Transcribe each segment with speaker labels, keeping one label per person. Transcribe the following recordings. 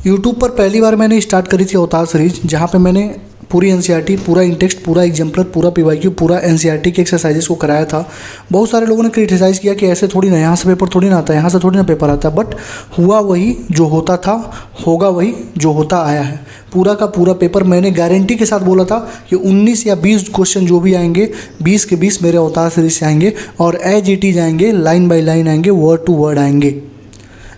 Speaker 1: YouTube पर पहली बार मैंने स्टार्ट करी थी अवतार सीरीज, जहाँ पे मैंने पूरी एनसीईआरटी, पूरा इंटेक्स्ट, पूरा एग्जाम्पलर, पूरा पीवाईक्यू, पूरा एनसीईआरटी के एक्सरसाइजेस को कराया था। बहुत सारे लोगों ने क्रिटिसाइज़ किया कि ऐसे थोड़ी ना, यहाँ से पेपर थोड़ी ना आता है, यहाँ से थोड़ी ना पेपर आता है। बट हुआ वही जो होता था, होगा वही जो होता आया है। पूरा का पूरा पेपर मैंने गारंटी के साथ बोला था कि 19 या 20 क्वेश्चन जो भी आएंगे, 20 के 20 मेरे अवतार सीरीज से आएंगे और एज इट इज आएंगे, लाइन बाय लाइन आएंगे, वर्ड टू वर्ड आएंगे।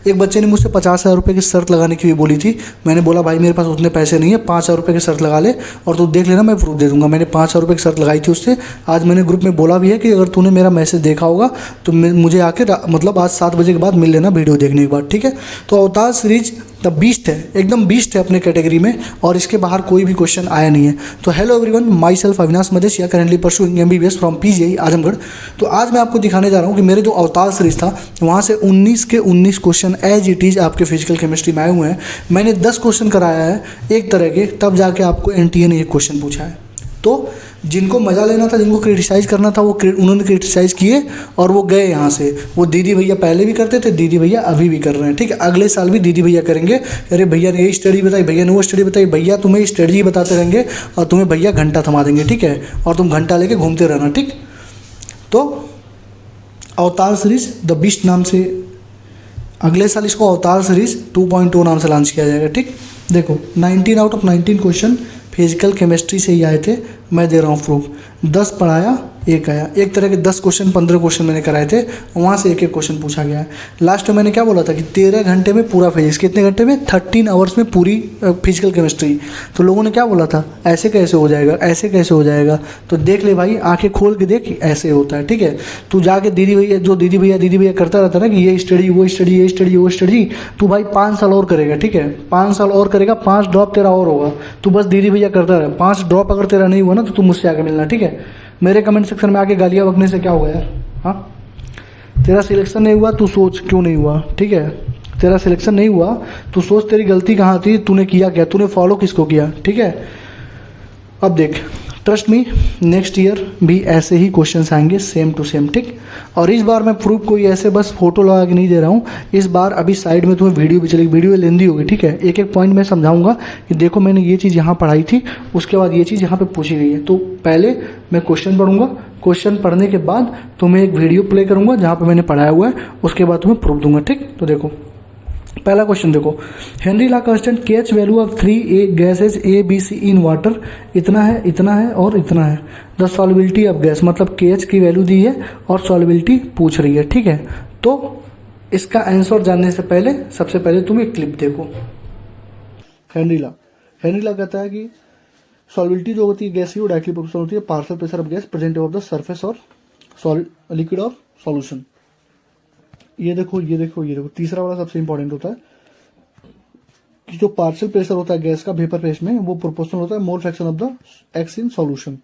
Speaker 1: एक बच्चे ने मुझसे 50,000 रुपये की शर्त लगाने की भी बोली थी। मैंने बोला भाई मेरे पास उतने पैसे नहीं है, 5,000 रुपये की शर्त लगा ले और तू देख लेना, मैं प्रूफ दे दूंगा। मैंने 5,000 रुपये की शर्त लगाई थी उससे। आज मैंने ग्रुप में बोला भी है कि अगर तूने मेरा मैसेज देखा होगा तो मुझे आके मतलब आज 7 बजे के बाद मिल लेना वीडियो देखने के बाद, ठीक है। तो अवतार सीरीज द बीस्ट है, एकदम बीस्ट है अपने कैटेगरी में, और इसके बाहर कोई भी क्वेश्चन आया नहीं है। तो hello everyone, myself Avinash Madeshiya, currently pursuing MBBS from PGI Azamgarh. तो आज मैं आपको दिखाने जा रहा हूँ कि मेरे जो अवतार सीरीज था वहाँ से 19 के 19 क्वेश्चन एज इट इज़ आपके फिजिकल केमिस्ट्री में आए हुए हैं। मैंने 10 क्वेश्चन कराया है एक तरह के, तब जाके आपको NTA ने एक क्वेश्चन पूछा है। तो जिनको मज़ा लेना था, जिनको क्रिटिसाइज़ करना था, वो उन्होंने क्रिटिसाइज़ किए और वो गए यहाँ से। वो दीदी भैया पहले भी करते थे, दीदी भैया अभी भी कर रहे हैं, ठीक है। अगले साल भी दीदी भैया करेंगे। अरे भैया ने ये स्टडी बताई, भैया ने वो स्टडी बताई, भैया तुम्हें स्टडी बताते रहेंगे और तुम्हें भैया घंटा थमा देंगे, ठीक है। और तुम घंटा लेके घूमते रहना, ठीक। तो अवतार सीरीज द बीस्ट नाम से अगले साल इसको अवतार सीरीज 2.0 नाम से लॉन्च किया जाएगा, ठीक। देखो 19 out of 19 question physical chemistry से ही आए थे। मैं दे रहा हूँ प्रूफ। 10 पढ़ाया, एक आया। एक तरह के 10 क्वेश्चन 15 क्वेश्चन मैंने कराए थे, वहाँ से एक एक क्वेश्चन पूछा गया है। लास्ट में मैंने क्या बोला था कि 13 घंटे में पूरा फिजिक्स, कितने घंटे में, 13 आवर्स में पूरी फिजिकल केमिस्ट्री। तो लोगों ने क्या बोला था, ऐसे कैसे हो जाएगा, ऐसे कैसे हो जाएगा। तो देख ले भाई, आंखें खोल के देख, ऐसे होता है, ठीक है। तू जाके दीदी भैया, जो दीदी भैया करता रहता है ना कि ये स्टडी वो स्टडी, ये स्टडी वो स्टडी, तू भाई 5 साल और करेगा, ठीक है। 5 साल और करेगा, 5 ड्रॉप तेरा और होगा। तू बस दीदी भैया करता रहे। 5 ड्रॉप अगर तेरा नहीं हुआ ना तो तू मुझसे आगे मिलना, ठीक है। मेरे कमेंट सेक्शन में आके गालियाँ बकने से क्या होगा यार। हाँ, तेरा सिलेक्शन नहीं हुआ, तू सोच क्यों नहीं हुआ, ठीक है। तेरा सिलेक्शन नहीं हुआ, तू सोच तेरी गलती कहाँ थी, तूने किया क्या, तूने फॉलो किसको किया, ठीक है। अब देख, ट्रस्ट मी, नेक्स्ट ईयर भी ऐसे ही क्वेश्चंस आएंगे, सेम टू सेम, ठीक। और इस बार मैं प्रूफ कोई ऐसे बस फोटो लगा के नहीं दे रहा हूँ। इस बार अभी साइड में तुम्हें वीडियो भी चलेगी, वीडियो लेंदी होगी, ठीक है। एक एक पॉइंट मैं समझाऊंगा कि देखो मैंने ये चीज़ यहाँ पढ़ाई थी, उसके बाद ये चीज़ यहाँ पे पूछी गई है। तो पहले मैं क्वेश्चन पढ़ूंगा, क्वेश्चन पढ़ने के बाद तुम्हें एक वीडियो प्ले करूँगा जहाँ पर मैंने पढ़ाया हुआ है, उसके बाद तुम्हें प्रूफ दूंगा, ठीक। तो देखो पहला क्वेश्चन देखो, Henry law constant KH value of 3 gases ABC in water इतना है, इतना है और इतना है। द सॉल्युबिलिटी ऑफ गैस, मतलब KH की वैल्यू दी है और सॉल्युबिलिटी पूछ रही है, ठीक है। तो इसका आंसर जानने से पहले सबसे पहले तुम एक क्लिप देखो। हेनरी ला कहता है कि सॉल्युबिलिटी जो होती है गैस की, वो डायरेक्टली प्रोपोर्शनल होती है partial pressure of gas present of the surface और लिक्विड ऑफ सॉल्यूशन। ये देखो, ये देखो, ये देखो, तीसरा वाला सबसे इंपॉर्टेंट होता है कि जो पार्शियल प्रेशर होता है गैस का वेपर फेज में, वो प्रोपोर्शनल होता है mole fraction of the x in solution.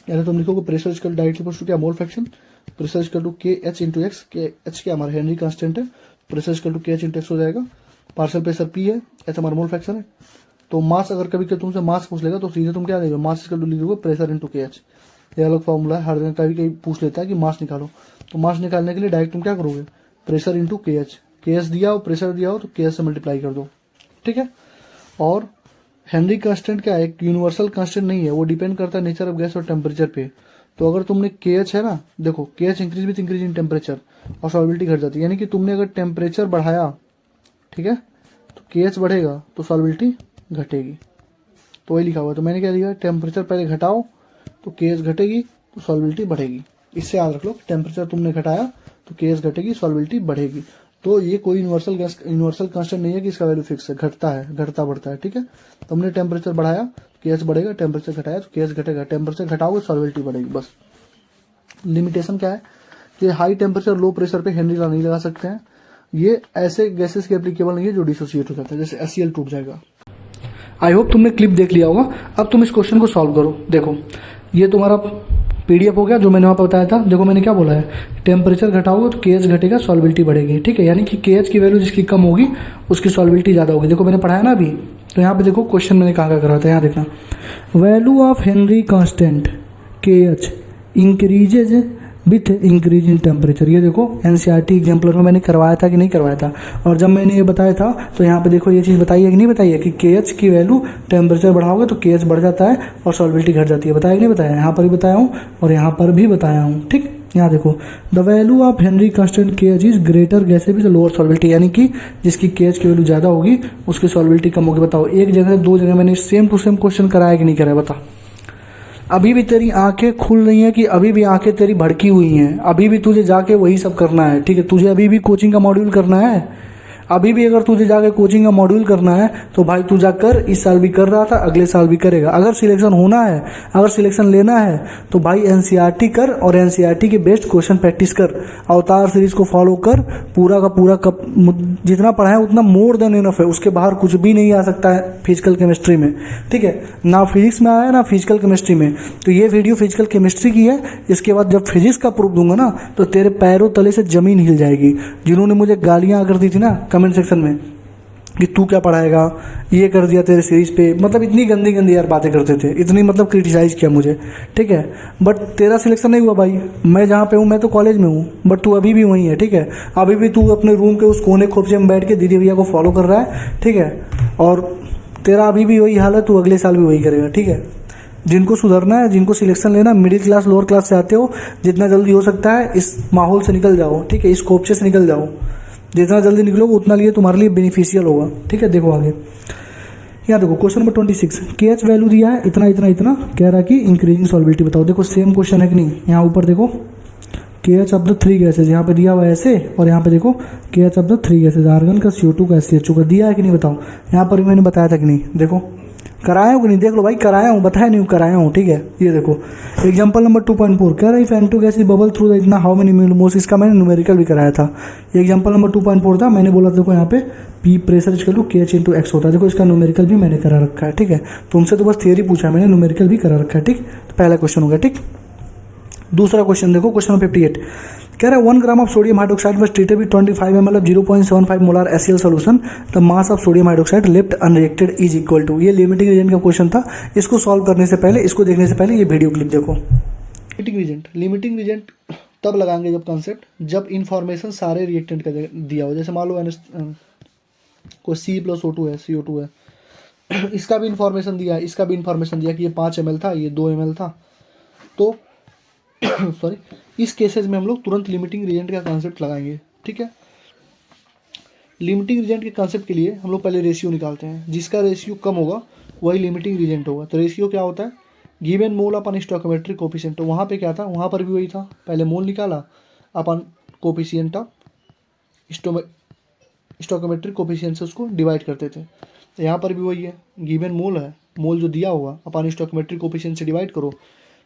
Speaker 1: यानी तुम लिखोगे प्रेशर इक्वल डायरेक्टली प्रोपोर्शनल क्या, mole fraction, pressure equal to KH into x, H क्या हमारा हेनरी कांस्टेंट है, pressure equal to KH into x हो जाएगा। पार्शियल प्रेशर P है, H हमारा मोल फ्रैक्शन है। तो मास अगर कभी तुमसे मास पूछ लेगा तो सीधे तुम क्या देगा, मास इक्वल टू लिखोगे प्रेशर इंटू KH। ये अलग फॉर्मूला है, हर दिन कभी पूछ लेता है कि मास निकालो। तो मास निकालने के लिए डायरेक्ट तुम क्या करोगे, प्रेशर इंटू KH दिया हो, प्रेशर दिया हो तो KH से मल्टीप्लाई कर दो, ठीक है। और हेनरी कांस्टेंट क्या है, एक यूनिवर्सल कांस्टेंट नहीं है, वो डिपेंड करता है नेचर ऑफ गैस और टेम्परेचर पे। तो अगर तुमने KH है ना, देखो KH increase with increase in temperature और सॉल्युबिलिटी घट जाती है। यानी कि तुमने अगर टेम्परेचर बढ़ाया, ठीक है, तो KH बढ़ेगा तो सॉल्युबिलिटी घटेगी। तो वही लिखा हुआ है। तो मैंने क्या लिखा, टेम्परेचर पहले घटाओ तो KH घटेगी तो सॉल्युबिलिटी बढ़ेगी। इससे याद रख लो, टेम्परेचर तुमने घटाया तो KH घटेगी, सॉल्युबिलिटी बढ़ेगी। तो ये कोई यूनिवर्सल कांस्टेंट नहीं है कि इसका वैल्यू फिक्स है, घटता है, घटता बढ़ता है, ठीक है। तुमने टेम्परेचर बढ़ाया KH बढ़ेगा, टेम्परेचर घटाया तो KH घटेगा, टेम्परेचर घटाओगे सॉल्युबिलिटी बढ़ेगी, बस। लिमिटेशन क्या है कि हाई टेम्परेचर लो प्रेशर पे हेनरी लॉ नहीं लगा सकते हैं। ये ऐसे गैसेस के एप्लीकेबल नहीं है जो डिसोसिएट हो जाता है, जैसे HCl टूट जाएगा। आई होप तुमने क्लिप देख लिया होगा। अब तुम इस क्वेश्चन को सॉल्व करो। देखो ये तुम्हारा PDF हो गया जो मैंने वहाँ पर बताया था। देखो मैंने क्या बोला है, टेम्परेचर घटाओगे तो KH घटेगा, सॉल्युबिलिटी बढ़ेगी, ठीक है। यानी कि KH की वैल्यू जिसकी कम होगी उसकी सॉल्युबिलिटी ज़्यादा होगी। देखो मैंने पढ़ाया ना अभी, तो यहाँ पे देखो क्वेश्चन मैंने कहाँ करा था, यहाँ देखना, value of Henry constant KH increases with increase in temperature. ये देखो एनसीईआरटी एग्जाम्पलर में मैंने करवाया था कि नहीं करवाया था। और जब मैंने ये बताया था तो यहाँ पे देखो ये चीज़ बताई है कि नहीं बताई है कि KH की वैल्यू टेम्परेचर बढ़ाओगे तो KH बढ़ जाता है और सॉल्बिलिटी घट जाती है। बताया कि नहीं बताया? यहाँ पर भी बताया हूँ और यहाँ पर भी बताया हूँ। ठीक, यहाँ देखो the value of Henry constant KH is greater gases with lower solubility, यानी कि जिसकी KH की वैल्यू ज़्यादा होगी उसकी सॉल्बिलिटी कम होगी। बताओ एक जगह दो जगह मैंने सेम टू सेम क्वेश्चन कराया कि नहीं कराया? बता। अभी भी तेरी आंखें खुल रही हैं कि अभी भी आंखें तेरी भड़की हुई हैं? अभी भी तुझे जाके वही सब करना है, ठीक है? तुझे अभी भी कोचिंग का मॉड्यूल करना है। अभी भी अगर तुझे जाके कोचिंग का मॉड्यूल करना है तो भाई तू जाकर, इस साल भी कर रहा था, अगले साल भी करेगा। अगर सिलेक्शन होना है, अगर सिलेक्शन लेना है तो भाई एनसीईआरटी कर और एनसीईआरटी के बेस्ट क्वेश्चन प्रैक्टिस कर। अवतार सीरीज को फॉलो कर, पूरा का पूरा जितना पढ़ा है उतना मोर देन इनफ है। उसके बाहर कुछ भी नहीं आ सकता है फिजिकल केमिस्ट्री में, ठीक है? ना फिजिक्स में आया ना फिजिकल केमिस्ट्री में। तो ये वीडियो फिजिकल केमिस्ट्री की है। इसके बाद जब फिजिक्स का प्रूफ दूंगा ना तो तेरे पैरों तले से जमीन हिल जाएगी। जिन्होंने मुझे गालियां कर दी थी ना कमेंट सेक्शन में कि तू क्या पढ़ाएगा, ये कर दिया तेरे सीरीज पे, मतलब इतनी गंदी गंदी यार बातें करते थे, इतनी मतलब क्रिटिसाइज किया मुझे, ठीक है? बट तेरा सिलेक्शन नहीं हुआ भाई। मैं जहाँ पे हूँ, मैं तो कॉलेज में हूँ, बट तू अभी भी वहीं है, ठीक है? अभी भी तू अपने रूम के उस कोने खोपचे में बैठ के दीदी भैया को फॉलो कर रहा है, ठीक है? और तेरा अभी भी वही हाल है, तू अगले साल भी वही करेगा, ठीक है? जिनको सुधरना है, जिनको सिलेक्शन लेना, मिडिल क्लास लोअर क्लास से आते हो, जितना जल्दी हो सकता है इस माहौल से निकल जाओ, ठीक है? इस खोपचे से निकल जाओ। जितना जल्दी निकलोगे उतना लिए तुम्हारे लिए बेनिफिशियल होगा, ठीक है? देखो आगे, यहाँ देखो क्वेश्चन नंबर 26। KH वैल्यू दिया है इतना इतना इतना, कह रहा है कि इंक्रीजिंग सॉल्बिलिटी बताओ। देखो सेम क्वेश्चन है कि नहीं? यहाँ ऊपर देखो KH ऑफ द 3 गैसेज, यहाँ पे दिया हुआ है ऐसे, और यहाँ पे देखो KH of the 3 gases, argon का CO2 का SCH2 का दिया है कि नहीं बताओ? यहाँ पर मैंने बताया था कि नहीं? देखो कराया हूँ कि नहीं? देख लो भाई, कराया हूँ, बताया नहीं हूँ, कराया हूँ, ठीक है? ये देखो एग्जांपल नंबर 2.4 कह रहा है if N2 gas is bubble through the इतना हाउ मेनी मोल्स। इसका मैंने न्यूमेरिकल भी कराया था। एग्जांपल नंबर 2.4 था, मैंने बोला देखो यहाँ पे P pressure is equal to KH into X होता है। देखो इसका न्यूमेरिकल भी मैंने करा रखा है, ठीक है? तुमसे तो बस थियरी पूछा है मैंने, न्यूमेरिकल भी करा रखा है, ठीक? तो पहला क्वेश्चन हो गया, ठीक? दूसरा क्वेश्चन देखो, क्वेश्चन नंबर 58 कह रहा है 1 gram of sodium hydroxide was treated with 25 ml of 0.75 molar HCl solution. The mass of sodium hydroxide left unreacted is equal to। ये लिमिटिंग रीजन का क्वेश्चन था। इसको सॉल्व करने से पहले, इसको देखने से पहले ये वीडियो क्लिप देखो। लिमिटिंग रीजेंट तब लगाएंगे जब कंसेप्ट, जब इन्फॉर्मेशन सारे रिएक्टेंट का दिया हो। जैसे मान लो कोई C+O2 है, CO2 है, इसका भी इन्फॉर्मेशन दिया है, इसका भी इन्फॉर्मेशन दिया कि ये 5 ml था, ये 2 ml था, तो सॉरी, इस केसेस में हम लोग तुरंत लिमिटिंग रीजेंट का कंसेप्ट लगाएंगे, ठीक है? लिमिटिंग रीजेंट के कंसेप्ट के लिए हम लोग पहले रेशियो निकालते हैं। जिसका रेशियो कम होगा वही लिमिटिंग रीजेंट होगा। तो रेशियो क्या होता है? गिवन मोल अपन स्टोइकोमेट्रिक कोफिशिएंट। तो वहाँ पे क्या था? वहाँ पर भी वही था, पहले मोल निकाला अपन कोफिशिएंट ऑफ स्टोइकोमेट्रिक कोफिशिएंट से उसको डिवाइड करते थे। तो यहाँ पर भी वही है, गिवन मोल है, मोल जो दिया हुआ अपन स्टोइकोमेट्रिक कोफिशिएंट से डिवाइड करो।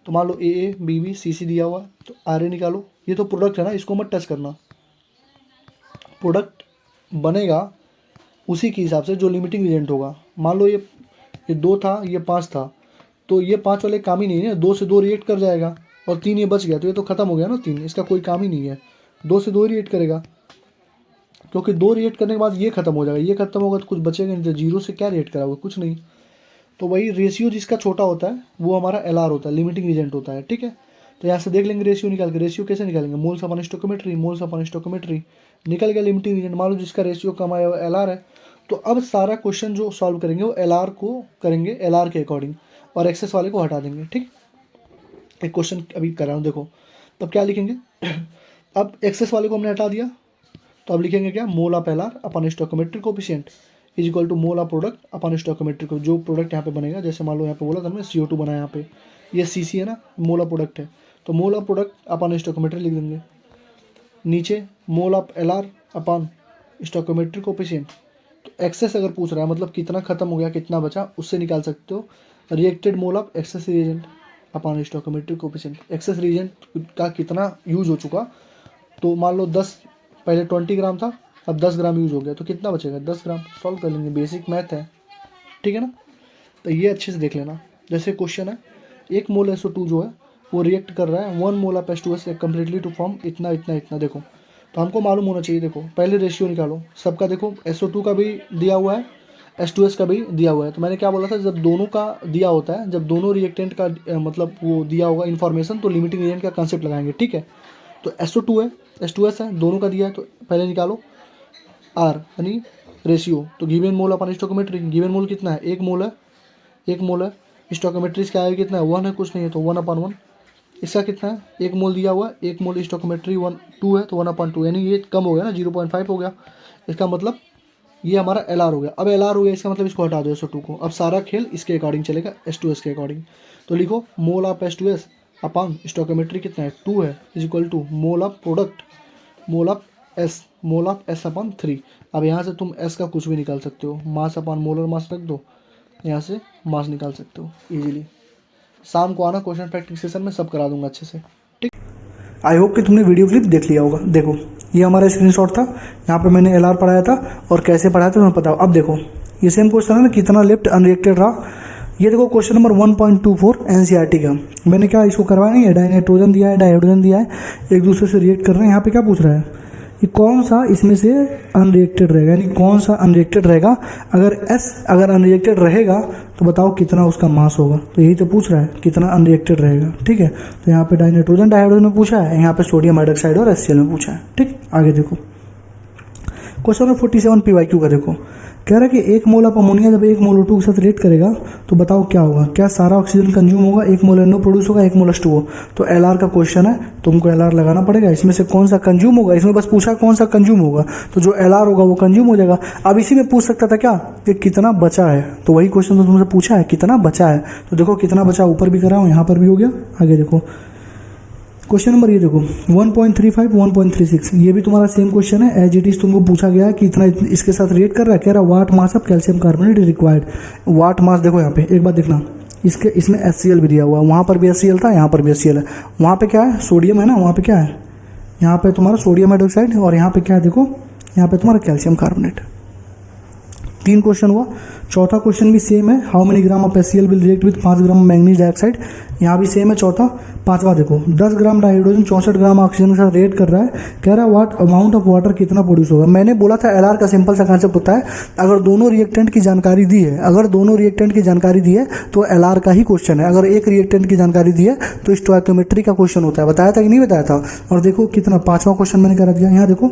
Speaker 1: तो मान लो AA BB CC दिया हुआ, तो RA निकालो। ये तो प्रोडक्ट है ना, इसको मत टच करना। प्रोडक्ट बनेगा उसी के हिसाब से जो लिमिटिंग रीजेंट होगा। मान लो ये 2 था, ये 5 था, तो ये 5 वाले काम ही नहीं है। 2 से 2 रिएक्ट कर जाएगा और 3 ये बच गया, तो ये तो खत्म हो गया ना 3, इसका कोई काम ही नहीं है। 2 से 2 रिएक्ट करेगा, क्योंकि 2 रिएक्ट करने के बाद ये खत्म हो जाएगा, ये खत्म होगा तो कुछ बचेगा नहीं। तो 0 से क्या रिएक्ट करा होगा? कुछ नहीं। तो वही रेशियो जिसका छोटा होता है वो हमारा LR होता है, लिमिटिंग रीजेंट होता है, ठीक है? तो यहाँ से देख लेंगे रेशियो निकाल के। रेशियो कैसे निकालेंगे? Moles upon stoichiometry, moles upon stoichiometry, निकल गया लिमिटिंग रीजेंट। मान लो जिसका रेशियो कम आया LR है, तो अब सारा क्वेश्चन जो सॉल्व करेंगे वो LR को करेंगे, LR के अकॉर्डिंग, और एक्सेस वाले को हटा देंगे, ठीक? एक क्वेश्चन अभी कर रहा हूँ, देखो। तब क्या लिखेंगे? अब एक्सेस वाले को हमने हटा दिया, तो अब लिखेंगे क्या? Mole of LR upon stoichiometric coefficient is equal to mole of product upon stoichiometric. जो प्रोडक्ट यहाँ पे बनेगा, जैसे मान लो यहाँ पे बोला था हमने CO2 बना है, यहाँ पे ये CC है ना, मोल ऑफ प्रोडक्ट है, तो मोल ऑफ प्रोडक्ट अपॉन स्टोइकोमेट्रिक लिख देंगे। नीचे मोल of LR upon stoichiometric coefficient. तो एक्सेस अगर पूछ रहा है, मतलब कितना खत्म हो गया, कितना बचा, उससे निकाल सकते हो reacted mole of access reagent upon stoichiometric coefficient. Access reagent का कितना यूज हो चुका, तो मान लो 10, पहले 20 ग्राम था, अब 10 ग्राम यूज हो गया, तो कितना बचेगा? 10 ग्राम। सॉल्व कर लेंगे, बेसिक मैथ है, ठीक है ना? तो ये अच्छे से देख लेना। जैसे क्वेश्चन है, 1 मोल SO2 जो है वो रिएक्ट कर रहा है 1 mole of H2S completely to form इतना इतना इतना। देखो, तो हमको मालूम होना चाहिए। देखो पहले रेशियो निकालो सबका। देखो SO2 का भी दिया हुआ है, H2S का भी दिया हुआ है। तो मैंने क्या बोला था, जब दोनों का दिया होता है, जब दोनों रिएक्टेंट का मतलब वो दिया होगा इन्फॉर्मेशन, तो लिमिटिंग एजेंट का कंसेप्ट लगाएंगे, ठीक है। तो SO2 है, H2S है, दोनों का दिया है, तो पहले निकालो R यानी रेशियो। तो गिवन मोल अपन स्टोकोमेट्री, गिवन मोल कितना है, 1 मोल है, 1 मोल है। स्टोकोमेट्री क्या है, कितना है, 1 है, कुछ नहीं है, तो 1/1। इसका कितना है, 1 मोल दिया हुआ है, 1 मोल स्टोकोमेट्री 2 है, तो 1/2, यानी ये कम हो गया ना, 0.5 हो गया। इसका मतलब ये हमारा LR हो गया। अब LR हो गया, इसका मतलब इसको हटा दो SO2 को। अब सारा खेल इसके अकॉर्डिंग चलेगा, H2S के अकॉर्डिंग। तो लिखो मोल ऑफ H2S अपॉन स्टोकोमेट्री कितना है, 2 है, is equal to mole of product, mole of S upon 3। अब यहाँ से तुम S का कुछ भी निकाल सकते हो, मास अपॉन मोलर मास रख दो, यहाँ से मास निकाल सकते हो इजीली। शाम को आना, क्वेश्चन प्रैक्टिस सेशन में सब करा दूंगा अच्छे से, ठीक। आई होप कि तुमने वीडियो क्लिप देख लिया होगा। देखो ये हमारा स्क्रीनशॉट था, यहाँ पे मैंने LR पढ़ाया था और कैसे पढ़ाया था तुम्हें पता हो। अब देखो ये सेम क्वेश्चन है ना, कितना लेफ्ट अनरिएक्टेड रहा। ये देखो क्वेश्चन नंबर 1.24 NCERT का। मैंने क्या इसको करवाया नहीं है, डाइनाइट्रोजन दिया है, डाइहाइड्रोजन दिया है, एक दूसरे से रिएक्ट कर रहे हैं। यहाँ पे क्या पूछ रहा है कि कौन सा इसमें से अनरिएक्टेड रहेगा, यानी कौन सा अनरिएक्टेड रहेगा। अगर अनरिएक्टेड रहेगा तो बताओ कितना उसका मास होगा। तो यही तो पूछ रहा है, कितना अनरिएक्टेड रहेगा, ठीक है। तो यहाँ पे डाइनाइट्रोजन डाइहाइड्रोजन में पूछा है, यहाँ पे सोडियम हाइड्रोक्साइड और HCl में पूछा है, ठीक। आगे देखो क्वेश्चन नंबर 47 PYQ का। देखो कह रहा है कि 1 मोल ऑफ अमोनिया जब 1 मोल O2 के साथ रिएक्ट करेगा तो बताओ क्या होगा, क्या सारा ऑक्सीजन कंज्यूम होगा, 1 मोल NO प्रोड्यूस होगा, 1 मोल H2O। तो LR का क्वेश्चन है, तुमको LR लगाना पड़ेगा। इसमें से कौन सा कंज्यूम होगा, इसमें बस पूछा कौन सा कंज्यूम होगा, तो जो LR होगा वो कंज्यूम हो जाएगा। अब इसी में पूछ सकता था क्या कि कितना बचा है, तो वही क्वेश्चन तो तुमसे पूछा है कितना बचा है। तो देखो कितना बचा, ऊपर भी करा हूँ, यहाँ पर भी हो गया। आगे देखो क्वेश्चन नंबर ये देखो 1.35 1.36, ये भी तुम्हारा सेम क्वेश्चन है एज इट इज। तुमको पूछा गया है कि इतना इसके साथ रिएक्ट कर रहा है, कह रहा है what mass of calcium carbonate required. What mass देखो यहाँ पे एक बार देखना, इसमें HCl भी दिया हुआ है, वहाँ पर भी HCl था, यहाँ पर भी HCl है। वहाँ पे क्या है, सोडियम है ना, वहाँ पे क्या है, यहाँ पे तुम्हारा सोडियम हाइड्रोक्साइड, और यहाँ पे क्या है देखो, यहाँ पे तुम्हारा कैल्शियम कार्बोनेट। 3 क्वेश्चन हुआ। चौथा क्वेश्चन भी सेम है, how many gram of HCl will react with 5 gram manganese dioxide. यहाँ भी सेम है चौथा। 5वां देखो 10 ग्राम डाइहाइड्रोजन 64 ग्राम ऑक्सीजन के साथ रिएक्ट कर रहा है, कह रहा है व्हाट अमाउंट ऑफ वाटर कितना प्रोड्यूस होगा। मैंने बोला था LR का सिंपल सा कंसेप्ट होता है, अगर दोनों रिएक्टेंट की जानकारी दी है, तो LR का ही क्वेश्चन है। अगर एक रिएक्टेंट की जानकारी दी है तो स्टोइकोमेट्री का क्वेश्चन होता है। बताया था कि नहीं बताया था। और देखो कितना 5वां क्वेश्चन मैंने करा दिया। यहाँ देखो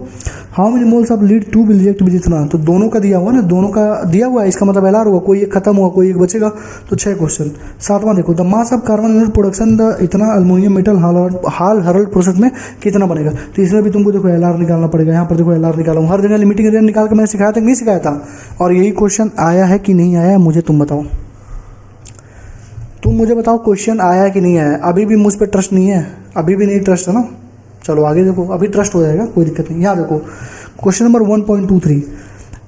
Speaker 1: how many moles of lead 2 will react with ethanol. तो दोनों का दिया हुआ ना, दोनों का दिया हुआ है, इसका मतलब LR होगा, कोई एक खत्म हुआ कोई एक बचेगा। तो 6 क्वेश्चन। 7वां देखो the mass of carbon unit production the इतना अल्मोनियम मेटल हाल हरल्ड प्रोसेस में कितना बनेगा। तो इसमें भी तुमको देखो LR निकालना पड़ेगा। यहाँ पर देखो LR निकाला हूँ, हर जगह लिमिटिंग एजेंट निकाल के मैंने सिखाया था कि नहीं सिखाया था। और यही क्वेश्चन आया है कि नहीं आया है, मुझे तुम बताओ, तुम मुझे बताओ क्वेश्चन आया है कि नहीं आया। अभी भी मुझ पर ट्रस्ट नहीं है, अभी भी नहीं ट्रस्ट है ना। चलो आगे देखो, अभी ट्रस्ट हो जाएगा, कोई दिक्कत नहीं। यहाँ देखो क्वेश्चन नंबर 1.23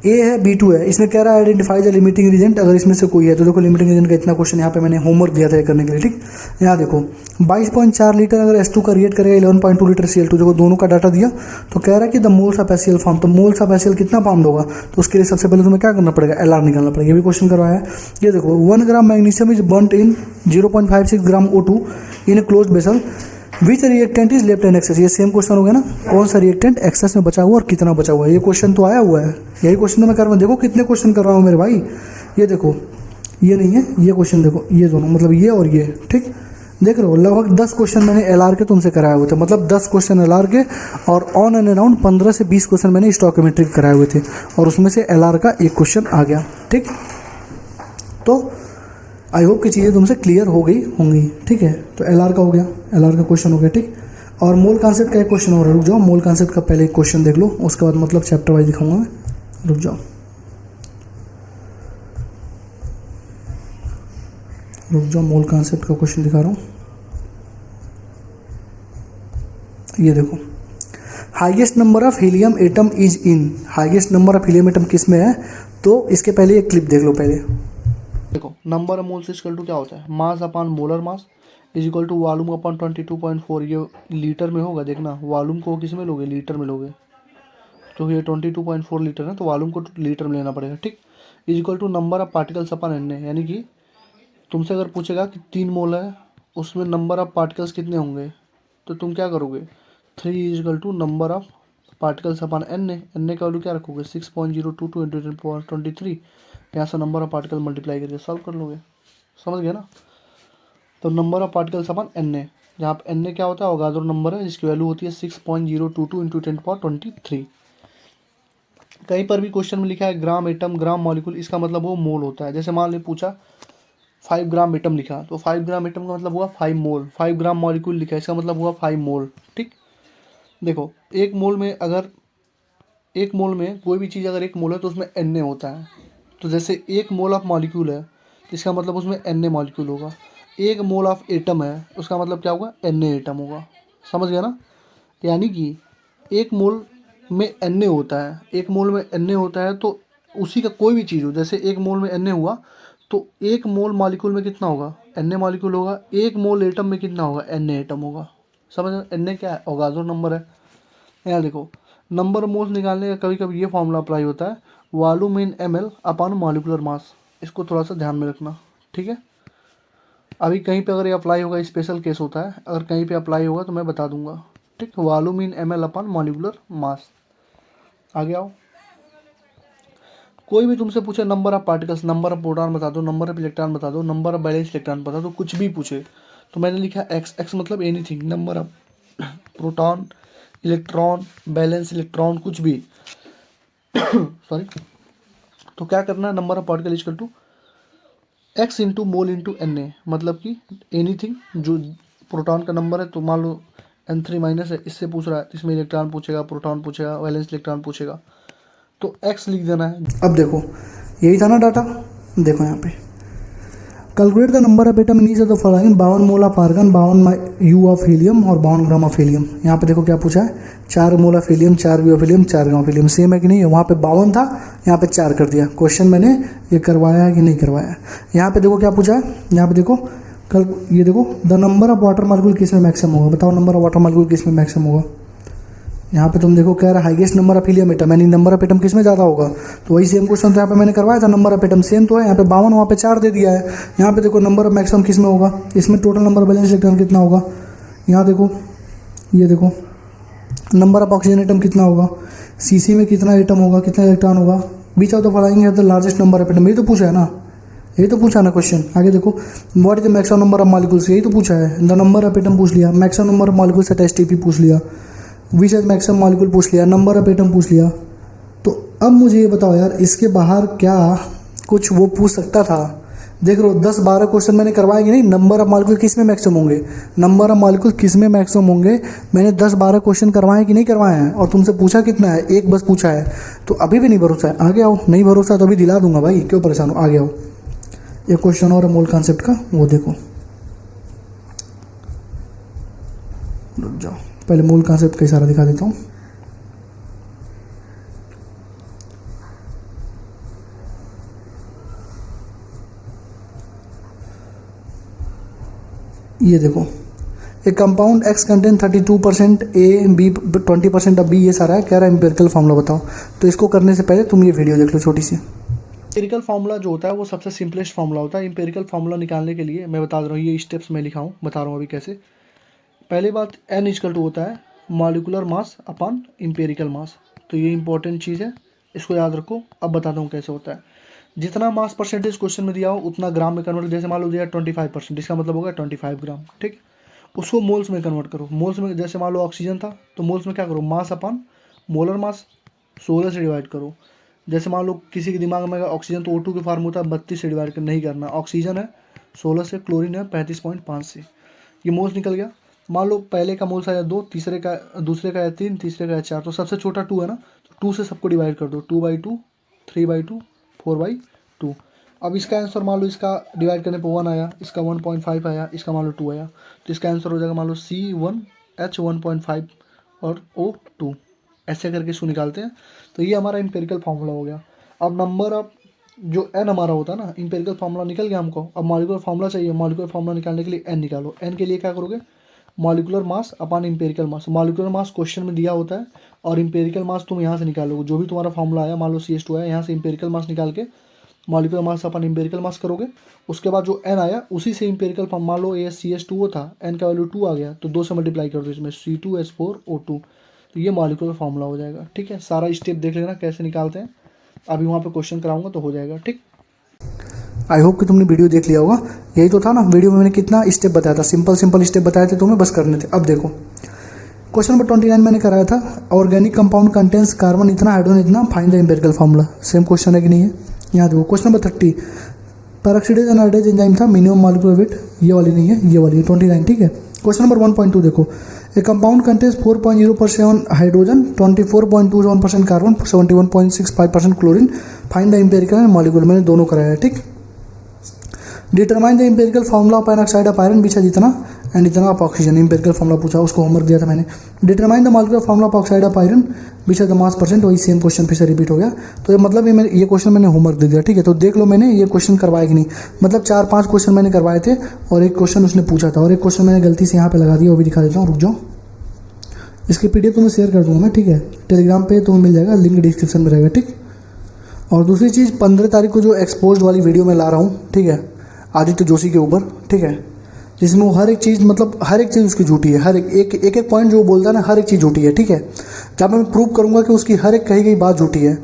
Speaker 1: A है B2 है, इसमें कह रहा है आइडेंटिफाई द लिमिटिंग रीजेंट, अगर इसमें से कोई है तो देखो लिमिटिंग रीजेंट का इतना क्वेश्चन यहाँ पे मैंने होमवर्क दिया था करने के लिए, ठीक। यहाँ देखो 22.4 लीटर अगर H2 का रिएक्ट करेगा 11.2 लीटर Cl2, देखो दोनों का डाटा दिया। तो कह रहा है कि the moles of HCl form, तो मोल्स ऑफ HCl कितना फॉर्म होगा, तो उसके लिए सबसे पहले तुम्हें क्या करना पड़ेगा, LR निकालना पड़ेगा। ये भी क्वेश्चन करवाया है। ये देखो 1 gram magnesium is burnt in 0.56 gram O2 in a closed vessel, which reactant is left in excess. ये सेम क्वेश्चन हो गया ना, कौन सा रिएक्टेंट एक्सेस में बचा हुआ और कितना बचा हुआ है। ये क्वेश्चन तो आया हुआ है, यही क्वेश्चन तो मैं कर रहा हूँ। देखो कितने क्वेश्चन कर रहा हूँ मेरे भाई। ये देखो ये नहीं है, ये क्वेश्चन देखो, ये दोनों मतलब ये और ये, ठीक। देख रहे हो लगभग 10 क्वेश्चन मैंने LR के तुमसे कराए हुए थे, मतलब 10 क्वेश्चन LR के, और ऑन एंड अराउंड 15 से 20 क्वेश्चन मैंने स्टोइकोमेट्री के कराए हुए थे, और उसमें से LR का एक क्वेश्चन आ गया, ठीक। तो आई होप कि चीज़ें तुमसे क्लियर हो गई होंगी, ठीक है। तो LR का हो गया, LR का क्वेश्चन हो गया, ठीक। और मोल कॉन्सेप्ट का एक क्वेश्चन और है, रुक जाओ, मोल कॉन्सेप्ट का पहले एक क्वेश्चन देख लो, उसके बाद मतलब चैप्टर वाइज दिखाऊंगा मैं, रुक जाओ। मोल कॉन्सेप्ट का क्वेश्चन दिखा रहा हूँ। ये देखो highest number of helium atom is in, highest number of helium atom किस में है, तो इसके पहले एक क्लिप देख लो पहले। देखो number of moles equal to क्या होता है, mass upon molar mass is equal to volume upon 22.4। ये लीटर में होगा, देखना वॉल्यूम को किस में लोगे, लीटर में लोगे, तो ये 22.4 लीटर है, तो वॉल्यूम को लीटर में लेना पड़ेगा, ठीक। Is equal to number of particles upon NA, यानी कि तुमसे अगर पूछेगा कि 3 मोल है, उसमें नंबर ऑफ पार्टिकल्स कितने होंगे, तो तुम क्या करोगे, 3 is equal to number of particles upon N का वैल्यू क्या रखोगे 6.022 इंटू 10⁻23। यहाँ से नंबर ऑफ पार्टिकल मल्टीप्लाई करके सॉल्व कर लोगे, समझ गए ना। तो number of particles upon N, जहाँ पे एन क्या होता है अवोगाद्रो नंबर है जिसकी वैल्यू होती है 6.022 इंटू 10⁻23। कहीं पर भी क्वेश्चन में लिखा है ग्राम एटम ग्राम मॉलिक्यूल, इसका मतलब वो मोल होता है। जैसे मान ली पूछा 5 ग्राम एटम लिखा तो 5 ग्राम एटम का मतलब हुआ 5 मोल, 5 ग्राम मॉलिक्यूल लिखा इसका मतलब हुआ 5 मोल। ठीक, देखो एक मोल में कोई भी चीज़ अगर एक मोल है तो उसमें एन होता है। तो जैसे एक मोल ऑफ मॉलिक्यूल है तो इसका मतलब उसमें एन मॉलिक्यूल होगा। एक मोल ऑफ एटम है उसका मतलब क्या होगा एन एटम होगा, समझ गया ना। यानी कि एक मोल में एन होता है, एक मोल में एन होता है तो उसी का कोई भी चीज़ हो, जैसे एक मोल में एन हुआ तो एक मोल मॉलिक्यूल में कितना होगा एन मॉलिक्यूल होगा, एक मोल एटम में कितना होगा एन एटम होगा, समझ। एन क्या है अवोगाद्रो नंबर है। यहाँ देखो नंबर मोल्स निकालने का कभी कभी ये फॉर्मूला अप्लाई होता है वॉल्यूम इन ml अपॉन मॉलिक्यूलर मास, इसको थोड़ा सा ध्यान में रखना, ठीक है। अभी कहीं पे अगर ये अप्लाई होगा स्पेशल केस होता है, अगर कहीं पे अप्लाई होगा तो मैं बता दूंगा, ठीक। वॉल्यूम इन ml अपॉन मॉलिक्यूलर मास। आगे आओ, कोई भी तुमसे पूछे number of particles, number of proton बता दो, नंबर ऑफ इलेक्ट्रॉन बता दो, नंबर ऑफ बैलेंस इलेक्ट्रॉन बता दो, कुछ भी पूछे तो मैंने लिखा एक्स मतलब anything, number of proton electron balance electron कुछ भी सॉरी। तो क्या करना है number of particle equal to x into mole into N मतलब कि एनीथिंग जो प्रोटॉन का नंबर है तो मान लो N3 माइनस है, इससे पूछ रहा है इसमें इलेक्ट्रॉन पूछेगा प्रोटॉन पूछेगा वैलेंस इलेक्ट्रॉन पूछेगा तो एक्स लिख देना है। अब देखो यही था ना डाटा, देखो यहाँ पे calculate the number of atom in each of the following 52 mole of argon 52 u of helium और 52 ग्राम ऑफ हीलियम। यहाँ पे देखो क्या पूछा है 4 mole of helium 4 you of helium 4 gram of helium, same है कि नहीं है। वहाँ पे 52 था यहाँ पे 4 कर दिया। क्वेश्चन मैंने ये करवाया है कि नहीं करवाया। यहाँ पे देखो क्या पूछा है, यहाँ पे देखो कल ये देखो the number of water molecule किस में मैक्सिमम होगा, बताओ नंबर ऑफ वाटर मॉलिक्यूल किस में मैक्सिमम होगा। यहाँ पे तुम देखो कह रहा है highest number of helium atom, यानी नंबर ऑफ एटम किस में ज़्यादा होगा। तो वही सेम क्वेश्चन तो यहाँ पे मैंने करवाया था, नंबर ऑफ एटम सेम तो है, यहाँ पे 52 वहाँ पे 4 दे दिया है। यहाँ पे देखो नंबर ऑफ मैक्सिमम किस में होगा, इसमें टोटल नंबर बैलेंस इलेक्ट्रॉन कितना होगा। यहाँ देखो ये देखो नंबर ऑफ ऑक्सीजन एटम कितना होगा, सीसी में कितना एटम होगा कितना इलेक्ट्रॉन होगा, बीच ऑफ द फॉलोइंग है the largest number of atom, यही तो पूछा है ना, यही तो पूछा ना क्वेश्चन। आगे देखो what is the maximum number of molecules, यही तो पूछा है। द नंबर ऑफ एटम पूछ लिया, maximum number of molecules at STP पूछ लिया, विच एज मैक्सिमम मॉलिक्यूल पूछ लिया, नंबर ऑफ एटम पूछ लिया। तो अब मुझे ये बताओ यार इसके बाहर क्या कुछ वो पूछ सकता था। देख लो 10-12 क्वेश्चन मैंने करवाए कि नहीं, नंबर ऑफ मॉलिक्यूल किस में मैक्सिमम होंगे, नंबर ऑफ मॉलिक्यूल किस में मैक्सिमम होंगे, मैंने 10-12 क्वेश्चन करवाए कि नहीं करवाए हैं। और तुमसे पूछा कितना है, एक बस पूछा है। तो अभी भी नहीं भरोसा है, आगे आओ। नहीं भरोसा तो अभी दिला दूंगा भाई, क्यों परेशान हो, आगे आओ। एक क्वेश्चन और है मोल कॉन्सेप्ट का, वो देखो। रुक जाओ पहले मूल कॉन्सेप्ट का इशारा दिखा देता हूँ। ये देखो एक compound x contain 32% A B 20% अब बी, ये सारा है। कह रहा है एम्पिरिकल फार्मूला बताओ। तो इसको करने से पहले तुम ये वीडियो देख लो छोटी सी। एम्पिरिकल फार्मूला जो होता है वो सबसे सिंपलेस्ट फार्मूला होता है। एम्पिरिकल फार्मूला निकालने के लिए मैं बता रहा हूँ, ये स्टेप्स मैं लिखा हूँ, बता रहा हूँ अभी कैसे। पहली बात एन इक्वल टू होता है मॉलिक्यूलर मास अपॉन एम्पिरिकल मास, तो ये इंपॉर्टेंट चीज़ है, इसको याद रखो। अब बताता हूँ कैसे होता है। जितना मास परसेंटेज क्वेश्चन में दिया हो उतना ग्राम में कन्वर्ट, जैसे मान लो दिया 25%, इसका मतलब होगा 25 ग्राम, ठीक। उसको मोल्स में कन्वर्ट करो। मोल्स में जैसे मान लो ऑक्सीजन था तो मोल्स में क्या करो, मास अपॉन मोलर मास 16 से डिवाइड करो। जैसे मान लो किसी के दिमाग में ऑक्सीजन तो O2 के फार्म होता है 32 से डिवाइड नहीं करना, ऑक्सीजन है 16 से, क्लोरीन है 35.5 से, ये मोल्स निकल गया। मान लो पहले का मोल्स आया 2, तीसरे का दूसरे का है 3, तीसरे का है 4, तो सबसे छोटा 2 है ना, तो 2 से सबको डिवाइड कर दो, 2/2 3/2 4/2। अब इसका आंसर मान लो इसका डिवाइड करने पर 1 आया, इसका 1.5 आया, इसका मान लो 2 आया, तो इसका आंसर हो जाएगा मान लो C1H 1.5 और O2, ऐसे करके इसको निकालते हैं। तो ये हमारा एम्पिरिकल फार्मूला हो गया। अब नंबर ऑफ जो n हमारा होता है ना, एम्पिरिकल फार्मूला निकल गया हमको। अब मॉलिक्यूलर फार्मूला चाहिए, मॉलिक्यूलर फार्मूला निकालने के लिए n निकालो। n के लिए क्या करोगे, मॉलिक्यूलर मास अपॉन एम्पिरिकल मास। मॉलिक्यूलर मास क्वेश्चन में दिया होता है और एम्पिरिकल मास तुम यहाँ से निकालोगे, जो भी तुम्हारा फार्मूला आया, मान लो CH2 आया, यहाँ से एम्पिरिकल मास निकाल के मॉलिक्यूलर मास अपन एम्पिरिकल मास करोगे। उसके बाद जो n आया उसी से एम्पिरिकल फॉर्म, मान लो ये CH2O था, n का वैल्यू 2 आ गया तो 2 से मल्टीप्लाई कर दो इसमें, C2H4O2। तो ये मॉलिक्यूलर फार्मूला हो जाएगा। ठीक है, सारा स्टेप देख लेना कैसे निकालते हैं, अभी वहाँ पे क्वेश्चन कराऊंगा तो हो जाएगा। ठीक, आई होप कि तुमने वीडियो देख लिया होगा। यही तो था ना, वीडियो में मैंने कितना स्टेप बताया था, सिंपल सिंपल स्टेप बताए थे, तुम्हें बस करने थे। अब देखो क्वेश्चन नंबर 29 मैंने कराया था, ऑर्गेनिक कंपाउंड कंटेंस कार्बन इतना, हाइड्रोजन इतना, find the empirical formula. Same question है कि नहीं है, यहाँ देखो। क्वेश्चन नंबर 30 पेरोक्सिडेज एनाइड्रेज एंजाइम था, मिनिमम मॉलिक्यूलर वेट, ये वाली नहीं है, ये वाली है 29। ठीक है, क्वेश्चन नंबर 1.2 देखो, a compound contains 4.0% hydrogen, 24.27% carbon, 71.65% chlorine, find the empirical and molecular. मैंने दोनों कराया है। ठीक, determine the empirical formula of an oxide of iron which जितना एंड इतना ऑफ ऑक्सीजन। एम्पिरिकल फार्मूला पूछा, उसको होमवर्क दिया था मैंने। Determine the molecular formula of oxide of iron beach the mass percent, वही सेम क्वेश्चन फिर से रिपीट हो गया। तो ये मतलब ये क्वेश्चन मैंने होमवर्क दे दिया। ठीक है, तो देख लो मैंने ये क्वेश्चन करवाया कि नहीं, मतलब 4-5 क्वेश्चन मैंने करवाए थे और एक क्वेश्चन उसने पूछा था, और एक क्वेश्चन मैंने गलती से यहाँ पे लगा दिया, वो भी दिखा देता हूँ, रुक जाओ। इसकी PDF तुम्हें शेयर कर दूँगा मैं। ठीक है, टेलीग्राम पे तुम्हें मिल जाएगा, लिंक डिस्क्रिप्शन में रहेगा। ठीक, और दूसरी चीज़ 15 तारीख को जो एक्सपोज वाली वीडियो मैं ला रहा हूँ, ठीक है, आदित्य जोशी के ऊपर, ठीक है, जिसमें वो हर एक चीज़, मतलब हर एक चीज़ उसकी झूठी है, हर एक पॉइंट जो वो बोलता है ना, हर एक चीज़ झूठी है। ठीक है, जब मैं प्रूव करूंगा कि उसकी हर एक कही गई बात झूठी है,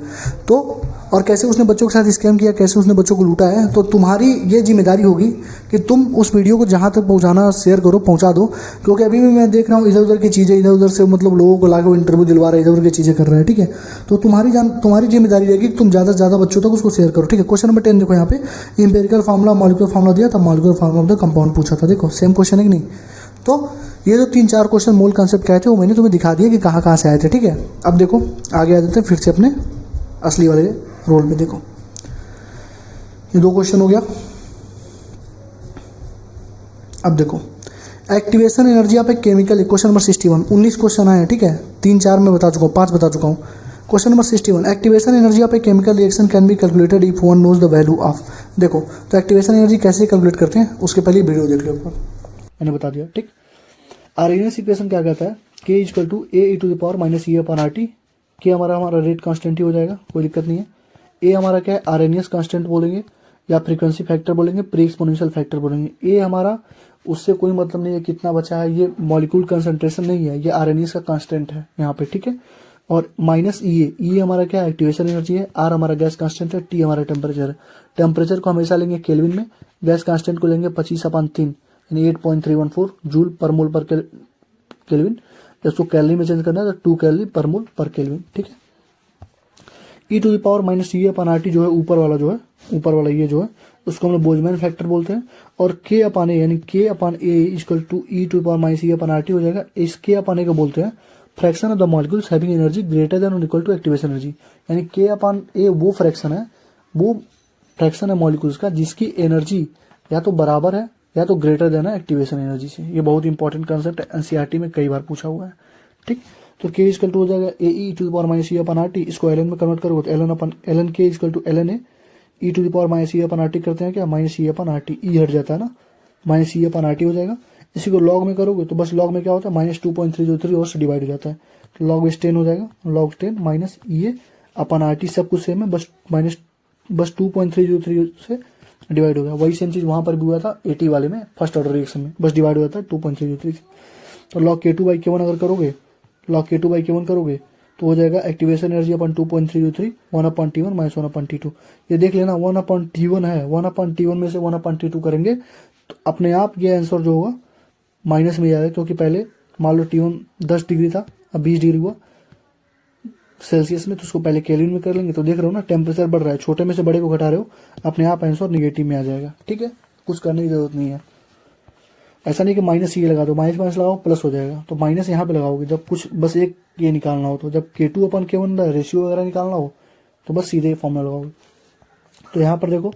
Speaker 1: तो और कैसे उसने बच्चों के साथ स्कैम किया, कैसे उसने बच्चों को लूटा है, तो तुम्हारी ये जिम्मेदारी होगी कि तुम उस वीडियो को जहाँ तक पहुँचाना, शेयर करो, पहुँचा दो। क्योंकि अभी भी मैं देख रहा हूँ इधर उधर की चीज़ें, इधर उधर से मतलब लोगों को लाके इंटरव्यू दिलवा रहे हैं, इधर उधर की चीज़ें कर रहे हैं। ठीक है, तो तुम्हारी जिम्मेदारी रहेगी कि तुम ज़्यादा से ज़्यादा बच्चों तक उसको शेयर करो। ठीक है, क्वेश्चन नंबर 10 देखो, यहाँ पे एम्पिरिकल फार्मूला मॉलिक्यूलर फार्मूला दिया था, molecular formula of the compound पूछा था। देखो सेम क्वेश्चन है कि नहीं। तो ये जो 3-4 क्वेश्चन मूल कॉन्सेप्ट क्या थे वो मैंने तुम्हें दिखा दिया कि कहाँ कहाँ से आए थे। ठीक है, अब देखो आगे आ जाते हैं फिर से अपने असली वाले रोल में। देखो ये 2 क्वेश्चन हो गया। अब देखो activation energy of a chemical, question number 61। 19 question आए हैं। ठीक है, 3-4 में बता चुका हूँ, 5 बता चुका हूँ। Question number 61, activation energy of a chemical reaction can be calculated if one knows the value of. देखो तो एक्टिवेशन एनर्जी कैसे कैलकुलेट करते हैं, उसके पहले वीडियो देख लो ऊपर, मैंने बता दिया। ठीक, आर्हेनियस इक्वेशन क्या कहता है, K = A e - RT। के हमारा रेट कांस्टेंट ही हो जाएगा, कोई दिक्कत नहीं है। ए हमारा क्या है, आर्हेनियस कांस्टेंट बोलेंगे या फ्रीक्वेंसी फैक्टर बोलेंगे, प्री एक्सपोनेंशियल फैक्टर बोलेंगे। ए हमारा उससे कोई मतलब नहीं है कितना बचा है, ये मॉलिक्यूल कंसंट्रेशन नहीं है, ये आरएनएस का कांस्टेंट है यहाँ पे। ठीक है, और माइनस ई हमारा क्या है, एक्टिवेशन एनर्जी है। आर हमारा गैस कांस्टेंट है, टी हमारा टेम्परेचर है। टेम्परेचर को हमेशा लेंगे केल्विन में, गैस कांस्टेंट को लेंगे 25/3 यानी 8.314 जूल पर मोल पर केल्विन। इसको कैलोरी में चेंज करना है तो 2 कैलोरी पर मोल पर केल्विन। ठीक है, e⁻⁻ जो है ऊपर वाला, जो है ऊपर वाला ये जो है उसको हम लोग बोल्ट्जमैन फैक्टर बोलते हैं। और K/A यानी K/A = e⁻⁻ हो जाएगा। इस K/A को बोलते हैं fraction of the molecules having energy greater than और इक्वल टू एक्टिवेशन एनर्जी। यानी K/A वो फ्रैक्शन है मॉलिक्यूल्स का जिसकी एनर्जी या तो बराबर है या तो ग्रेटर देन है एक्टिवेशन एनर्जी से। ये बहुत इंपॉर्टेंट कंसेप्ट है, एनसीईआरटी में कई बार पूछा हुआ है। ठीक, तो K = हो जाएगा AE⁻⁻ इसको ln में कन्वर्ट करोगे तो ln K = ln e⁻⁻ करते हैं क्या, -e/RT, ई हट जाता है ना, -e/RT हो जाएगा। इसी को लॉग में करोगे तो बस लॉग में क्या होता है, -2.303 और से डिवाइड हो जाता है, तो log base 10 हो जाएगा। log 10 -e/RT सब कुछ सेम है, बस 2.303 से डिवाइड हो गया। वही सेम चीज वहां पर भी हुआ था 80 वाले में, फर्स्ट ऑर्डर रिएक्शन में, बस डिवाइड हो जाता है 2.303 से। तो log K2/K1 अगर करोगे, log K2/K1 करोगे तो हो जाएगा एक्टिवेशन एनर्जी अपन 2.303 1/T1 - 1/T2। ये देख लेना 1/T1 है, 1/T1 में से 1/T2 करेंगे तो अपने आप ये आंसर जो होगा माइनस में जाएगा, क्योंकि पहले मान लो T1 10 डिग्री था, अब 20 डिग्री हुआ सेल्सियस में, तो उसको पहले केल्विन में कर लेंगे। तो देख रहे हो ना टेम्परेचर बढ़ रहा है, छोटे में से बड़े को घटा रहे हो, अपने आप आंसर निगेटिव में आ जाएगा। ठीक है, कुछ करने की जरूरत नहीं है। ऐसा नहीं कि माइनस ये लगा दो, माइनस लगाओ प्लस हो जाएगा, तो माइनस यहाँ पे लगाओगे जब कुछ बस एक ये निकालना हो, तो जब K2/K1 रेशियो वगैरह निकालना हो तो बस सीधे फॉर्मूला लगाओगे। तो यहाँ पर देखो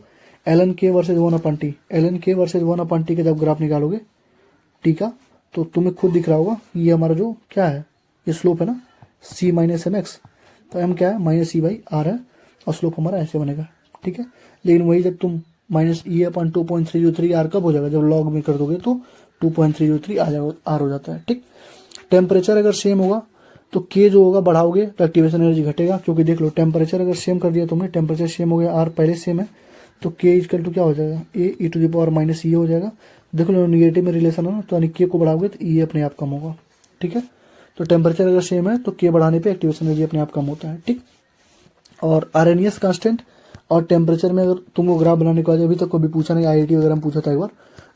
Speaker 1: ln K versus 1/T, ln K versus 1/T का जब ग्राफ निकालोगे टी का, तो तुम्हें खुद दिख रहा होगा ये हमारा जो क्या है, ये स्लोप है ना C - mx, तो m क्या है -c/r है, और स्लोप हमारा ऐसे बनेगा। ठीक है, लेकिन वही जब तुम -e/2.303 r कब हो जाएगा, जब लॉग में कर दोगे तो 2.303 आ जाएगा, r हो जाता है। ठीक, टेम्परेचर अगर सेम होगा तो K जो होगा बढ़ाओगे तो एक्टिवेशन एनर्जी घटेगा, क्योंकि देख लो टेम्परेचर अगर सेम कर दिया तुमने, टेम्परेचर सेम हो गया, r पहले सेम है, तो K = क्या हो जाएगा, A e⁻⁻e हो जाएगा। देख लो निगेटिव में रिलेशन है ना, तो यानी K को बढ़ाओगे तो E अपने आप कम होगा। ठीक है, तो टेम्परेचर अगर सेम है तो के बढ़ाने पे एक्टिवेशन एनर्जी अपने आप कम होता है, ठीक। और आरएनएस कांस्टेंट और टेम्परेचर में अगर तुमको ग्राफ बनाने को आ जाए, अभी तक कभी पूछा नहीं, आईआईटी वगैरह में पूछा था एक बार,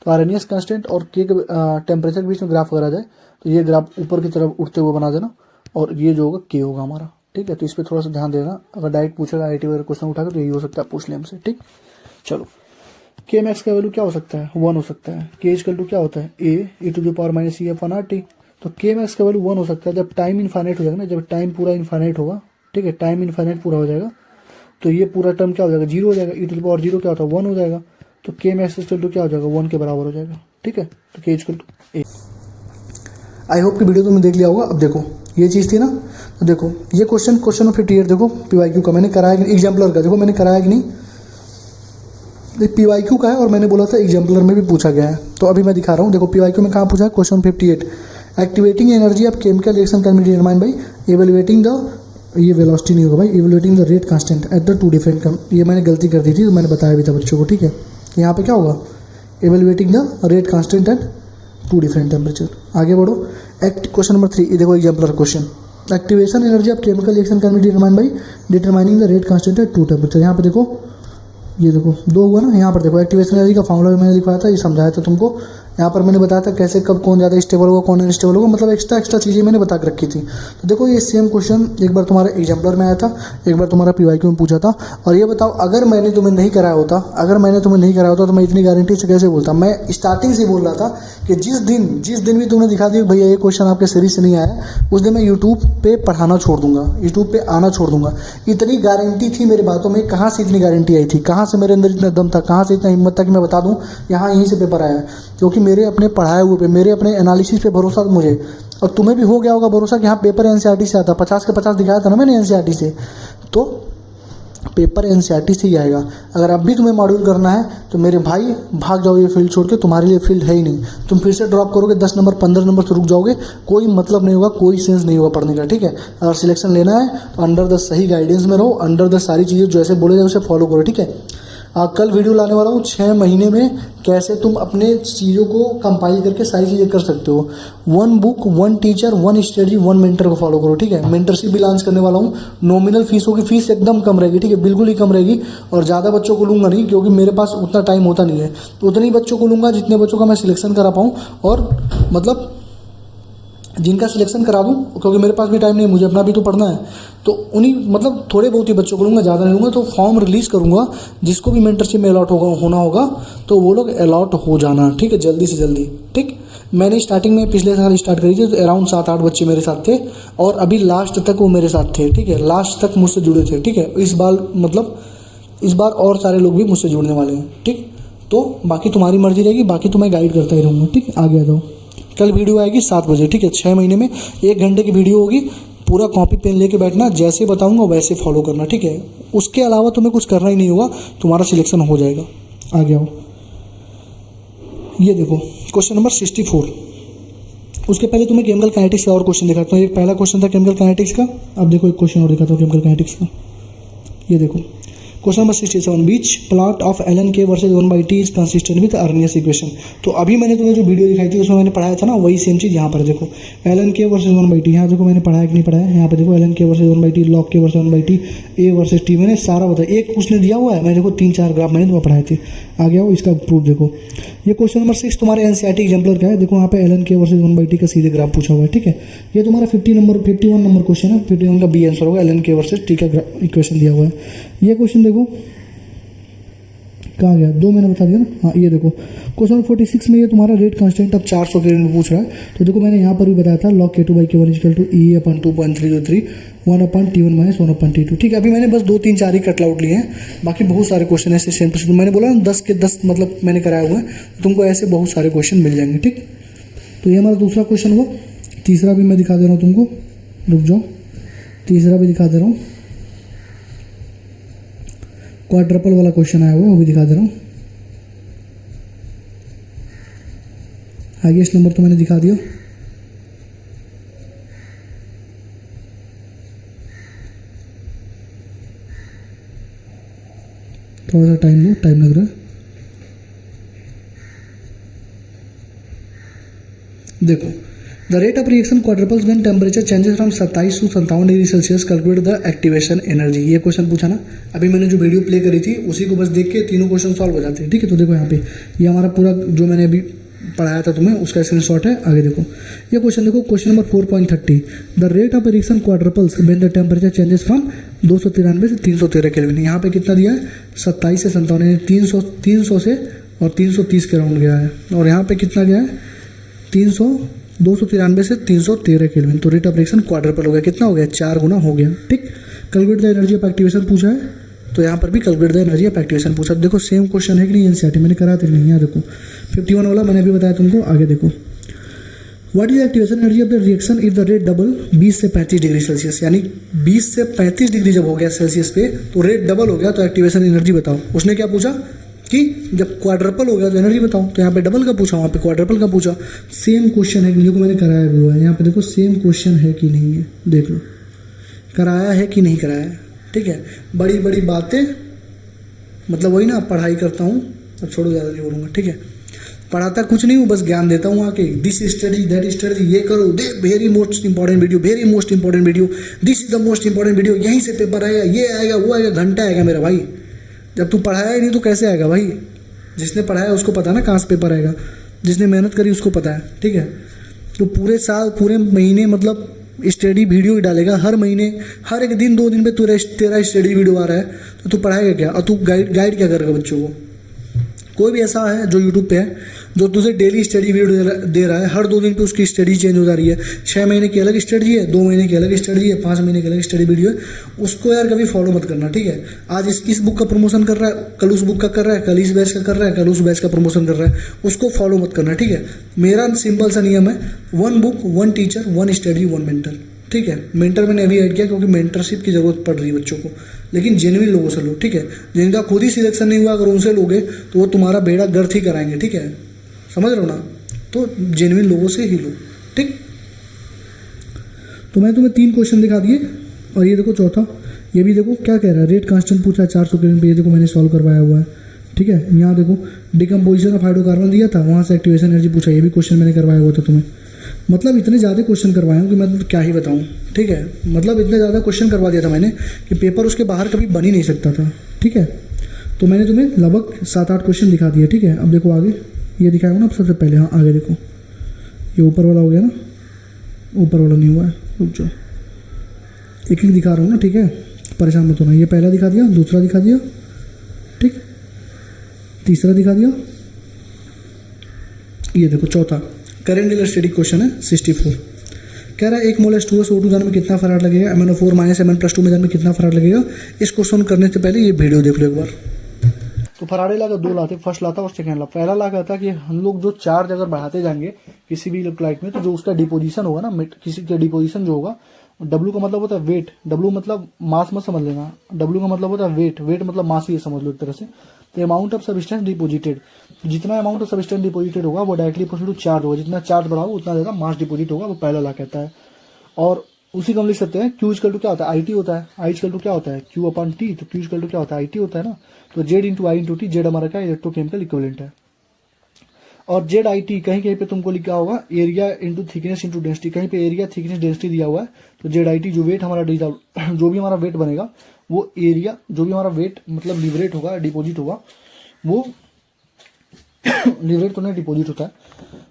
Speaker 1: तो आरएनएस कांस्टेंट और के टेम्परेचर के बीच में ग्राफ अगर आ जाए तो ये ग्राफ ऊपर की तरफ उठते हुए बना देना, और ये जो होगा के होगा हमारा, ठीक है। तो इस पर थोड़ा सा ध्यान देना, अगर डायरेक्ट पूछेगा आईआईटी वगैरह क्वेश्चन उठाकर तो यही हो सकता है, पूछ ले हमसे, ठीक। चलो, के मैक्स का वैल्यू क्या हो सकता है, 1 हो सकता है। के इक्वल टू क्या होता है, A to the power minus E upon R T. तो के मैक्स का वैल्यू 1 हो सकता है जब टाइम इनफाइनाइट हो जाएगा ना, जब टाइम पूरा इनफाइनाइट होगा, ठीक है, टाइम इनफाइनाइट पूरा हो जाएगा तो ये पूरा टर्म क्या हो जाएगा, 0 हो जाएगा। ई टू द पावर 0 क्या होता है, 1 हो जाएगा। तो के मैक्स इक्वल टू क्या हो जाएगा, 1 के बराबर हो जाएगा, ठीक है। तो K equal to A. I hope कि वीडियो तुमने देख लिया होगा। अब देखो ये चीज़ थी ना, तो देखो ये क्वेश्चन नंबर 58 देखो पीवाईक्यू का मैंने कराया कि एग्जाम्पलर का, देखो मैंने कराया कि नहीं, पीवाईक्यू का है और मैंने बोला था एग्जाम्पलर में भी पूछा गया है। तो अभी मैं दिखा रहा हूँ, देखो पीवाईक्यू में कहाँ पूछा है, question 58, activating energy of chemical reaction can be determined by evaluating the, ये वेलोसिटी नहीं होगा भाई, evaluating the rate constant at the two different कम, ये मैंने गलती कर दी थी, तो मैंने बताया भी था बच्चों को, ठीक है। यहाँ पे क्या होगा, evaluating the rate constant at two different temperature. आगे बढ़ो, क्वेश्चन नंबर 3, ये देखो exemplar question, activation energy of chemical reaction can be determined by determining the rate constant at two temperature. यहाँ पे देखो, ये देखो 2 हुआ ना, यहाँ पर देखो एक्टिवेशन एनर्जी का फॉर्मूला भी मैंने लिखवाया था, ये समझाया था तुमको। यहाँ पर मैंने बताया था कैसे कब कौन ज़्यादा स्टेबल होगा कौन अनस्टेबल होगा, मतलब एक्स्ट्रा चीज़ें मैंने बता के रखी थी। तो देखो ये सेम क्वेश्चन एक बार तुम्हारा एग्जाम्पलर में आया था, एक बार तुम्हारा पीवाईक्यू में पूछा था। और ये बताओ अगर मैंने तुम्हें नहीं कराया होता, तो मैं इतनी गारंटी से कैसे बोलता। मैं स्टार्टिंग से बोल रहा था कि जिस दिन भी तुमने दिखा दिया भैया ये क्वेश्चन आपके सीरीज से नहीं आया, उस दिन मैं यूट्यूब पे पढ़ाना छोड़ दूंगा, यूट्यूब पे आना छोड़ दूंगा। इतनी गारंटी थी मेरी बातों में, कहाँ से इतनी गारंटी आई थी, कहाँ से मेरे अंदर इतना दम था, कहाँ से इतना हिम्मत था कि मैं बता दूं यहाँ यहीं से पेपर आया है। क्योंकि मेरे अपने पढ़ाए हुए पे, मेरे अपने एनालिसिस पे भरोसा था मुझे, और तुम्हें भी हो गया होगा भरोसा कि हाँ पेपर एनसीईआरटी से आता। 50 के 50 दिखाया था ना मैंने एनसीईआरटी से, तो पेपर एनसीईआरटी से ही आएगा। अगर अब भी तुम्हें मॉड्यूल करना है तो मेरे भाई भाग जाओ ये फील्ड छोड़ के, तुम्हारे लिए फील्ड है ही नहीं। तुम फिर से ड्रॉप करोगे 10 नंबर 15 नंबर से रुक जाओगे, कोई मतलब नहीं होगा, कोई सेंस नहीं होगा पढ़ने का, ठीक है। अगर सिलेक्शन लेना है तो अंडर द सही गाइडेंस में रहो, अंडर द सारी चीज़ें जैसे बोले जाए उसे फॉलो करो, ठीक है। कल वीडियो लाने वाला हूँ 6 महीने में कैसे तुम अपने चीज़ों को कंपाइल करके सारी चीज़ें कर सकते हो। 1 बुक 1 टीचर 1 स्ट्रेटजी 1 मेंटर को फॉलो करो, ठीक है। मेंटरशिप भी लॉन्च करने वाला हूँ। नॉमिनल फीस होगी, फीस एकदम कम रहेगी, ठीक है, बिल्कुल ही कम रहेगी। और ज़्यादा बच्चों को लूँगा नहीं, क्योंकि मेरे पास उतना टाइम होता नहीं है। तो उतने ही बच्चों को लूँगा जितने बच्चों का मैं सिलेक्शन करा पाऊँ, और मतलब जिनका सिलेक्शन करा दूँ, क्योंकि मेरे पास भी टाइम नहीं है, मुझे अपना भी तो पढ़ना है। तो उन्हीं मतलब थोड़े बहुत ही बच्चों को लूँगा, ज़्यादा नहीं लूँगा। तो फॉर्म रिलीज़ करूँगा, जिसको भी मेंटरशिप में अलॉट होना होगा तो वो लोग अलॉट हो जाना, ठीक है, जल्दी से जल्दी, ठीक। मैंने स्टार्टिंग में पिछले साल स्टार्ट करी थी, तो अराउंड 7-8 बच्चे मेरे साथ थे, और अभी लास्ट तक वो मेरे साथ थे, ठीक है, लास्ट तक मुझसे जुड़े थे, ठीक है। इस बार और सारे लोग भी मुझसे जुड़ने वाले हैं, ठीक। तो बाकी तुम्हारी मर्जी रहेगी, बाकी तो मैं गाइड करता ही रहूँगा, ठीक। आगे आ जाओ, कल वीडियो आएगी 7 बजे, ठीक है। 6 महीने में 1 घंटे की वीडियो होगी, पूरा कॉपी पेन लेके बैठना, जैसे बताऊंगा वैसे फॉलो करना, ठीक है। उसके अलावा तुम्हें कुछ करना ही नहीं होगा, तुम्हारा सिलेक्शन हो जाएगा। आगे आओ, ये देखो क्वेश्चन नंबर 64। उसके पहले तुम्हें केमिकल काइनेटिक्स का और क्वेश्चन दिखाता हूँ। एक पहला क्वेश्चन था केमिकल काइनेटिक्स का, अब देखो एक क्वेश्चन और दिखाता हूँ केमिकल काइनेटिक्स का। ये देखो question number 67, which plot of ln K versus 1/t is consistent with Arrhenius equation. तो अभी मैंने तुम्हें जो वीडियो दिखाई थी उसमें मैंने पढ़ाया था ना, वही सेम चीज़ यहाँ पर देखो, एलन के वर्सेज 1/t। यहाँ देखो मैंने पढ़ाया कि नहीं पढ़ाया, यहाँ पे देखो Elon K versus 1/t, log के वर्सेज 1/t, ए वर्सेज टी, मैंने सारा बताया। एक उसने दिया हुआ है, मैंने देखो 3-4 ग्राफ मैंने तुम्हें पढ़ाए थे। आगे आओ, इसका प्रूफ देखो। ये क्वेश्चन नंबर 6 तुम्हारे एनसीईआरटी एग्जाम्पलर का है। देखो यहाँ पे एलन के वर्सेज 1/t का सीधे ग्राफ पूछा हुआ है, ठीक है। ये तुम्हारा 51 नंबर क्वेश्चन है, 51 का बी आंसर होगा, एलन के वर्सेज टी का इक्वेशन दिया हुआ है। ये क्वेश्चन देखो कहाँ गया, 2 मैंने बता दिया ना। हाँ ये देखो क्वेश्चन 46 में ये तुम्हारा रेट कांस्टेंट अब 400 के में पूछ रहा है। तो देखो मैंने यहाँ पर भी बताया था log K2/K1 = E अपन 2.303 1/T1 - 1/T2, ठीक है। अभी मैंने बस 2-3-4 ही कट आउट लिए हैं, बाकी बहुत सारे क्वेश्चन ऐसे सेम प्रश्न मैंने बोला ना 10 के 10 मतलब मैंने कराए हुए हैं, तो तुमको ऐसे बहुत सारे क्वेश्चन मिल जाएंगे, ठीक। तो ये हमारा दूसरा क्वेश्चन हुआ। तीसरा भी मैं दिखा दे रहा हूँ तुमको, रुक जाओ, तीसरा भी दिखा दे रहा हूँ। क्वाड्रपल वाला क्वेश्चन आया हुआ है, वो भी दिखा दे रहा हूँ। हाईएस्ट नंबर तो मैंने दिखा दिया। थोड़ा सा टाइम लो, टाइम लग रहा है। देखो the rate of reaction quadruples when temperature changes from 27 to 57 degree Celsius, calculate the activation energy. ये क्वेश्चन पूछा ना, अभी मैंने जो वीडियो प्ले करी थी उसी को बस देख के तीनों क्वेश्चन सॉल्व हो जाते हैं। ठीक है, तो देखो यहाँ पे ये हमारा पूरा जो मैंने अभी पढ़ाया था तुम्हें उसका स्क्रीनशॉट है। आगे देखो ये क्वेश्चन, देखो question number 4.30, the rate of reaction quadruples when the temperature changes from 293 से 313 केल्विन। यहाँ पे कितना दिया है 27 से 57, 300 से और 330 के राउंड गया है, और यहाँ पे कितना गया है 293 से 313 केल्विन। तो रेट ऑफ रिएक्शन क्वाड्रपल हो गया, कितना हो गया 4 गुना हो गया। ठीक, calculate the energy of activation पूछा है, तो यहाँ पर भी calculate the energy of activation पूछा। देखो सेम क्वेश्चन है कि नहीं, एनसीईआरटी मैंने करा था नहीं। यहाँ देखो 51 वाला मैंने अभी बताया तुमको। आगे देखो, what is activation energy of the reaction if the rate double 20 से 35 डिग्री सेल्सियस, यानी 20 से 35 डिग्री जब हो गया सेल्सियस पे तो रेट डबल हो गया, तो एक्टिवेशन एनर्जी बताओ। उसने क्या पूछा कि जब क्वाड्रपल हो गया तो एनर्जी बताओ, तो यहाँ पे डबल का पूछा, वहाँ पे क्वाड्रपल का पूछा। सेम क्वेश्चन है कि नहीं, देखो मैंने कराया भी हुआ है। यहाँ पे देखो सेम क्वेश्चन है कि नहीं है, देख लो कराया है कि नहीं कराया है। ठीक है, बड़ी बड़ी बातें, मतलब वही ना, पढ़ाई करता हूँ, अब छोड़ो ज़्यादा नहीं बोलूँगा। ठीक है, पढ़ाता कुछ नहीं हूँ, बस ज्ञान देता हूँ आके, दिस स्टडी दैट स्टडी, ये करो, the very most important video, very most important video, this is the most important video, यहीं से पेपर आएगा, ये आएगा, वो आएगा, घंटा आएगा मेरा भाई। जब तू पढ़ाया ही नहीं तो कैसे आएगा भाई? जिसने पढ़ाया उसको पता ना कहाँ से पेपर आएगा, जिसने मेहनत करी उसको पता है। ठीक है, तो पूरे साल पूरे महीने मतलब स्टडी वीडियो डालेगा हर महीने, हर एक दिन 2 दिन पे तेरा स्टडी वीडियो आ रहा है, तो तू पढ़ाएगा क्या? और तू गाइड क्या करेगा बच्चों को? कोई भी ऐसा है जो यूट्यूब पे है जो तुझे डेली स्टडी वीडियो दे रहा है, हर 2 दिन पे उसकी स्टडी चेंज हो जा रही है, 6 महीने की अलग स्टडी है, 2 महीने की अलग स्टडी है, 5 महीने की अलग स्टडी वीडियो है, उसको यार कभी फॉलो मत करना। ठीक है, आज इस बुक का प्रमोशन कर रहा है, कल उस बुक का कर रहा है, कल इस बैच का कर रहा है, कल उस बैच का प्रमोशन कर रहा है, उसको फॉलो मत करना। ठीक है, मेरा सिंपल सा नियम है, 1 बुक 1 टीचर 1 स्टडी 1 मेंटर। ठीक है, मेंटर मैंने अभी ऐड किया क्योंकि मेंटरशिप की जरूरत पड़ रही है बच्चों को, लेकिन जेन्युइन लोगों से लो। ठीक है, जिनका खुद ही सिलेक्शन नहीं हुआ अगर उनसे लोगे तो वो तुम्हारा बेड़ा गर्थ ही कराएंगे। ठीक है, समझ रहे हो ना? तो जेन्युइन लोगों से ही लो। ठीक, तो मैं तुम्हें 3 क्वेश्चन दिखा दिए, और ये देखो चौथा, ये भी देखो क्या कह रहा है, रेट कांस्टेंट पूछा है 400 केल्विन पे, ये देखो मैंने सॉल्व करवाया हुआ है। ठीक है, यहाँ देखो डिकम्पोजिशन ऑफ हाइड्रोकार्बन दिया था, वहाँ से एक्टिवेशन एनर्जी पूछा, ये भी क्वेश्चन मैंने करवाया हुआ था तुम्हें। मतलब इतने ज़्यादा क्वेश्चन करवाए हूँ कि मैं क्या ही बताऊँ। ठीक है, मतलब इतने ज़्यादा क्वेश्चन करवा दिया था मैंने कि पेपर उसके बाहर कभी बन ही नहीं सकता था। ठीक है, तो मैंने तुम्हें लगभग 7-8 क्वेश्चन दिखा दिए। ठीक है, अब देखो आगे, ये दिखाया हूँ ना सबसे पहले। हाँ, आगे देखो, ये ऊपर वाला हो गया ना, ऊपर वाला नहीं हुआ है, रुक जाओ, एक एक दिखा रहा हूँ ना। ठीक है, परेशान मत होना। ये पहला दिखा दिया, दूसरा दिखा दिया, ठीक, तीसरा दिखा दिया, ये देखो चौथा करेंट इलस्ट्रेटिव क्वेश्चन है 64। कह रहा है 1 मोल H2O CO2 जाने में कितना फराड लगेगा, MnO4 - Mn+2 में जाने में कितना फराड लगेगा। इस क्वेश्चन करने से पहले ये वीडियो देख लो एक बार। तो फराडे ला 2 लाते, फर्स्ट लाता और सेकंड ला। पहला ला कहता कि हम लोग जो चार्ज अगर बढ़ाते जाएंगे किसी भी इलेक्ट्रोलाइट में, तो जो उसका डिपोजिशन होगा ना, किसी का डिपोजिशन जो होगा, W का मतलब होता है वेट, W मतलब मास मत समझ लेना, W का मतलब होता है वेट, वेट मतलब मास ही समझ लो एक तरह से। तो अमाउंट ऑफ सब्सटेंस डिपोजिटेड, जितना अमाउंट ऑफ सब्सटेंस डिपोजिटेड होगा वो डायरेक्टली इक्वल टू चार्ज होगा, जितना चार्ज बढ़ाओ उतना ज्यादा मास डिपोजिट होगा, वो पहला ला कहता है। और उसी को हम लिख सकते हैं Q इक्वल टू क्या होता है, IT होता है, I इक्वल टू क्या होता है Q/T, तो Q इक्वल टू क्या होता है IT होता है ना, तो Z into I into T, Z हमारा क्या इलेक्ट्रोकेमिकल इक्विवेलेंट है। और ZIT कहीं कहीं पे तुमको लिखा होगा area into thickness into density, कहीं पे एरिया थिकनेस डेंसिटी दिया हुआ है, तो ZIT जो वेट हमारा जो भी हमारा वेट बनेगा वो एरिया, जो भी हमारा वेट मतलब लिबरेट होगा, डिपोजिट होगा, वो लिबरेट तो नहीं डिपोजिट होता है,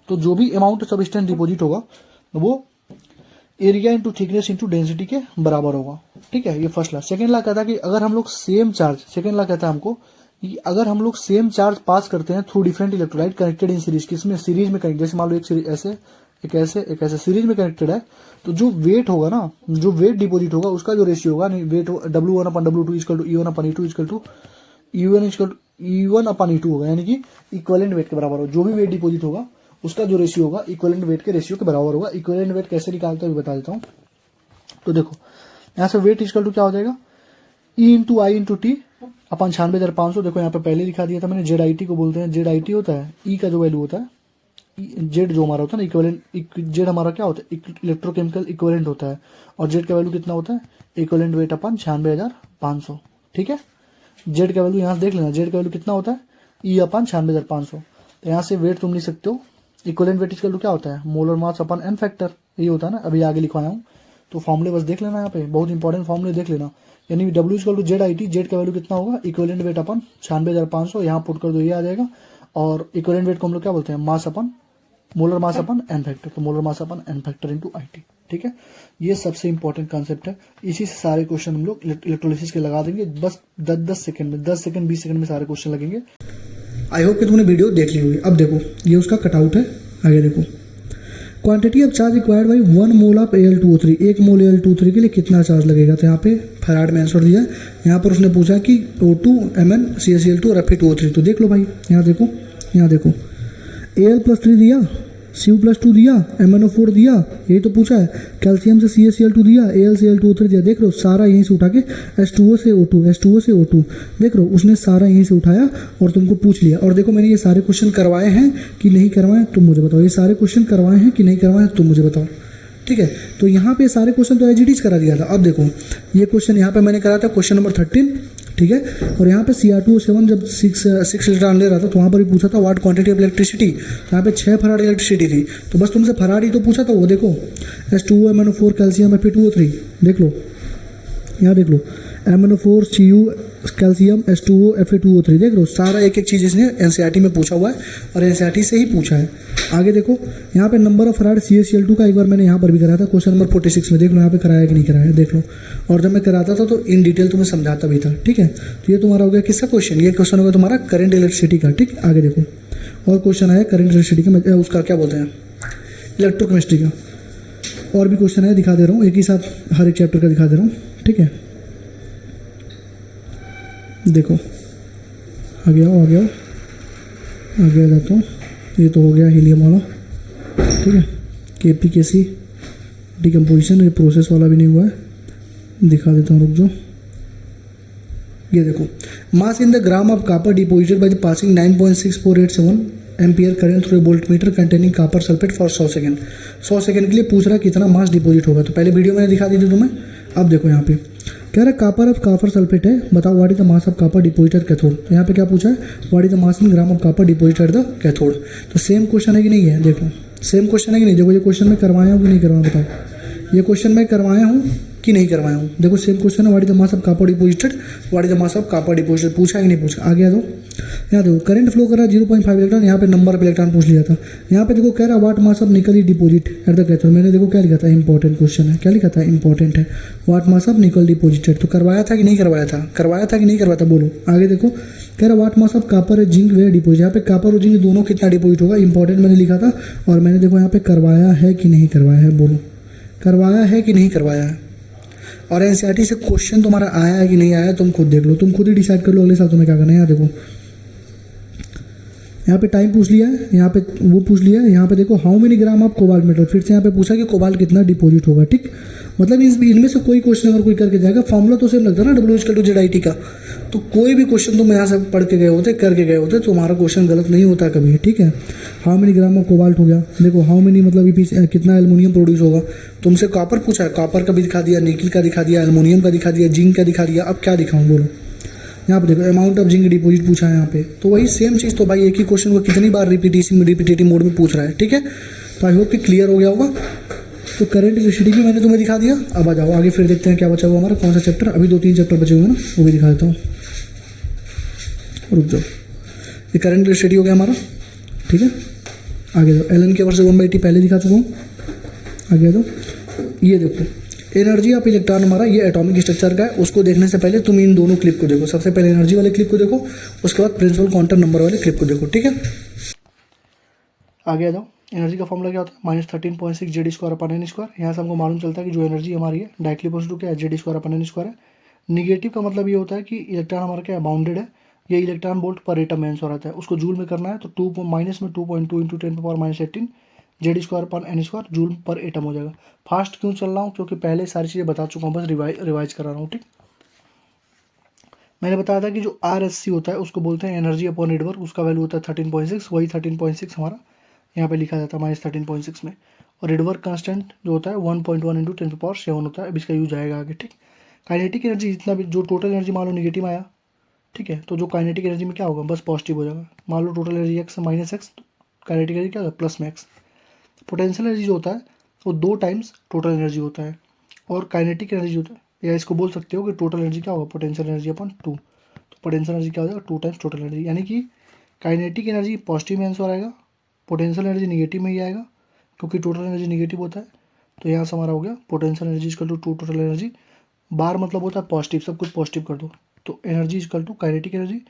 Speaker 1: तो जो भी अमाउंट ऑफ सब्सटेंस डिपोजिट होगा वो area into thickness into density के बराबर होगा। ठीक है, ये फर्स्ट ला। सेकंड ला कहता है कि अगर हम लोग सेम चार्ज, सेकंड ला कहता है हमको कि अगर हम लोग सेम चार्ज पास करते हैं through different electrolyte connected in series, किसमें सीरीज में कनेक्ट, जैसे मान लो एक सीरीज ऐसे, एक ऐसे, एक ऐसे सीरीज में कनेक्टेड है, तो जो वेट होगा ना, जो वेट डिपोजिट होगा उसका जो रेशियो होगा, weight W1/W2 equal to E1/E2 equal to E1/E2 होगा, यानी कि इक्विवेलेंट वेट के बराबर होगा। जो भी वेट डिपोजिट होगा उसका जो रेशियो होगा इक्विवेलेंट वेट के रेशियो के बराबर होगा। इक्विवेलेंट वेट कैसे निकालते हैं बता देता हूँ। तो देखो यहाँ से वेट इक्वल टू क्या हो जाएगा, E इंटू आई इंटू टी अपन 96,500। देखो यहाँ पे पहले लिखा दिया था मैंने, ZIT को बोलते हैं, ZIT होता है E का जो वैल्यू होता है, Z जो हमारा होता है ना इक्विवेलेंट, Z हमारा क्या होता है इलेक्ट्रोकेमिकल इक्विवेलेंट होता है, और Z का वैल्यू कितना होता है इक्विवेलेंट वेट अपन 96,500। ठीक है, Z का वैल्यू यहाँ से देख लेना, Z का वैल्यू कितना होता है E/96,500। तो यहाँ से वेट तुम लिख सकते हो इक्विवेलेंट वेट इक्वल टू क्या होता है, molar mass upon n factor, यही होता है ना, अभी आगे लिखवाया हूँ। तो फॉर्मूले बस देख लेना, यहाँ पे बहुत इंपॉर्टेंट फॉर्मूले देख लेना। यानी W equal to Z I T, Z का वैल्यू कितना होगा, इक्विवेलेंट वेट अपन 96,500, यहाँ पुट कर दो ये आ जाएगा। और इक्विवेलेंट वेट को हम लोग क्या बोलते हैं, mass upon molar mass upon n factor, तो molar mass upon n factor into I T. ठीक है, ये सबसे इंपॉर्टेंट कॉन्सेप्ट है। इसी से सारे क्वेश्चन हम लोग इलेक्ट्रोलिसिस के लगा देंगे, बस 10-10 सेकंड में, 10 सेकंड 20 सेकंड में सारे क्वेश्चन लगेंगे। आई होप कि तुमने वीडियो देख ली होगी। अब देखो ये उसका कटआउट है, आगे देखो। Quantity of charge required by 1 mole of Al2O3, 1 mole Al2O3 के लिए कितना चार्ज लगेगा, तो यहाँ पे फैराड में आंसर दिया है। यहाँ पर उसने पूछा कि O2 Mn CaCl2 और Fe2O3, तो देख लो भाई, यहाँ देखो, यहाँ देखो, Al+3 दिया, Cu+2 दिया, MnO4 दिया, यही तो पूछा है। कैल्शियम से CaCl2 दिया, Al से Al2O3 दिया, देख लो सारा यहीं से उठा के H2O से O2, H2O से O2, देख लो उसने सारा यहीं से उठाया और तुमको पूछ लिया। और देखो मैंने ये सारे क्वेश्चन करवाए हैं कि नहीं करवाए, तुम मुझे बताओ। ये सारे क्वेश्चन करवाए हैं कि नहीं करवाए, तुम मुझे बताओ। ठीक है, तो यहाँ पे सारे क्वेश्चन तो एज करा दिया था। अब देखो ये क्वेश्चन यहाँ पे मैंने करा था, क्वेश्चन नंबर 13। ठीक है, और यहाँ पे Cr2O7 जब 6 इलेक्ट्रॉन ले रहा था तो वहाँ पर भी पूछा था व्हाट क्वांटिटी ऑफ इलेक्ट्रिसिटी, तो यहाँ पे 6 फराड इलेक्ट्रिसिटी थी, तो बस तुमसे फराड ही तो पूछा था। वो देखो H2O MnO4 कैल्शियम Fe2O3, देख लो, यहाँ देख लो MnO4 Cu calcium H2O Fe2O3, देख लो सारा एक एक चीज़ इसने एनसीईआरटी में पूछा हुआ है और एनसीईआरटी से ही पूछा है। आगे देखो यहाँ पे नंबर ऑफ फराड CaCl2 का एक बार मैंने यहाँ पर भी कराया था, क्वेश्चन नंबर 46 में, देख लो यहाँ पे कराया कि नहीं कराया, देख लो। और जब मैं कराता था तो इन डिटेल तुम्हें समझाता भी था। ठीक है, तो ये तुम्हारा हो गया किसका क्वेश्चन, ये क्वेश्चन होगा तुम्हारा करंट इलेक्ट्रिसिटी का। ठीक, आगे देखो और क्वेश्चन आया करंट इलेक्ट्रिसिटी का, उसका क्या बोलते हैं, इलेक्ट्रोकेमिस्ट्री का। और भी क्वेश्चन है, दिखा दे रहा हूँ एक ही साथ, हर एक चैप्टर का दिखा दे रहा हूँ। ठीक है, देखो आ गया जाता हूँ। ये तो हो गया हीलियम वाला। ठीक है, KPKC डिकम्पोजिशन, ये प्रोसेस वाला भी नहीं हुआ है, दिखा देता हूँ, रुक जाओ। ये देखो mass in the gram of copper deposited by the passing 9.6487 ampere current through volt meter containing copper sulphate for 100 second. 100 second के लिए पूछ रहा कितना मास डिपोजिट होगा, तो पहले वीडियो मैंने दिखा दी थी तुम्हें। अब देखो यहाँ पे कह रहा है कॉपर ऑफ कॉपर सल्फेट है, बताओ what is the mass of copper deposited cathode. तो यहाँ पे क्या पूछा है, what is the mass in gram of copper deposited the cathode. तो सेम क्वेश्चन है कि नहीं है, देखो सेम क्वेश्चन है कि नहीं। देखो ये क्वेश्चन मैं करवाया हूँ कि नहीं करवाया, बताओ। ये क्वेश्चन मैं करवाया हूँ कि नहीं करवाया हूँ, देखो सेम क्वेश्चन है, what is the mass of copper deposited, what is the mass of copper deposited, पूछा है कि नहीं पूछा। आगे आ दो, यहाँ देखो करंट फ्लो कर रहा है 0.5 इलेक्ट्रॉन, यहाँ पे नंबर ऑफ इलेक्ट्रॉन पूछ लिया था। यहाँ पे देखो कह रहा है व्हाट मास ऑफ निकल डिपोजिट एट द कैथोड, मैंने देखो क्या लिखा था, इंपॉर्टेंट क्वेश्चन है, क्या लिखा था, इंपॉर्टेंट है, व्हाट मास ऑफ निकल डिपोजिटेड। तो करवाया था कि नहीं करवाया था, करवाया था कि नहीं करवाया था, बोलो। आगे देखो कह रहा what mass of copper zinc were deposit, यहाँ पे कॉपर और जिंक दोनों कितना डिपोजिट होगा, इंपॉर्टेंट मैंने लिखा था। और मैंने देखो यहाँ पे करवाया है कि नहीं करवाया है, बोलो करवाया है कि नहीं करवाया है। और एनसीईआरटी से क्वेश्चन तुम्हारा आया है कि नहीं आया, तुम खुद देख लो, तुम खुद ही डिसाइड कर लो अगले साल तुम्हें क्या करना है। यहाँ देखो यहाँ पे टाइम पूछ लिया है, यहाँ पे वो पूछ लिया है, यहाँ पे देखो how many gram of cobalt metal, फिर से यहाँ पे पूछा कि कोबाल्ट कितना डिपॉजिट होगा। ठीक, मतलब इनमें से कोई क्वेश्चन अगर कोई करके जाएगा, फॉर्मूला तो सेम लगता है ना W=ZIT का, तो कोई भी क्वेश्चन तुम यहाँ से पढ़ के गए होते, करके गए होते, तो हमारा क्वेश्चन गलत नहीं होता कभी। ठीक है, how many gram of cobalt हो गया, देखो हाउ मेनी मतलब कितना एल्युमिनियम प्रोड्यूस होगा। तुमसे कॉपर पूछा है, कॉपर का भी दिखा दिया, निकल का दिखा दिया, एल्युमिनियम का दिखा दिया, जिंक का दिखा दिया, अब क्या दिखाऊँ बोलो। यहाँ पे देखो अमाउंट ऑफ जिंक डिपॉजिट पूछा है यहाँ पे, तो वही सेम चीज़। तो भाई एक ही क्वेश्चन को कितनी बार रिपीटेटिव मोड में पूछ रहा है। ठीक है, तो आई होप कि क्लियर हो गया होगा। तो करंट इलेक्ट्रिसिटी भी मैंने तुम्हें दिखा दिया। अब आ जाओ आगे, फिर देखते हैं क्या बचा हुआ हमारा, कौन सा चैप्टर। अभी 2-3 चैप्टर बचे हुए ना, वो भी दिखा देता हूँ, रुक जाओ। ये करंट इलेक्ट्रिसिटी हो गया हमारा। ठीक है, आगे जाओ, एलन के वर्सेस 1/T पहले दिखा चुका हूँ। आगे जाओ, ये देखो एनर्जी ऑफ इलेक्ट्रॉन हमारा, ये एटॉमिक स्ट्रक्चर का है। उसको देखने से पहले तुम इन दोनों क्लिप को देखो, सबसे पहले एनर्जी वाले क्लिप को देखो, उसके बाद प्रिंसिपल क्वांटम नंबर वाले क्लिप को देखो। ठीक है, आगे आ जाओ। एनर्जी का फॉर्मूला क्या होता है, -13.6 Z²/n²। यहाँ से हमको मालूम चलता है कि जो एनर्जी हमारी है डायरेक्टली इक्वल्स टू क्या है, Z²/n² है। निगेटिव का मतलब ये होता है कि इलेक्ट्रॉन हमारा क्या है, बाउंडेड है, ये इलेक्ट्रॉन वोल्ट पर एटम में आंसर आता है। उसको जूल में करना है तो 2 माइनस में 2.2 × 10⁻18 Z²/n² जूल पर एटम हो जाएगा। फास्ट क्यों चल रहा हूँ, क्योंकि पहले सारी चीज़ें बता चुका हूँ, बस रिवाइज करा रहा हूँ। ठीक, मैंने बताया था कि जो RSC होता है उसको बोलते हैं एनर्जी अपॉन नेटवर्क, उसका वैल्यू होता है 13.6, वही 13.6 हमारा यहाँ पे लिखा जाता है -13.6 में। और रेडवर्क कांस्टेंट जो होता है 1.1 × 10⁻7 होता है। अब इसका यूज आएगा आगे। ठीक, काइनेटिक एनर्जी जितना भी, जो टोटल एनर्जी मान लो निगेटिव आया, ठीक है, तो जो काइनेटिक एनर्जी में क्या होगा, बस पॉजिटिव हो जाएगा। मान लो total energy x -x, kinetic energy क्या होगा, प्लस मैक्स। पोटेंशियल एनर्जी जो होता है वो 2 टाइम्स टोटल एनर्जी होता है, और काइनेटिक एनर्जी होता है, या इसको बोल सकते हो कि टोटल एनर्जी क्या होगा, पोटेंशियल एनर्जी अपन 2। तो पोटेंशियल एनर्जी क्या हो जाएगा, 2 टाइम्स टोटल एनर्जी, यानी कि काइनेटिक एनर्जी पॉजिटिव में आंसर आएगा, पोटेंशियल एनर्जी निगेटिव में ही आएगा, क्योंकि टोटल एनर्जी निगेटिव होता है। तो यहाँ से हमारा हो गया potential energy equal to total energy. बार मतलब होता है पॉजिटिव, सब कुछ पॉजिटिव कर दो, तो energy equal to kinetic energy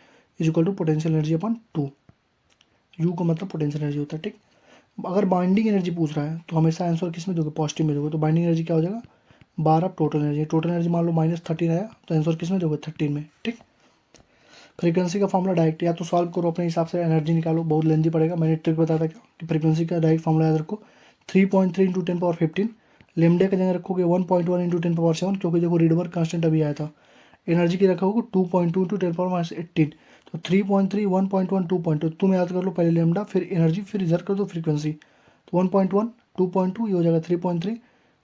Speaker 1: is equal to potential energy upon 2। U का मतलब पोटेंशियल एनर्जी होता है, ठीक। अगर बाइंडिंग एनर्जी पूछ रहा है तो हमेशा आंसर किस में दोगे, पॉजिटिव में दोगे। तो बाइंडिंग एनर्जी क्या हो जाएगा, 12 टोटल एनर्जी। टोटल एनर्जी मान लो -13 आया, तो आंसर किस में दोगे, 13 में, ठीक। फ्रीक्वेंसी का फॉर्मूला डायरेक्ट या तो सॉल्व करो अपने हिसाब से, एनर्जी निकालो, बहुत लेंदी पड़ेगा। मैंने ट्रिक बताया था क्या कि फ्रीक्वेंसी का डायरेक्ट फॉर्मूला याद रखो, 3.3 × 10⁻15। लेमडे का जगह रखोगे 1.1 × 10⁻7, क्योंकि देखो रीडवर्क कांस्टेंट अभी आया था। एनर्जी की रखोगे 2.2 × 10⁻18, तो 3.3, 1.1, 2.2 तुम याद कर लो पहले लेमडा, फिर एनर्जी, फिर इधर कर दो फ्रीक्वेंसी। तो 1.1, 2.2, ये हो जाएगा 3.3,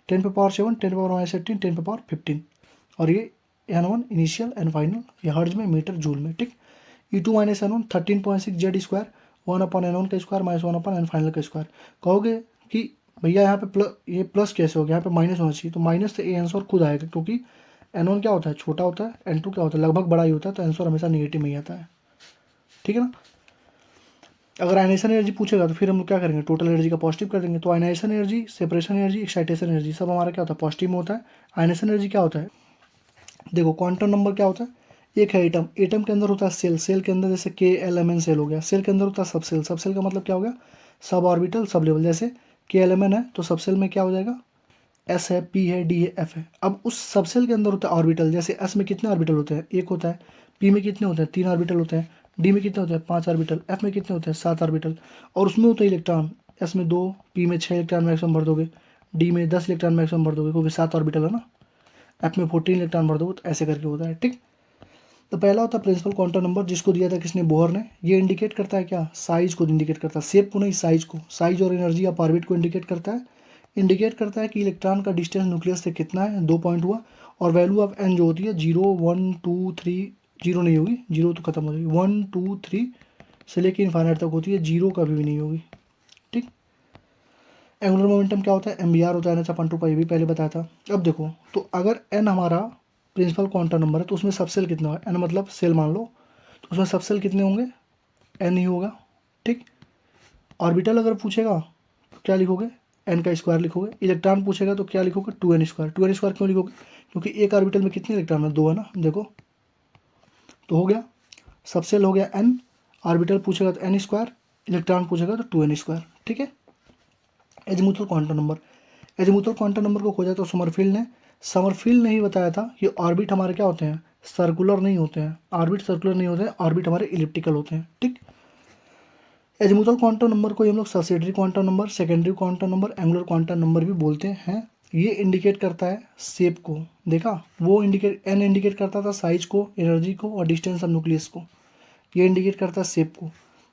Speaker 1: 10⁻7, 10⁻18, 10⁻15, और ये N1 इनिशियल एंड फाइनल, ये हर्ट्ज में, मीटर, जूल में, ठीक। E2 - N1 13.6 Z², 1/N1 का स्क्वायर माइनस 1/N फाइनल का स्क्वायर। कहोगे कि भैया यहाँ पे ये प्लस कैसे हो गया, यहाँ पे माइनस होना चाहिए, तो माइनस से ये आंसर खुद आएगा, क्योंकि N1 क्या होता है, छोटा होता है, N2 क्या होता है, लगभग बड़ा ही होता है, तो आंसर हमेशा निगेटिव में ही आता है, ठीक है ना। अगर आयनाइजेशन एनर्जी पूछेगा तो फिर हम लोग क्या करेंगे, टोटल एनर्जी का पॉजिटिव कर देंगे। तो ionisation energy, separation energy, excitation energy सब हमारा क्या होता है, पॉजिटिव में होता है। आयनाइजेशन एनर्जी क्या होता है, देखो क्वांटम नंबर क्या होता है, एक है एटम, एटम के अंदर होता है सेल, सेल के अंदर जैसे KLMN सेल हो गया, सेल के अंदर होता है सब सेल, सब सेल का मतलब क्या हो गया, सब ऑर्बिटल सब लेवल। जैसे KLMN है तो सब सेल में क्या हो जाएगा, S है, P है, D है, F है। अब उस सब सेल के अंदर होता है ऑर्बिटल, जैसे S में कितने ऑर्बिटल होते हैं, 1 होता है, P में कितने होते हैं, 3 ऑर्बिटल होते हैं, D में कितने होते हैं, 5 ऑर्बिटल, F में कितने होते हैं, 7 ऑर्बिटल, और उसमें होता है इलेक्ट्रॉन, S में 2, P में 6 इलेक्ट्रॉन मैक्सिमम भर दोगे, D में 10 इलेक्ट्रॉन मैक्सिमम भर दोगे, क्योंकि 7 ऑर्बिटल है ना। F में 14 इलेक्ट्रॉन भर दोगे, तो ऐसे करके होता है, ठीक। तो पहला होता है प्रिंसिपल क्वांटम नंबर, जिसको दिया था किसने, बोहर ने। ये इंडिकेट करता है क्या, साइज को इंडिकेट करता है, शेप को नहीं, साइज को, साइज और एनर्जी ऑफ ऑर्बिट को इंडिकेट करता है। इंडिकेट करता है कि इलेक्ट्रॉन का डिस्टेंस न्यूक्लियस से कितना है, 2 पॉइंट हुआ, और वैल्यू ऑफ एन जो होती है 0, 1, 2, 3, 0 नहीं होगी, 0 तो खत्म हो जाएगी, 1, 2, 3 से लेकर इन्फाइनाइट तक होती है, 0 कभी भी नहीं होगी, ठीक। एंगुलर मोमेंटम क्या होता है, MBR होता है, n/2π भी पहले बताया था। अब देखो, तो अगर n हमारा प्रिंसिपल क्वांटम नंबर है तो उसमें सबसेल कितना है, n मतलब सेल मान लो, तो उसमें सबसेल कितने होंगे, n ही होगा, ठीक। ऑर्बिटल अगर पूछेगा तो क्या लिखोगे, n का स्क्वायर लिखोगे। इलेक्ट्रॉन पूछेगा तो क्या लिखोगे, 2n²। 2n² क्यों लिखोगे, क्योंकि एक ऑर्बिटल में कितने इलेक्ट्रॉन है, 2 है ना, देखो तो हो गया, सबसेल हो गया n, ऑर्बिटल पूछेगा तो n², इलेक्ट्रॉन पूछेगा तो 2n², ठीक है। Azimuthal quantum number, azimuthal quantum number को खोजा तो समरफील्ड ने ही बताया था कि ऑर्बिट हमारे क्या होते हैं, सर्कुलर नहीं होते हैं, ऑर्बिट सर्कुलर नहीं होते हैं, ऑर्बिट हमारे इलिप्टिकल होते हैं, ठीक। एजीमुथल क्वांटम नंबर को हम लोग subsidiary quantum number, secondary quantum number, angular quantum number भी बोलते हैं। ये इंडिकेट करता है शेप को, देखा, वो एन इंडिकेट करता था साइज को, एनर्जी को, और डिस्टेंस ऑफ न्यूक्लियस को। ये इंडिकेट करता है शेप को।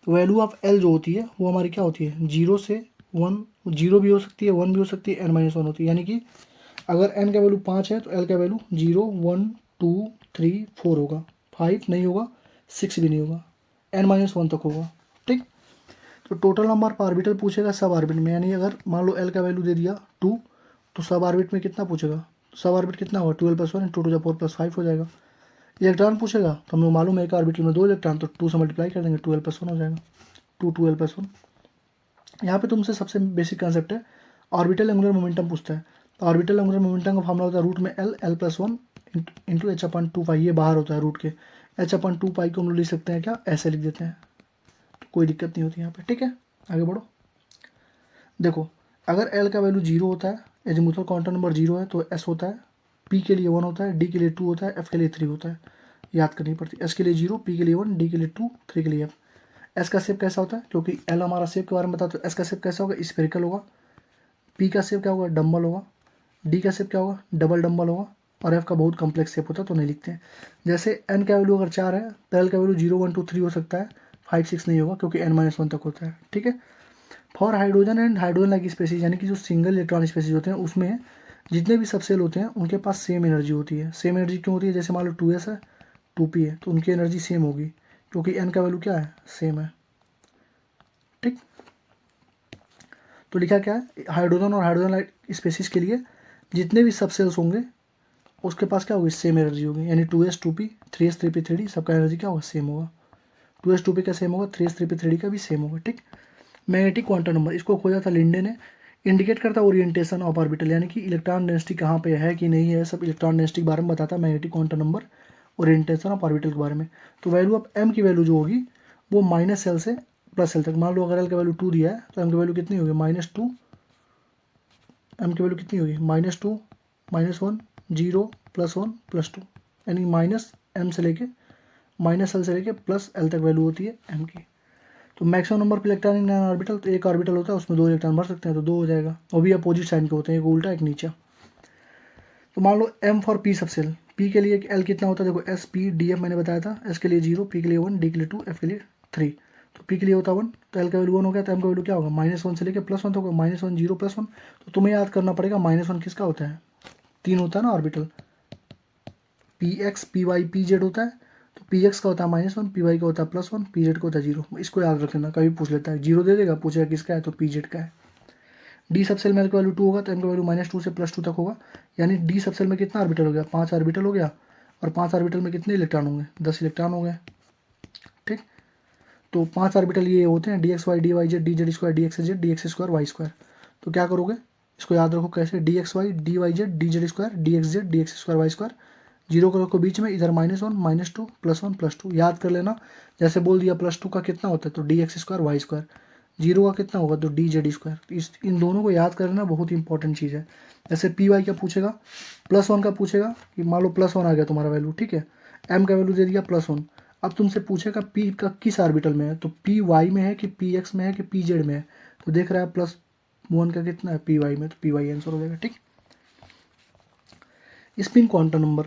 Speaker 1: वैल्यू ऑफ एल जो होती है वो हमारी क्या होती है, 0 से 1, 0 भी हो सकती है, 1 भी हो सकती है, n-1 होती है, यानी कि अगर n का वैल्यू 5 है तो l का वैल्यू 0, 1, 2, 3, 4 होगा, 5 नहीं होगा, 6 भी नहीं होगा, n-1 तक होगा, ठीक। तो टोटल नंबर पर ऑर्बिटल पूछेगा सब ऑर्बिट में, यानी अगर मान लो l का वैल्यू दे दिया 2, तो सब ऑर्बिट में कितना पूछेगा, सब ऑर्बिट कितना होगा, 12 + 1 2 × 4 + 5 हो जाएगा। इलेक्ट्रॉन पूछेगा तो हम लोग मालूम है एक ऑर्बिटल में 2 इलेक्ट्रॉन, तो 2 से मल्टीप्लाई कर देंगे, 12 + 1 हो जाएगा, 2 12 + 1। यहाँ पे तुमसे सबसे बेसिक कंसेप्ट है, ऑर्बिटल एंगुलर मोमेंटम पूछता है। तो ऑर्बिटल एंगुलर मोमेंटम का फॉर्मूला होता है रूट में l + 1 इंटू h/2π, ये बाहर होता है रूट के, h/2π को हम लोग लिख सकते हैं क्या, ऐसे लिख देते हैं, तो कोई दिक्कत नहीं होती यहाँ पे, ठीक है। आगे बढ़ो, देखो अगर l का वैल्यू 0 होता है, एजीमुथल क्वांटम नंबर 0 है, तो s होता है, p के लिए 1 होता है, d के लिए 2 होता है, f के लिए 3 होता है, याद करनी पड़ती है, s के लिए 0, p के लिए 1, d के लिए 2, 3 के लिए f। एस का शेप कैसा होता है, क्योंकि एल हमारा शेप के बारे में बता, तो एस का शेप कैसा होगा, स्फेरिकल होगा। पी का शेप क्या होगा, डम्बल होगा। डी का शेप क्या होगा, डबल डम्बल होगा। और एफ का बहुत कॉम्प्लेक्स शेप होता है तो नहीं लिखते हैं। जैसे एन का वैल्यू अगर 4 है तो एल का वैल्यू 0, 1, 2, 3 हो सकता है, 5, 6 नहीं होगा, क्योंकि n-1 तक होता है, ठीक है। For hydrogen and hydrogen like species, यानी कि जो सिंगल इलेक्ट्रॉन स्पेसीज होते हैं उसमें जितने भी सबसेल होते हैं उनके पास सेम एनर्जी होती है। सेम एनर्जी क्यों होती है, जैसे मान लो 2s है, 2p है, तो उनकी एनर्जी सेम होगी, क्योंकि n का वैल्यू क्या है, सेम है, ठीक। तो लिखा क्या है, हाइड्रोजन और हाइड्रोजन स्पेसिस के लिए जितने भी सब सेल्स होंगे उसके पास क्या होगी, सेम एनर्जी होगी, यानी 2s 2p 3s 3p 3d सबका एनर्जी क्या होगा, सेम होगा। 2s 2p का सेम होगा, 3s 3p 3d का भी सेम होगा, ठीक। मैग्नेटिक क्वांटम नंबर, इसको खोजा था लिंडे ने, इंडिकेट करता है ओरिएंटेशन ऑफ ऑर्बिटल, यानी कि इलेक्ट्रॉन डेंसिटी कहाँ पे है कि नहीं है, सब इलेक्ट्रॉन डेंसिटी के बारे में बताता है magnetic quantum number, orientation of orbital के बारे में। तो वैल्यू ऑफ m की वैल्यू जो होगी वो माइनस सेल से प्लस सेल तक, मान लो अगर l का वैल्यू 2 दिया है तो m की वैल्यू कितनी होगी, -2, m की वैल्यू कितनी होगी, -2 -1 0 +1 +2, यानी -m से लेके -l से लेके +l तक वैल्यू होती है m की। तो maximum number of electron in an orbital, तो एक ऑर्बिटल होता है उसमें 2 इलेक्ट्रॉन भर सकते हैं, तो 2 हो जाएगा, वो भी अपोजिट साइन के होते हैं, एक उल्टा एक नीचा। तो मान लो m फॉर p सब सेल, p के लिए l कितना होता है, देखो s p d f मैंने बताया था, s के लिए 0, p के लिए 1, d के लिए 2, f के लिए 3। तो p के लिए होता है 1, तो l का वैल्यू 1 हो गया, तो m का वैल्यू क्या होगा, -1 से लेकर +1 तक होगा, -1 0 +1। तो तुम्हें याद करना पड़ेगा -1 किसका होता है, 3 होता है ना ऑर्बिटल, px py pz होता है, तो px का होता है -1, py का होता है +1, pz का होता है 0। इसको याद रखना, कभी पूछ लेता है 0 दे देगा, पूछेगा किसका है तो pz का है। डी सब सेल में l का वैल्यू 2 होगा, तो m का वैल्यू -2 से +2 तक होगा, यानी डी सब सेल में कितना ऑर्बिटल हो गया, 5 ऑर्बिटल हो गया, और 5 ऑर्बिटल में कितने इलेक्ट्रॉन होंगे, 10 इलेक्ट्रॉन हो गए, ठीक। तो 5 ऑर्बिटल ये होते हैं dxy dyz dz2 dxz dx2 y2। तो क्या करोगे, इसको याद रखो कैसे, dxy dyz dz2 dxz dx2 y2, 0 को रखो बीच में, इधर -1 -2 +1 +2 याद कर लेना। जैसे बोल दिया +2 का कितना होता है तो dx2 y2, 0 का कितना होगा तो dz2। इन दोनों को याद करना बहुत इंपॉर्टेंट चीज़ है। जैसे py क्या पूछेगा, +1 का पूछेगा कि मान लो +1 आ गया तुम्हारा वैल्यू, ठीक है, m का वैल्यू दे दिया +1। अब तुमसे पूछेगा p का किस ऑर्बिटल में है, तो py में है कि px में है कि pz में है, तो देख रहा है +1 का कितना है py में, तो py आंसर हो जाएगा, ठीक। Spin quantum number,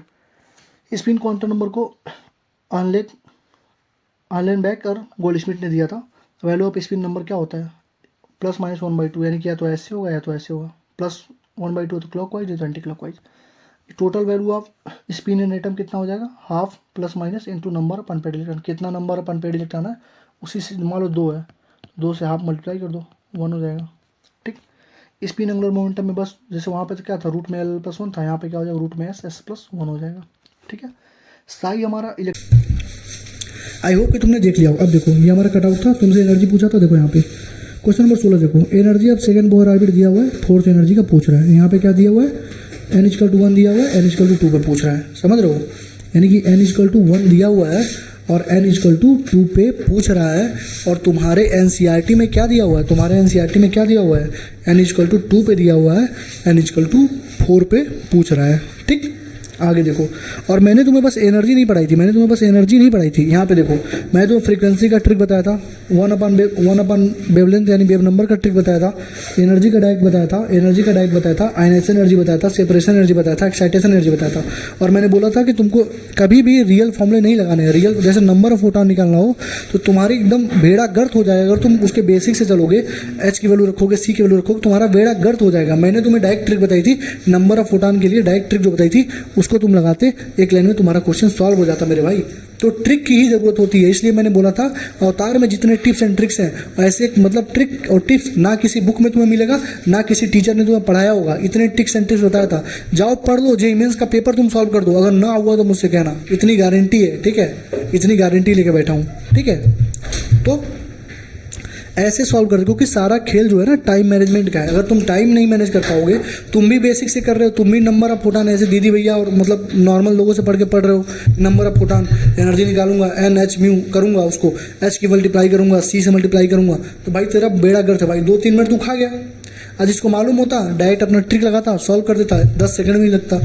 Speaker 1: spin quantum number को आर्लेनबेक और गोल्डस्मिथ ने दिया था। वैल्यू ऑफ स्पिन नंबर क्या होता है, +-1/2, यानी कि या तो ऐसे होगा या तो ऐसे होगा, +1/2 तो क्लॉकवाइज है तो anti clockwise. Total value off spin इन एटम कितना हो जाएगा, half +- into number of unpaired electron, कितना नंबर ऑफ अनपेड इलेक्ट्रॉन है उसी से, मान लो 2 है, 2 से हाफ मल्टीप्लाई कर दो 1 हो जाएगा, ठीक। स्पिन एंगुलर मोमेंटम में बस जैसे वहाँ पे तो क्या था, रूट में l+1 था, यहाँ पे क्या हो जाएगा रूट में s+1 हो जाएगा, ठीक है। साई हमारा आई होप कि तुमने देख लिया हो। अब देखो ये हमारा कटआउट था, तुमसे एनर्जी पूछा था, देखो यहाँ पे क्वेश्चन नंबर 16 देखो, एनर्जी अब सेकंड बोहर ऑर्बिट दिया हुआ है, फोर्थ एनर्जी का पूछ रहा है। यहाँ पे क्या दिया हुआ है, n=1 दिया हुआ है, n=2 पर पूछ रहा है, समझ रहे हो, यानी कि n=1 दिया हुआ है और n=2 पे पूछ रहा है। और तुम्हारे एनसीईआरटी में क्या दिया हुआ है, तुम्हारे एनसीईआरटी में क्या दिया हुआ है, n=2 पे दिया हुआ है, n=4 पे पूछ रहा है, ठीक। आगे देखो, और मैंने तुम्हें बस एनर्जी नहीं पढ़ाई थी, यहाँ पे देखो मैं तो फ्रीक्वेंसी का ट्रिक बताया था, 1/1 वेवलेंथ यानी वेव नंबर का ट्रिक बताया था, एनर्जी का डायरेक्ट बताया था, आयनाइजेशन एनर्जी बताया था, सेपरेशन एनर्जी बताया था, एक्साइटेशन एनर्जी बताया था। और मैंने बोला था कि तुमको कभी भी रियल फॉर्मूले नहीं लगाने हैं, रियल जैसे नंबर ऑफ फोटॉन निकालना हो तो तुम्हारी एकदम बेड़ा गर्क हो जाएगा। अगर तुम उसके बेसिक से चलोगे, एच की वैल्यू रखोगे, सी की वैल्यू रखोगे, तुम्हारा बेड़ा गर्क हो जाएगा। मैंने तुम्हें डायरेक्ट ट्रिक बताई थी, नंबर ऑफ फोटॉन के लिए डायरेक्ट ट्रिक जो बताई थी उसको तुम लगाते, एक लाइन में तुम्हारा क्वेश्चन सॉल्व हो जाता मेरे भाई। तो ट्रिक की ही ज़रूरत होती है, इसलिए मैंने बोला था अवतार में जितने टिप्स एंड ट्रिक्स हैं, ऐसे मतलब ट्रिक और टिप्स ना किसी बुक में तुम्हें मिलेगा, ना किसी टीचर ने तुम्हें पढ़ाया होगा। इतने ट्रिक्स एंड टिप्स बताया था, जाओ पढ़ लो, जेईई मेंस का पेपर तुम सॉल्व कर दो, अगर ना हुआ तो मुझसे कहना, इतनी गारंटी है, ठीक है, इतनी गारंटी लेके बैठा हूँ, ठीक है। तो ऐसे सॉल्व कर दो, क्योंकि सारा खेल जो है ना टाइम मैनेजमेंट का है। अगर तुम टाइम नहीं मैनेज कर पाओगे, तुम भी बेसिक से कर रहे हो, तुम भी नंबर ऑफ फोटॉन ऐसे दीदी भैया और मतलब नॉर्मल लोगों से पढ़ रहे हो, नंबर ऑफ फोटॉन एनर्जी निकालूंगा, NH/μ करूंगा, उसको H की मल्टीप्लाई करूंगा, C से मल्टीप्लाई करूंगा, तो भाई तेरा बेड़ा गर्क है भाई, 2-3 मिनट तू खा गया। आज इसको मालूम होता, डायरेक्ट अपना ट्रिक लगाता, सॉल्व कर देता, 10 सेकंड में ही लगता,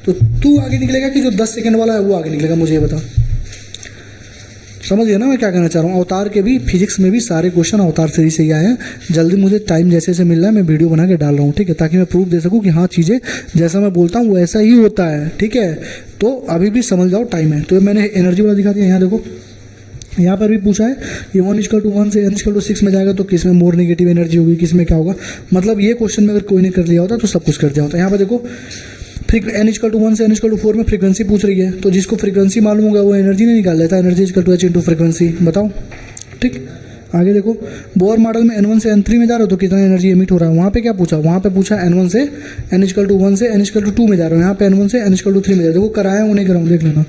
Speaker 1: तो तू आगे निकलेगा कि जो 10 सेकंड वाला है वो आगे निकलेगा, मुझे ये बता। समझिए ना मैं क्या कहना चाह रहा हूँ। अवतार के भी फिजिक्स में भी सारे क्वेश्चन अवतार सीरीज से ही आए हैं। जल्दी मुझे टाइम जैसे जैसे मिल रहा है मैं वीडियो बना के डाल रहा हूँ, ठीक है, ताकि मैं प्रूफ दे सकूँ कि हाँ चीज़ें जैसा मैं बोलता हूँ वैसा ही होता है, ठीक है। तो अभी भी समझ जाओ टाइम है। तो मैंने एनर्जी वाला दिखा दिया, यहाँ देखो, यहाँ पर भी पूछा है कि 1:1 से n=6 में जाएगा तो किस में मोर नेगेटिव एनर्जी होगी, किस में क्या होगा। मतलब ये क्वेश्चन में अगर कोई ने कर लिया होता तो सब कुछ कर दिया होता। यहाँ पर देखो n=1 से n=4 में फ्रीक्वेंसी पूछ रही है, तो जिसको फ्रीक्वेंसी मालूम होगा वो एनर्जी नहीं निकाल लेता, एनर्जी h × फ्रीक्वेंसी, बताओ, ठीक। आगे देखो, बोर मॉडल में N1 से N3 में जा रहे हो तो कितना एनर्जी एमिट हो रहा है। वहाँ पे क्या पूछा, वहाँ पे पूछा N1 से N=1 से N=2 में जा रहे हो, यहाँ पे N1 से N=3 में जा रहे हो। देखो कराया हूँ नहीं कराऊँ, देख लेना।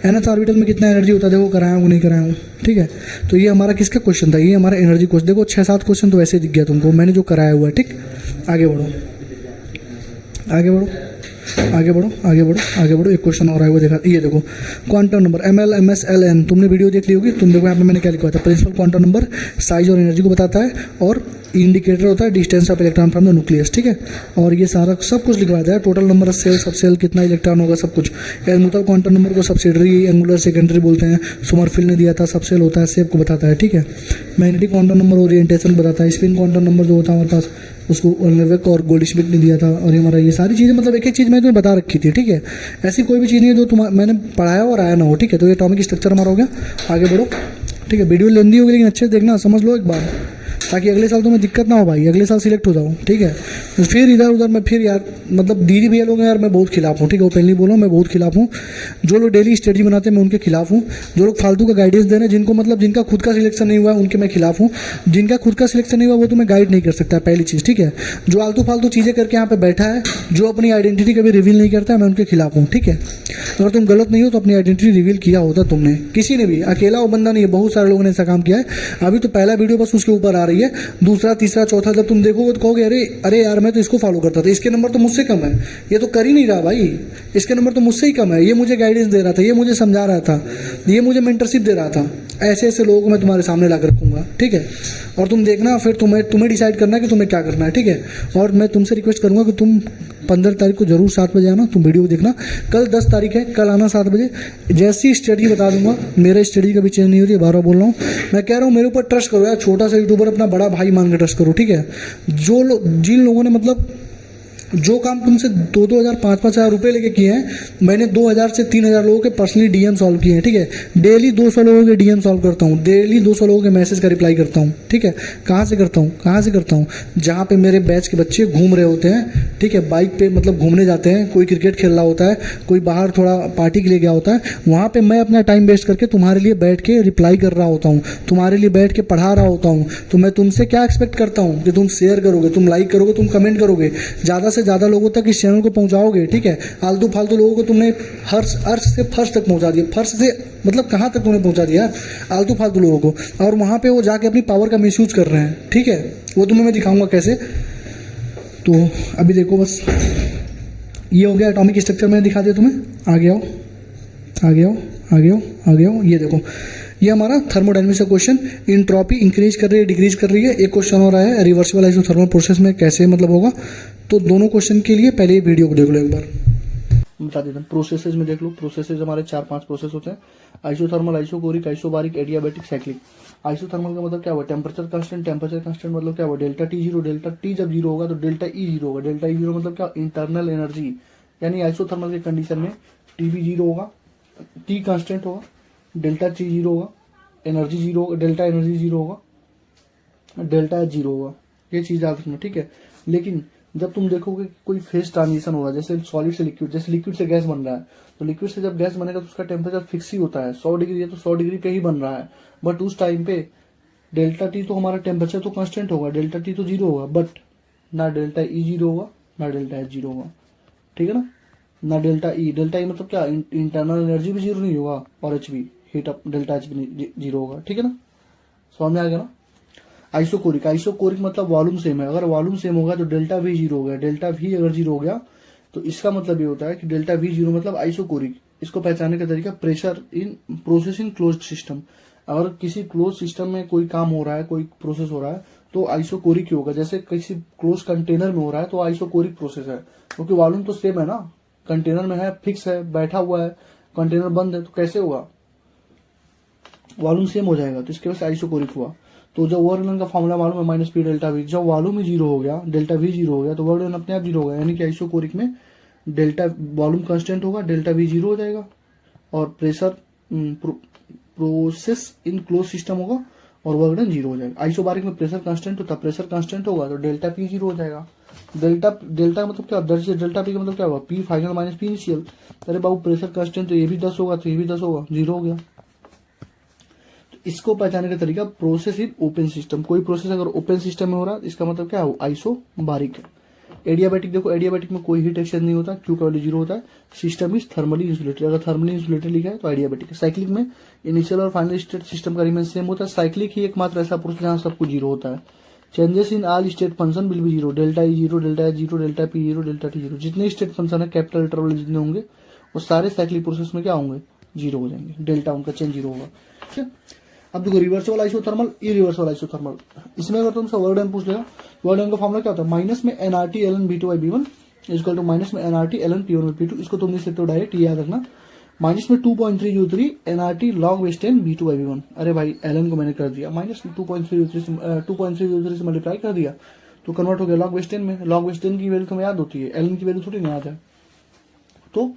Speaker 1: nth ऑर्बिटल में कितना एनर्जी होता है, देखो कराया हूँ नहीं कराया हूँ, ठीक है। तो ये हमारा किसका क्वेश्चन था, ये हमारा एनर्जी क्वेश्चन। देखो 6-7 क्वेश्चन तो ऐसे दिख गया तुमको, मैंने जो कराया हुआ है, ठीक। आगे बढ़ो, आगे बढ़ो, आगे बढ़ो, आगे बढ़ो, आगे बढ़ो। एक क्वेश्चन और आया हुआ देखा, ये देखो quantum number ML MS LN, तुमने वीडियो देख ली होगी। तुम देखो यहाँ पे मैंने क्या लिखा था, प्रिंसिपल क्वांटम नंबर साइज और एनर्जी को बताता है, और इंडिकेटर होता है distance of electron from the nucleus, ठीक है। और ये सारा सब कुछ लिखवाता है, टोटल नंबर ऑफ सेल, सब सेल कितना इलेक्ट्रॉन होगा, सब कुछ। एजमुथल क्वांटम नंबर को सब्सिडरी, एंगुलर सेकेंडरी बोलते हैं। सोमरफेल्ड ने दिया था, सब सेल होता है, सेप को बताता है, ठीक है। मैग्नेटिक क्वांटम नंबर ओरिएंटेशन बताता है। स्पिन क्वांटम नंबर जो होता है हमारे पास, उसको ओर्नवेक और गोल्डस्मिथ ने दिया था। और ये हमारा ये सारी चीज़ें, मतलब एक एक चीज़ मैंने तुम्हें बता रखी थी, ठीक है। ऐसी कोई भी चीज़ नहीं है जो मैंने पढ़ाया और आया ना हो, ठीक है। तो ये एटॉमिक स्ट्रक्चर हमारा हो गया। आगे बढ़ो, ठीक है। वीडियो लेंदी होगी लेकिन अच्छे से देखना, समझ लो एक बार, ताकि अगले साल तुम्हें दिक्कत ना हो भाई, अगले साल सिलेक्ट हो जाओ, ठीक है। फिर इधर उधर मैं फिर यार, मतलब दीदी भैया लोग हैं यार, मैं बहुत खिलाफ हूँ, ठीक है। वो पहले बोलो, मैं बहुत खिलाफ हूँ। जो लोग डेली स्ट्रेटजी बनाते हैं मैं उनके खिलाफ हूँ। जो लोग फालतू का गाइडेंस दे रहे हैं, जिनको मतलब जिनका खुद का सिलेक्शन नहीं हुआ है, उनके मैं खिलाफ हूँ। जिनका खुद का सिलेक्शन नहीं हुआ वो तुम्हें गाइड नहीं कर सकता, पहली चीज़, ठीक है। जो आलतू फालतू चीज़ें करके यहाँ पे बैठा है, जो अपनी आइडेंटिटी कभी रिवील नहीं करता है, मैं उनके खिलाफ हूँ, ठीक है। अगर तुम गलत नहीं हो तो अपनी आइडेंटिटी रिवील किया होता तुमने, किसी ने भी। अकेला वो बंदा नहीं है, बहुत सारे लोगों ने ऐसा काम किया है। अभी तो पहला वीडियो बस उसके ऊपर आ रही है, दूसरा तीसरा चौथा जब तुम देखोगे तो कहोगे अरे अरे यार मैं तो इसको फॉलो करता था, इसके नंबर तो मुझसे कम है, ये तो कर ही नहीं रहा भाई, इसके नंबर तो मुझसे ही कम है, ये मुझे गाइडेंस दे रहा था, ये मुझे समझा रहा था, ये मुझे मेंटरशिप दे रहा था। ऐसे ऐसे लोगों को मैं तुम्हारे सामने ला कर रखूँगा, ठीक है। और तुम देखना, फिर तुम्हें डिसाइड करना है कि तुम्हें क्या करना है, ठीक है। और मैं तुमसे रिक्वेस्ट करूँगा कि तुम 15 तारीख को जरूर 7 बजे आना, तुम वीडियो देखना। कल 10 तारीख है, कल आना 7 बजे। जैसी स्टडी बता दूंगा, मेरा स्टडी कभी चेंज नहीं होती, 12 बोल रहा हूँ। मैं कह रहा हूँ मेरे ऊपर ट्रस्ट करो यार, छोटा सा यूट्यूबर अपना बड़ा भाई मान के ट्रस्ट करो, ठीक है। जिन लोगों ने मतलब जो काम तुमसे 2-2 हज़ार 5-5 हज़ार रुपये लेके किए हैं, मैंने 2,000 से 3,000 लोगों के पर्सनली डीएम सॉल्व किए हैं, ठीक है। डेली 200 लोगों के डीएम सॉल्व करता हूँ, डेली 200 लोगों के मैसेज का रिप्लाई करता हूँ, ठीक है। कहाँ से करता हूँ, कहाँ से करता हूँ, जहाँ पे मेरे बैच के बच्चे घूम रहे होते हैं, ठीक है। बाइक पे मतलब घूमने जाते हैं, कोई क्रिकेट खेल रहा होता है, कोई बाहर थोड़ा पार्टी के लिए गया होता है, वहाँ पर मैं अपना टाइम वेस्ट करके तुम्हारे लिए बैठ के रिप्लाई कर रहा होता हूँ, तुम्हारे लिए बैठ के पढ़ा रहा होता हूँ। तो मैं तुमसे क्या एक्सपेक्ट करता हूँ कि तुम शेयर करोगे, तुम लाइक करोगे, तुम कमेंट करोगे, ज़्यादा से ज़्यादा लोगों तक इस चैनल को पहुंचाओगे, ठीक है। आलतू फालतू लोगों को तुमने अर्श से फर्श तक पहुंचा दिया, फर्श से मतलब कहाँ तक तुमने पहुंचा दिया आलतू फालतू लोगों को। और वहाँ पे वो जाके अपनी पावर का मिसयूज कर रहे हैं, ठीक है। वो तुम्हें मैं दिखाऊंगा कैसे। तो अभी देखो बस ये हो गया एटॉमिक स्ट्रक्चर, मैंने दिखा दिया तुम्हें। आगे आओ, आगे आओ, आगे आओ, आगे आओ। ये देखो, ये हमारा थर्मोडायनेमिक्स का क्वेश्चन, इंट्रोपी इंक्रीज कर रही है डिक्रीज कर रही है। एक क्वेश्चन और आया है, रिवर्सिबल आइसोथर्मल प्रोसेस में कैसे मतलब होगा। तो दोनों क्वेश्चन के लिए पहले ये वीडियो को देख लो एक बार, बता देता हूँ। प्रोसेसेस में देख लो, प्रोसेसेस हमारे 4-5 प्रोसेस होते हैं। Isothermal, isochoric, isobaric, adiabatic, cyclic. Isothermal का मतलब क्या हुआ, टेम्परेचर कांस्टेंट। टेम्परेचर कांस्टेंट मतलब क्या हुआ, delta T zero. Delta T जब जीरो होगा तो डेल्टा ई जीरो होगा। डेल्टा ई जीरो मतलब क्या, इंटरनल एनर्जी, यानी आइसोथर्मल के कंडीशन में टी भी जीरो होगा, टी कांस्टेंट होगा, डेल्टा टी जीरो होगा, एनर्जी जीरो होगा, डेल्टा एनर्जी जीरो होगा, डेल्टा जीरो होगा। ये चीज़ याद रखना, ठीक है। लेकिन जब तुम देखोगे कोई फेज ट्रांजिशन हो रहा है, जैसे सॉलिड से लिक्विड, जैसे लिक्विड से गैस बन रहा है, तो लिक्विड से जब गैस बनेगा तो उसका टेम्परेचर फिक्स ही होता है, 100 डिग्री है तो 100 डिग्री पे ही बन रहा है। बट उस टाइम पे डेल्टा टी तो हमारा टेम्परेचर तो कांस्टेंट होगा, डेल्टा टी तो जीरो होगा, बट ना डेल्टा ई जीरो होगा ना डेल्टा एच जीरो होगा, ठीक है ना। ना डेल्टा ई मतलब क्या, इंटरनल एनर्जी भी जीरो नहीं होगा, और एच भी हीट अप डेल्टा एच भी जीरो होगा, ठीक है ना। समझ में आ गया ना। आइसोकोरिक, आइसोकोरिक मतलब वॉल्यूम सेम है। अगर वॉल्यूम सेम होगा तो डेल्टा वी जीरो हो गया, डेल्टा वी अगर जीरो हो गया तो इसका मतलब ये होता है कि डेल्टा वी जीरो मतलब आइसोकोरिक। इसको पहचानने का तरीका, pressure in processing close system. अगर किसी क्लोज सिस्टम में कोई काम हो रहा है, कोई प्रोसेस हो रहा है तो आइसोकोरिक ही होगा। जैसे किसी क्लोज कंटेनर में हो रहा है तो आइसोकोरिक प्रोसेस है, क्योंकि वॉल्यूम तो सेम है ना, कंटेनर में है, फिक्स है, बैठा हुआ है, कंटेनर बंद है, तो कैसे होगा, वॉल्यूम सेम हो जाएगा, तो इसके वजह से आइसोकोरिक हुआ। तो जब वर्क डन का फॉर्मूला मालूम है, माइनस पी डेल्टा वी। जब वॉल्यूम ही जीरो हो गया, डेल्टा वी जीरो हो गया, तो वर्क डन अपने आप जीरो हो गया। यानी कि आइसोकोरिक में डेल्टा वॉल्यूम कांस्टेंट होगा, डेल्टा वी जीरो हो जाएगा, और pressure process in close system होगा और वर्क डन जीरो हो जाएगा। आइसोबारिक में प्रेशर कांस्टेंट होता है, प्रेशर कांस्टेंट होगा तो डेल्टा पी जीरो हो जाएगा। डेल्टा मतलब क्या, डेल्टा पी का मतलब क्या होगा, P final minus P initial. अरे बाबू प्रेशर कांस्टेंट तो ये भी 10 होगा तो ये भी 10 होगा, जीरो हो गया। इसको पहचानने का तरीका, प्रोसेस इन ओपन सिस्टम। कोई प्रोसेस अगर ओपन सिस्टम में हो रहा है इसका मतलब क्या है, आइसोबारिक है। एडियाबैटिक, देखो एडियाबैटिक में कोई हीट एक्सचेंज नहीं होता, क्यू का वैल्यू 0 होता है। सिस्टम इज थर्मली इंसुलेटेड, अगर थर्मली इंसुलेटेड लिखा है तो एडियाबैटिक है। साइक्लिक में इनिशियल और फाइनल स्टेट सिस्टम का रिमेन सेम होता है। साइक्लिक ही एकमात्र ऐसा प्रोसेस जहां सब कुछ 0 होता है। Changes in all state function will be 0, delta E 0, delta H 0, delta P 0, delta T 0। जितने स्टेट फंक्शन है कैपिटल लेटर वाले जितने होंगे वो सारे साइक्लिक प्रोसेस में क्या होंगे, 0 हो जाएंगे, डेल्टा उनका चेंज 0 होगा। ठीक है, अब देखो रिवर्सिबल आइसोथर्मल, इरिवर्सिबल आइसोथर्मल। इसमें अगर तुमसे वर्ड एन पूछ लेगा, वर्ड एन का फॉर्मूला क्या होता है, माइनस में NRT L N B two by V one equal to minus में NRT L N P one by P two. इसको तुम लिख सकते हो डायरेक्ट, ये याद रखना, माइनस में 2.303 NRT log base ten V two by V one. अरे भाई एल एन को मैंने कर दिया माइनस में 2.303 से मल्टीप्लाई कर दिया तो कन्वर्ट हो गया लॉग वेस्टेन में। लॉग वेस्टेन की वैल्यू तुम्हें याद होती है, एल एन की वैल्यू थोड़ी नहीं याद है। तो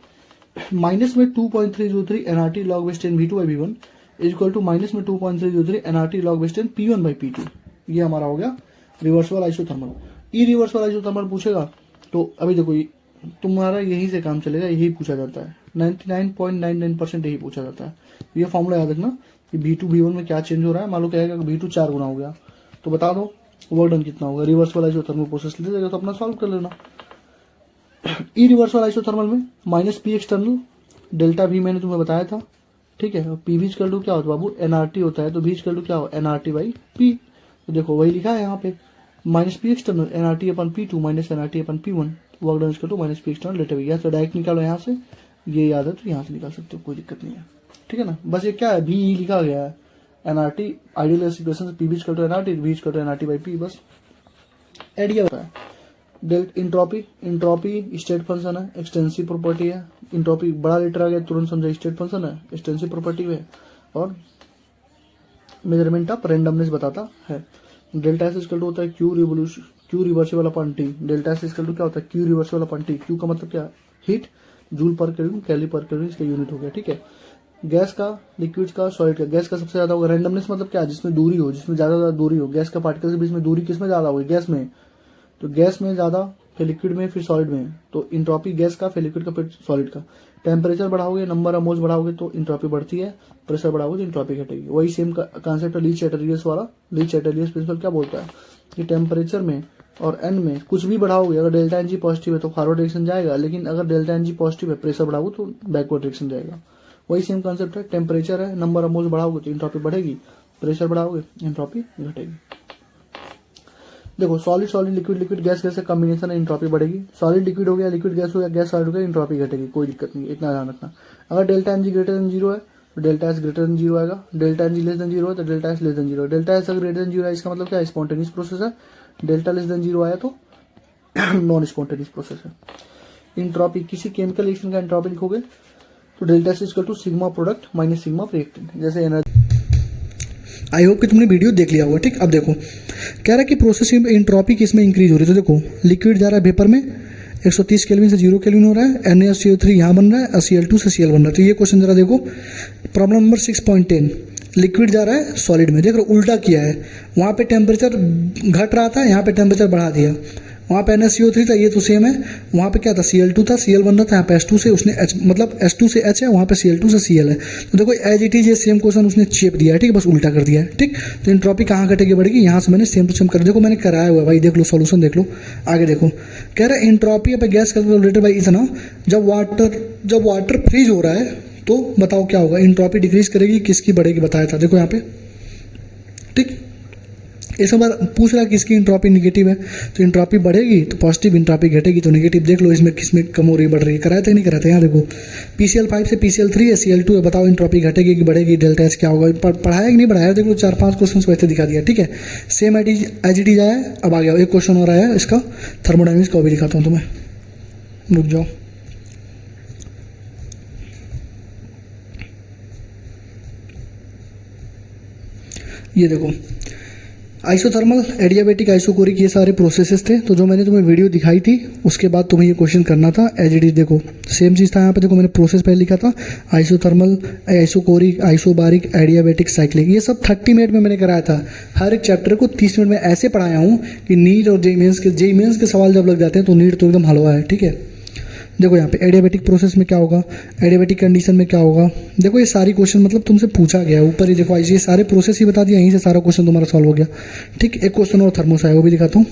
Speaker 1: माइनस में 2.303 NRT log base ten V two by V one equal to minus में 2.303 NRT log base ten P one by P two. ये हमारा हो गया रिवर्सिबल आइसोथर्मल। ई रिवर्सिबल आइसोथर्मल पूछेगा तो अभी देखो तुम्हारा यही से काम चलेगा, यही पूछा जाता है, 99.99% यही पूछा जाता है। ये फॉर्मूला याद रखना कि B2 B1 में क्या चेंज हो रहा है। मान लो कहेगा कि B2 4 गुना हो गया तो बता दो वर्क डन कितना होगा। रिवर्सिबल आइसोथर्मल प्रोसेस ले जाएगा तो अपना सॉल्व कर लेना। ई रिवर्सिबल आइसोथर्मल में माइनस पी एक्सटर्नल, डेल्टा भी मैंने तुम्हें बताया था, ठीक है। पी भी इक्वल टू क्या होता है बाबू, एनआरटी होता है, तो भी इक्वल टू क्या हो, एनआरटी बाई पी। तो देखो वही लिखा है यहाँ पे, minus P external nRT upon P two minus nRT upon P one, work done equal to minus P external delta V. तो डायरेक्ट निकालो यहाँ से, ये याद है तो यहाँ से निकाल सकते हो, कोई दिक्कत नहीं है, ठीक है ना। बस ये क्या है, भी लिखा गया है, एनआरटी आइडियल इक्वेशन से पी भी इक्वल टू एनआरटी, भी equal to nRT by P, बस एडिया होता है। इंट्रॉपी, इंट्रॉपी स्टेट फंक्शन है, एक्सटेंसिव प्रॉपर्टी है। इंट्रॉपी बड़ा लेटर आ गया तुरंत समझा स्टेट फंक्शन है, एक्सटेंसिव प्रॉपर्टी है और मेजरमेंट ऑफ रेंडमनेस बताता है। डेल्टा एस इक्वल टू होता है Q reversible upon T. Delta S equal to क्या होता है, Q reversible upon T. Q का मतलब क्या, heat, joule per kelvin, cal per kelvin इसका यूनिट हो गया, ठीक है। गैस का, लिक्विड का, सॉलिड का, गैस का सबसे ज्यादा होगा। रेंडमनेस मतलब क्या, जिसमें दूरी हो, जिसमें ज्यादा दूरी हो, गैस का पार्टिकल के बीच में दूरी किसमें ज्यादा होगी, गैस में। तो गैस में ज्यादा, फिर लिक्विड में, फिर सॉलिड में। तो इंट्रॉपी गैस का, फिर लिक्विड का, फिर सॉलिड का। टेम्परेचर बढ़ाओगे, नंबर ऑफ मोल्स बढ़ाओगे तो इंट्रॉपी बढ़ती है, प्रेशर बढ़ाओगे तो इंट्रॉपी घटेगी। वही सेम कॉन्सेप्ट है लीच एटलियस वाला। लीच एटलियस प्रिंसिपल क्या बोलता है कि टेम्परेचर में और एन में कुछ भी बढ़ाओगे, अगर डेल्टा एन जी पॉजिटिव है तो फॉरवर्ड डायरेक्शन जाएगा, लेकिन अगर डेल्टा एन जी पॉजिटिव है, प्रेशर बढ़ाओगे तो बैकवर्ड डायरेक्शन जाएगा। वही सेम कॉन्सेप्ट है, टेम्परेचर है, नंबर ऑफ मोल्स बढ़ाओगे तो इंट्रॉपी बढ़ेगी, प्रेशर बढ़ाओगे इंट्रॉपी घटेगी। देखो solid solid, liquid liquid, gas gas का कॉम्बिनेशन है, इंट्रॉपी बढ़ेगी। सॉलिड लिक्विड हो गया, लिक्विड गैस हो गया, गैस सॉलिड हो गया, इंट्रॉपी घटेगी, कोई दिक्कत नहीं, इतना ध्यान रखना। अगर delta N g greater than 0 है तो डेल्टा एस ग्रेटर देन 0 आएगा। Delta N g less than 0 है तो delta S less than 0। Delta S अगर ग्रेटर देन 0 है इसका मतलब क्या है, स्पॉन्टेनियस प्रोसेस है। डेल्टा लेस देन 0 आया तो नॉन स्पॉन्टेनियस प्रोसेस है। इंट्रॉपी, किसी केमिकल रिएक्शन का इंट्रॉपी लिखोगे तो delta S equal to sigma product minus sigma reactant. जैसे एनर्जी, आई होप कि तुमने वीडियो देख लिया होगा, ठीक। अब देखो कह रहा है कि प्रोसेस इंट्रॉपी किसमें इंक्रीज हो रही है। तो देखो लिक्विड जा रहा है वेपर में, 130 केल्विन से 0 केल्विन हो रहा है, NaCO3 यहाँ बन रहा है, Cl2 से Cl बन रहा है। तो ये क्वेश्चन जरा देखो, प्रॉब्लम नंबर 6.10, लिक्विड जा रहा है सॉलिड में, देख रहे उल्टा किया है। वहाँ पे टेम्परेचर घट रहा था, यहाँ पे टेम्परेचर बढ़ा दिया। वहाँ पे NaCO3 था, ये तो सेम है। वहाँ पे क्या था, Cl2 था, Cl बन रहा था, यहाँ पे H2 से उसने H, मतलब H2 से H है, वहाँ पे Cl2 से Cl है। तो देखो एज इट इज ये सेम क्वेश्चन उसने चेप दिया है, ठीक है, बस उल्टा कर दिया है, ठीक। तो इंट्रॉपी कहाँ घटेगी बढ़ेगी, यहाँ से मैंने सेम टू सेम कर, देखो मैंने कराया हुआ है भाई, देख लो सोल्यूशन देख लो। आगे देखो कह रहा है इंट्रॉपी पे गैस कैलकुलेटेड बाई इथेनॉल, जब वाटर फ्रीज हो रहा है तो बताओ क्या होगा, इंट्रॉपी डिक्रीज करेगी, किसकी बढ़ेगी बताया था, देखो यहाँ पे, ठीक। इस बार पूछ रहा है कि इसकी इंट्रॉपी निगेटिव है तो इंट्रॉपी बढ़ेगी तो पॉजिटिव, इंट्रॉपी घटेगी तो नेगेटिव। देख लो इसमें किसमें कम हो रही है, बढ़ रही है, कराया था नहीं कराते। यहाँ देखो PCl5 से PCl3 है, Cl2 है, बताओ इंट्रॉपी घटेगी कि बढ़ेगी, डेल्टा एच क्या होगा। पढ़ाया कि नहीं पढ़ाया, देख लो 4-5 क्वेश्चन वैसे दिखा दिया, ठीक है। सेम एज इट इज आया। अब आ गया एक क्वेश्चन और आया इसका थर्मोडायनेमिक्स का, भी दिखाता हूँ तुम्हें, रुक जाओ। ये देखो आइसोथर्मल, एडियाबैटिक, आइसोकोरिक, ये सारे प्रोसेसेस थे। तो जो मैंने तुम्हें वीडियो दिखाई थी उसके बाद तुम्हें ये क्वेश्चन करना था एज इट इज। देखो सेम चीज़ था यहाँ पे, देखो मैंने प्रोसेस पहले लिखा था, isothermal, isochoric, isobaric, adiabatic, cyclic, ये सब 30 मिनट में मैंने कराया था। हर एक चैप्टर को 30 मिनट में ऐसे पढ़ाया हूँ कि नीट और जेई मेंस के सवाल जब लग जाते हैं तो नीट तो एकदम हलवा है, ठीक है। देखो यहाँ पे एडियाबेटिक प्रोसेस में क्या होगा, एडियाबेटिक कंडीशन में क्या होगा। देखो ये सारी क्वेश्चन मतलब तुमसे पूछा गया है, ऊपर ही देखो ये सारे प्रोसेस ही बता दिया, यहीं से सारा क्वेश्चन तुम्हारा सॉल्व हो गया। ठीक, एक क्वेश्चन और थर्मो से है, वो भी दिखाता हूँ।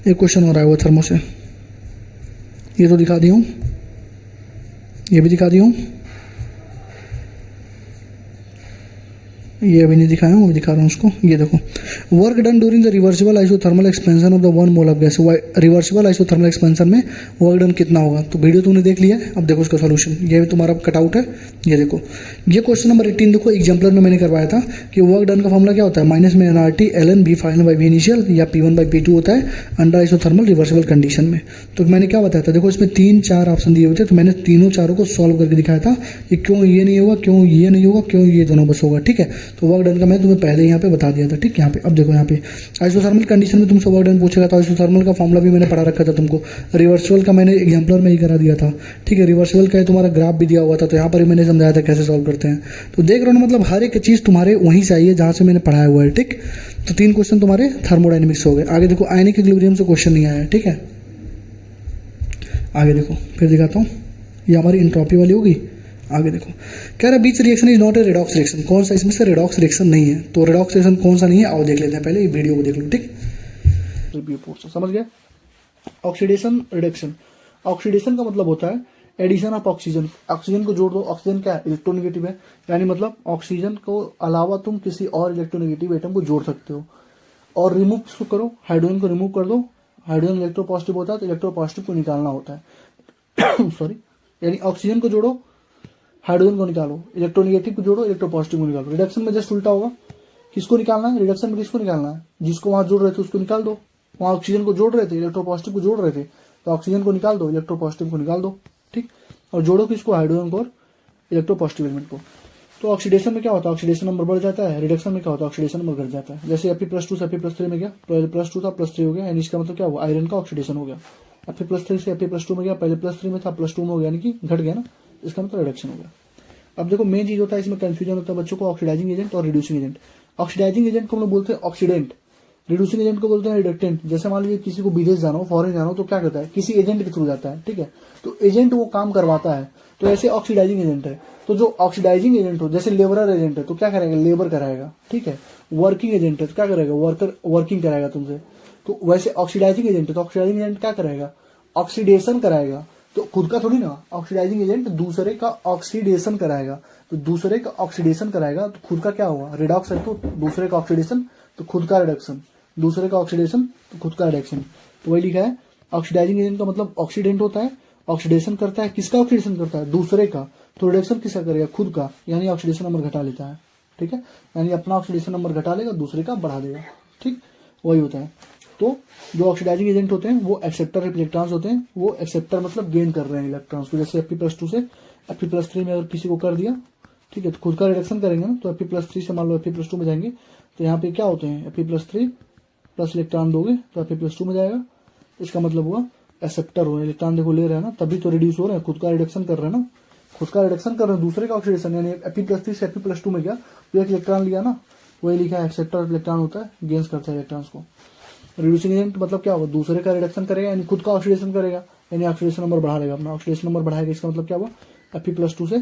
Speaker 1: एक क्वेश्चन और आया वो थर्मो से, ये तो दिखा दी हूँ, ये भी दिखा दी हूँ, ये अभी नहीं दिखाया हूँ, दिखा रहा हूँ उसको। ये देखो, work done during the reversible isothermal expansion of the 1 mole of gas. Reversible isothermal expansion में वर्क डन कितना होगा। तो वीडियो तुमने देख लिया है, अब देखो उसका सॉल्यूशन। ये भी तुम्हारा कटआउट है, ये देखो। ये क्वेश्चन नंबर 18 देखो, एग्जाम्पलर में मैंने करवाया था कि वर्क डन का फॉर्मूला क्या होता है, माइनस में NRT L V final by V initial या P1/P2 होता है अंडर आइसोथर्मल रिवर्सिबल कंडीशन में। तो मैंने क्या बताया था, देखो इसमें 3-4 ऑप्शन दिए हुए थे, तो मैंने तीनों चारों को सॉल्व करके दिखाया था कि क्यों ये नहीं होगा, क्यों ये नहीं होगा, क्यों ये दोनों बस होगा। ठीक है, तो वर्क डन का मैं तुम्हें पहले यहाँ पे बता दिया था। ठीक, यहाँ पे अब देखो, यहाँ पे आइसोथर्मल कंडीशन में तुमसे वर्क डन पूछेगा, तो आइसोथर्मल का फॉर्मूला भी मैंने पढ़ा रखा था तुमको। रिवर्सिबल का मैंने एग्जाम्पलर में ही करा दिया था। ठीक है, रिवर्सिबल का तुम्हारा ग्राफ भी दिया हुआ था, तो यहाँ पर भी मैंने समझाया था कैसे सॉल्व करते हैं। तो देख रहे हो ना, मतलब हर एक चीज़ तुम्हारे वहीं से आई है जहाँ से मैंने पढ़ाया हुआ है। ठीक, तो 3 क्वेश्चन तुम्हारे थर्मोडाइनमिक्स हो गए। आगे देखो, आयनिक इक्विलिब्रियम से क्वेश्चन नहीं आया है। ठीक है, आगे देखो, फिर दिखाता हूँ, ये हमारी एंट्रोपी वाली होगी। आगे देखो, कह रहा है which reaction is not a redox reaction. कौन सा इसमें से रेडॉक्स रिएक्शन नहीं है। तो रेडॉक्स रिएक्शन कौन सा नहीं है, आओ देख लेते हैं, पहले ये वीडियो को देख लो। ठीक, समझ गए। ऑक्सीडेशन रिडक्शन, ऑक्सीडेशन का मतलब होता है एडिशन ऑफ ऑक्सीजन। ऑक्सीजन को जोड़ दो, ऑक्सीजन क्या है, इलेक्ट्रोनेगेटिव है, यानी मतलब ऑक्सीजन को अलावा तुम किसी और इलेक्ट्रोनेगेटिव एटम को जोड़ सकते हो। और रिमूव करो, हाइड्रोजन को रिमूव कर दो, हाइड्रोजन इलेक्ट्रोपॉजिटिव होता है, तो इलेक्ट्रोपॉजिटिव को निकालना होता है। सॉरी, यानी ऑक्सीजन को जोड़ो, हाइड्रोजन को निकालो, इलेक्ट्रोनेगेटिव को जोड़ो, इलेक्ट्रोपॉजिटिव को निकालो। रिडक्शन में जस्ट उल्टा होगा, किसको निकालना है, रिडक्शन में किसको निकालना है, जिसको वहां जोड़ रहे थे उसको निकाल दो। वहां ऑक्सीजन को जोड़ रहे थे, इलेक्ट्रोपॉजिटिव को जोड़ रहे थे, तो ऑक्सीजन को निकाल दो, इलेक्ट्रोपॉजिटिव को निकाल दो। ठीक, और जोड़ो किसको, हाइड्रोजन को और इलेक्ट्रोपॉजिटिव एलिमेंट को। तो ऑक्सीडेशन में क्या होता है, ऑक्सीडेशन नंबर बढ़ जाता है। रिडक्शन में क्या होता है, ऑक्सीडेशन नंबर घट जाता है। जैसे Fe+2 से Fe+3 में गया, पहले +2 था +3 हो गया, यानी इसका मतलब क्या हुआ, आयरन का ऑक्सीडेशन हो गया। Fe+3 से Fe+2 में गया, पहले +3 में था +2 में हो गया, यानी कि घट गया ना, इसका मतलब रिडक्शन हो गया। अब देखो, मेन चीज होता है इसमें कंफ्यूजन होता है बच्चों को, ऑक्सीडाइजिंग एजेंट और रिड्यूसिंग एजेंट। ऑक्सीडाइजिंग एजेंट को हम लोग बोलते हैं ऑक्सीडेंट, रिड्यूसिंग एजेंट को बोलते हैं रिडक्टेंट। जैसे मान लीजिए किसी को विदेश जाना हो, फॉरेन जाना हो, तो क्या करता है, किसी एजेंट के थ्रू जाता है। ठीक है, तो एजेंट वो काम करवाता है, तो ऐसे ऑक्सीडाइजिंग एजेंट है। तो जो ऑक्सीडाइजिंग एजेंट हो, जैसे लेबरर एजेंट है, तो क्या करेगा, लेबर कराएगा। ठीक है, वर्किंग एजेंट है, तो क्या करेगा, वर्किंग कराएगा तुमसे। तो वैसे ऑक्सीडाइजिंग एजेंट है, तो ऑक्सीडाइजिंग एजेंट क्या कराएगा, ऑक्सीडेशन कराएगा। तो खुद का थोड़ी ना, ऑक्सीडाइजिंग एजेंट दूसरे का ऑक्सीडेशन कराएगा, तो दूसरे का ऑक्सीडेशन कराएगा, तो खुद का क्या होगा, रिडॉक्स है, तो दूसरे का ऑक्सीडेशन तो खुद का रिडक्शन, दूसरे का ऑक्सीडेशन तो खुद का रिडक्शन। तो वही लिखा है, ऑक्सीडाइजिंग एजेंट का मतलब ऑक्सीडेंट होता है, ऑक्सीडेशन करता है, किसका ऑक्सीडेशन करता है, दूसरे का, तो रिडक्शन किसका करेगा, खुद का, यानी ऑक्सीडेशन नंबर घटा लेता है। ठीक है, यानी अपना ऑक्सीडेशन नंबर घटा लेगा, दूसरे का बढ़ा देगा। ठीक, वही होता है। तो जो ऑक्सीडाइजिंग एजेंट होते हैं वो एक्सेप्टर ऑफ इलेक्ट्रॉन्स होते हैं, वो एक्सेप्टर मतलब गेन कर रहे हैं इलेक्ट्रॉन्स को। जैसे Fe+2 से Fe+3 में अगर किसी को कर दिया, ठीक है, तो खुद का रिडक्शन करेंगे ना, तो Fe+3 से मान लो Fe+2 में जाएंगे, तो यहाँ पे क्या होते हैं, Fe+3 प्लस इलेक्ट्रॉन दोगे तो Fe+2 में जाएगा। इसका मतलब हुआ एक्सेप्टर हो रहे हैं, इलेक्ट्रॉन देखो ले रहे हैं ना, तभी तो रिड्यूस हो रहे हैं, खुद का रिडक्शन कर रहे हैं ना, खुद का रिडक्शन कर रहे हैं, दूसरे का ऑक्सीडेशन। यानी Fe+3 से Fe+2 में गया, तो एक इलेक्ट्रॉन लिया ना, वही लिखा है एक्सेप्टर ऑफ इलेक्ट्रॉन होता है, गेन्स करता है इलेक्ट्रॉन्स को। रिड्यूसिंग एजेंट मतलब क्या होगा, दूसरे का रिडक्शन करेगा, यानी खुद का ऑक्सीडेशन करेगा, यानी ऑक्सीडेशन नंबर बढ़ा देगा अपना, ऑक्सीडेशन नंबर बढ़ाएगा। इसका मतलब क्या हुआ, Fe+2 से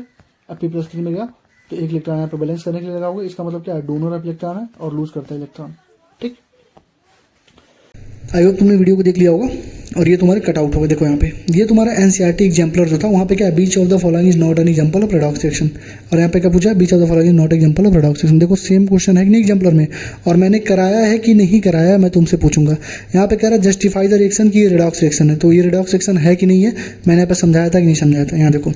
Speaker 1: Fe+3 में गया, तो एक इलेक्ट्रॉन यहाँ पे बैलेंस करने के लिए लगाओगे। इसका मतलब क्या है, डोनर ऑफ इलेक्ट्रॉन है और लूज करता है इलेक्ट्रॉन। ठीक, आई होप तुमने वीडियो को देख लिया होगा, और ये तुम्हारे कटआउट होगा। देखो यहाँ पे ये तुम्हारा एनसीईआरटी एग्जाम्पलर जो था, वहाँ पे क्या है, which of the following is not an example of redox reaction. और यहाँ पे क्या पूछा है, which of the following is not example of redox reaction. देखो सेम क्वेश्चन है कि नहीं एग्जाम्पलर में, और मैंने कराया है कि नहीं कराया मैं तुमसे पूछूंगा। यहाँ पे कह रहा है जस्टिफाई द रिएक्शन की ये रेडॉक्स रिएक्शन है, तो ये रेडॉक्स रिएक्शन है कि नहीं है, मैंने यहाँ पे समझाया था कि नहीं समझाया था। यहाँ देखो,